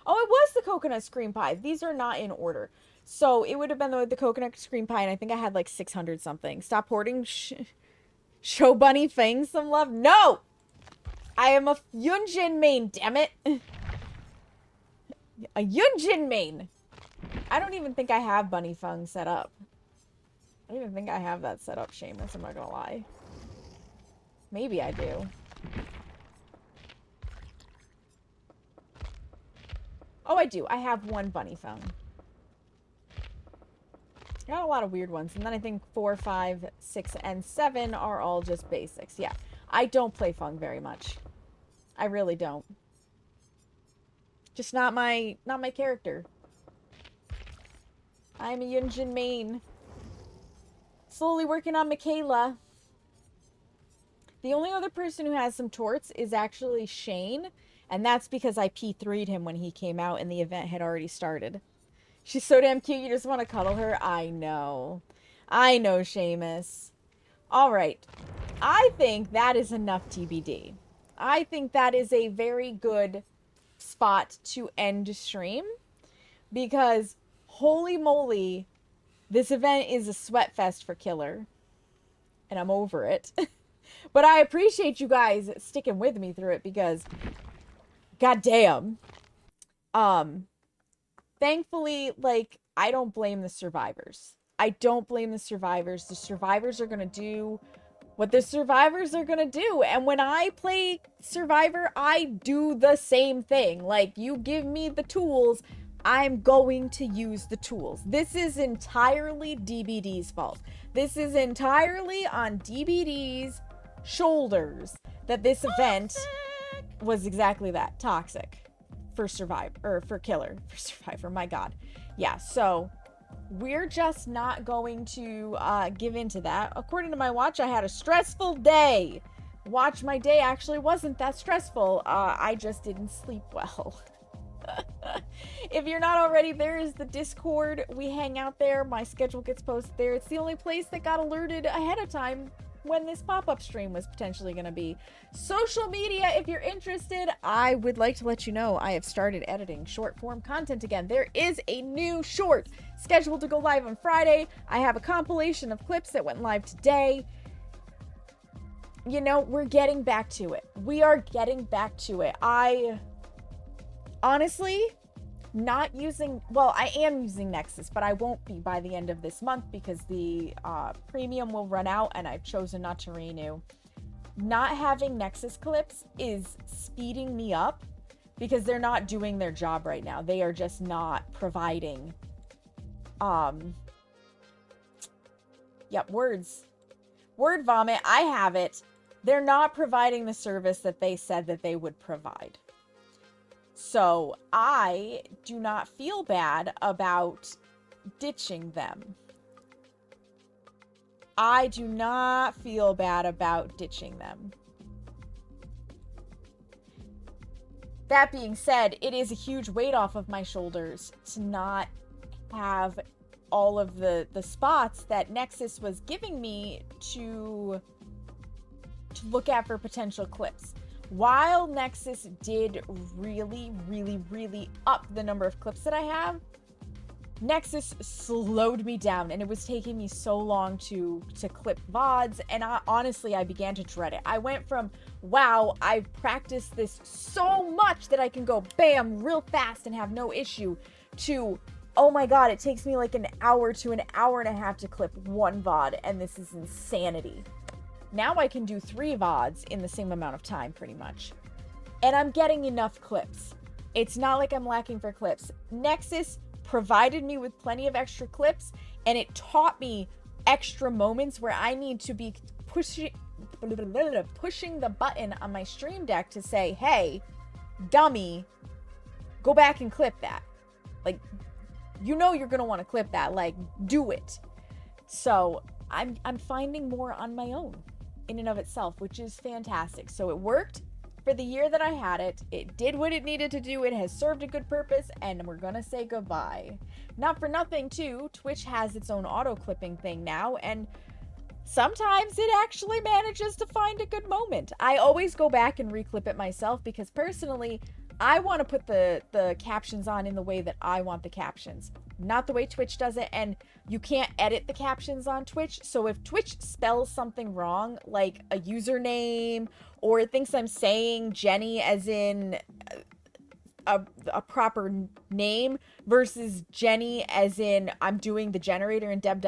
Oh, it was the Coconut Scream Pie. These are not in order. So it would have been the Coconut Scream Pie, and I think I had like 600 something. Stop hoarding. Show Bunny Fang some love. No! I am a Yunjin main, damn it. A Yunjin main. I don't even think I have Bunny Fang set up. I don't even think I have that set up, Seamus, I'm not gonna lie. Maybe I do. Oh, I do. I have one Bunny Fang. Got a lot of weird ones. And then I think 4, 5, 6, and 7 are all just basics. Yeah. I don't play Fung very much. I really don't. Just not my character. I'm a Yunjin main. Slowly working on Michaela. The only other person who has some torts is actually Shane. And that's because I P3'd him when he came out and the event had already started. She's so damn cute, you just want to cuddle her? I know. I know, Seamus. Alright. I think that is enough TBD. I think that is a very good spot to end stream. Because, holy moly, this event is a sweat fest for Killer. And I'm over it. But I appreciate you guys sticking with me through it because, goddamn. Thankfully, like, I don't blame the survivors. I don't blame the survivors. The survivors are gonna do what the survivors are gonna do. And when I play Survivor, I do the same thing. Like, you give me the tools, I'm going to use the tools. This is entirely DBD's fault. This is entirely on DBD's shoulders that this event was exactly that. Toxic. For Survivor, or for Killer. For Survivor, my god. Yeah, so we're just not going to give into that. According to my watch, I had a stressful day. Watch, my day actually wasn't that stressful. I just didn't sleep well. If you're not already, there is the Discord. We hang out there. My schedule gets posted there. It's the only place that got alerted ahead of time when this pop-up stream was potentially going to be. Social media, if you're interested, I would like to let you know I have started editing short-form content again. There is a new short scheduled to go live on Friday. I have a compilation of clips that went live today. You know, we're getting back to it. We are getting back to it. I honestly not using, well, I am using Nexus, but I won't be by the end of this month because the premium will run out and I've chosen not to renew. Not having Nexus clips is speeding me up because they're not doing their job right now. They are just not providing, yep, words. Word vomit, I have it. They're not providing the service that they said that they would provide. So I do not feel bad about ditching them. I do not feel bad about ditching them. That being said, it is a huge weight off of my shoulders to not have all of the spots that Nexus was giving me to look at for potential clips. While Nexus did really, really, really up the number of clips that I have, Nexus slowed me down and it was taking me so long to clip VODs, and honestly, I began to dread it. I went from, wow, I've practiced this so much that I can go bam real fast and have no issue, to oh my god, it takes me like an hour to an hour and a half to clip one VOD, and this is insanity. Now I can do 3 VODs in the same amount of time, pretty much. And I'm getting enough clips. It's not like I'm lacking for clips. Nexus provided me with plenty of extra clips, and it taught me extra moments where I need to be pushing the button on my stream deck to say, hey, dummy, go back and clip that. Like, you know you're gonna want to clip that. Like, do it. So I'm finding more on my own in and of itself, which is fantastic. So it worked for the year that I had it. It did what it needed to do. It has served a good purpose, and we're gonna say goodbye. Not for nothing, too, Twitch has its own auto clipping thing now, and sometimes it actually manages to find a good moment. I always go back and reclip it myself because personally, I want to put the captions on in the way that I want the captions, not the way Twitch does it. And you can't edit the captions on Twitch. So if Twitch spells something wrong, like a username, or it thinks I'm saying Jenny as in a proper name versus Jenny as in I'm doing the generator in Dead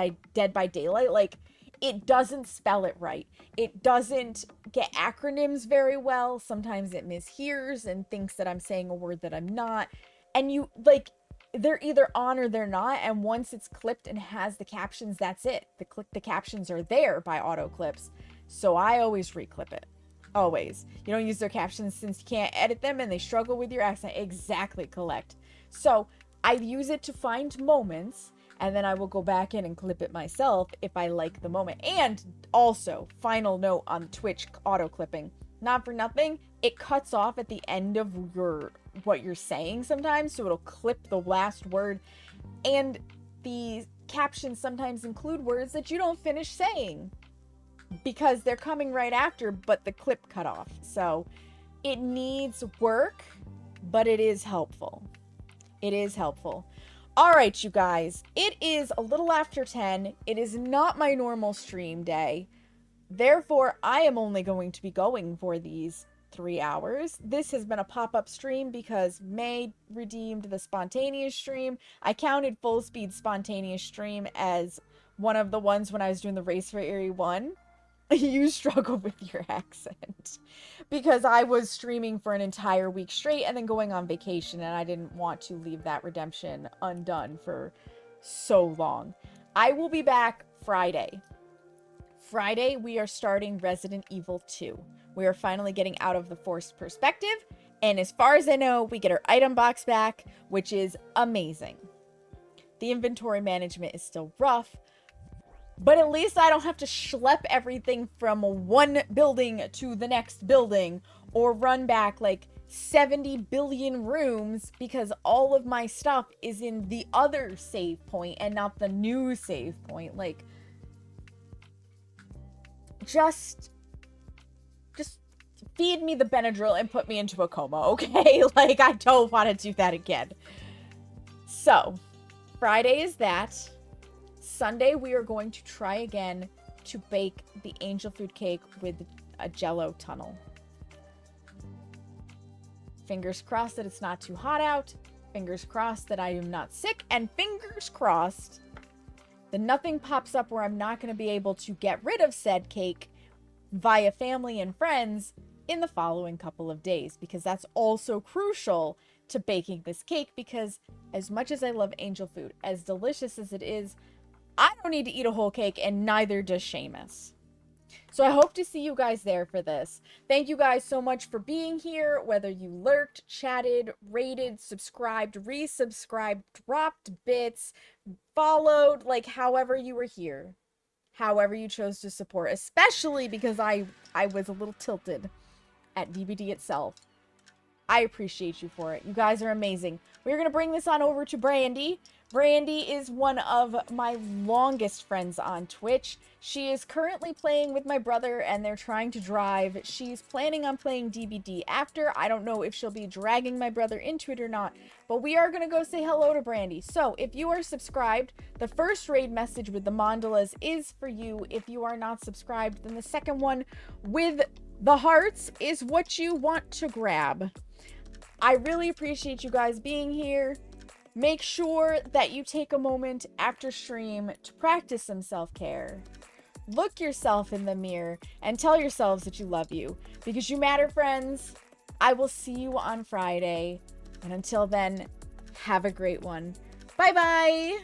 by Daylight, like, it doesn't spell it right. It doesn't get acronyms very well. Sometimes it mishears and thinks that I'm saying a word that I'm not. And you, like, they're either on or they're not. And once it's clipped and has the captions, that's it. The captions are there by auto clips. So I always reclip it. Always. You don't use their captions since you can't edit them and they struggle with your accent. Exactly, collect. So I use it to find moments, and then I will go back in and clip it myself if I like the moment. And also, final note on Twitch auto clipping, not for nothing, it cuts off at the end of what you're saying sometimes, so it'll clip the last word, and the captions sometimes include words that you don't finish saying because they're coming right after, but the clip cut off. So it needs work, but it is helpful. It is helpful. All right, you guys, it is a little after 10. It is not my normal stream day. Therefore, I am only going to be going for these 3 hours. This has been a pop-up stream because May redeemed the spontaneous stream. I counted full speed spontaneous stream as one of the ones when I was doing the race for Area 1. You struggle with your accent because I was streaming for an entire week straight and then going on vacation, and I didn't want to leave that redemption undone for so long. I will be back Friday. Friday, we are starting Resident Evil 2. We are finally getting out of the forced perspective, and as far as I know, we get our item box back, which is amazing. The inventory management is still rough, but at least I don't have to schlep everything from one building to the next building or run back like 70 billion rooms because all of my stuff is in the other save point and not the new save point. Like, just feed me the Benadryl and put me into a coma, okay? Like, I don't want to do that again. So, Friday is that. Sunday, we are going to try again to bake the angel food cake with a Jell-O tunnel. Fingers crossed that it's not too hot out. Fingers crossed that I am not sick. And fingers crossed that nothing pops up where I'm not going to be able to get rid of said cake via family and friends in the following couple of days. Because that's also crucial to baking this cake. Because as much as I love angel food, as delicious as it is, I don't need to eat a whole cake, and neither does Seamus. So I hope to see you guys there for this. Thank you guys so much for being here, whether you lurked, chatted, rated, subscribed, resubscribed, dropped bits, followed, like however you were here. However you chose to support, especially because I was a little tilted at DBD itself. I appreciate you for it. You guys are amazing. We're going to bring this on over to Brandy. Brandy is one of my longest friends on Twitch. She is currently playing with my brother and they're trying to drive. She's planning on playing DBD after. I don't know if she'll be dragging my brother into it or not, but we are going to go say hello to Brandy. So if you are subscribed, the first raid message with the mandalas is for you. If you are not subscribed, then the second one with the hearts is what you want to grab. I really appreciate you guys being here. Make sure that you take a moment after stream to practice some self-care. Look yourself in the mirror and tell yourselves that you love you, because you matter, friends. I will see you on Friday. And until then, have a great one. Bye-bye.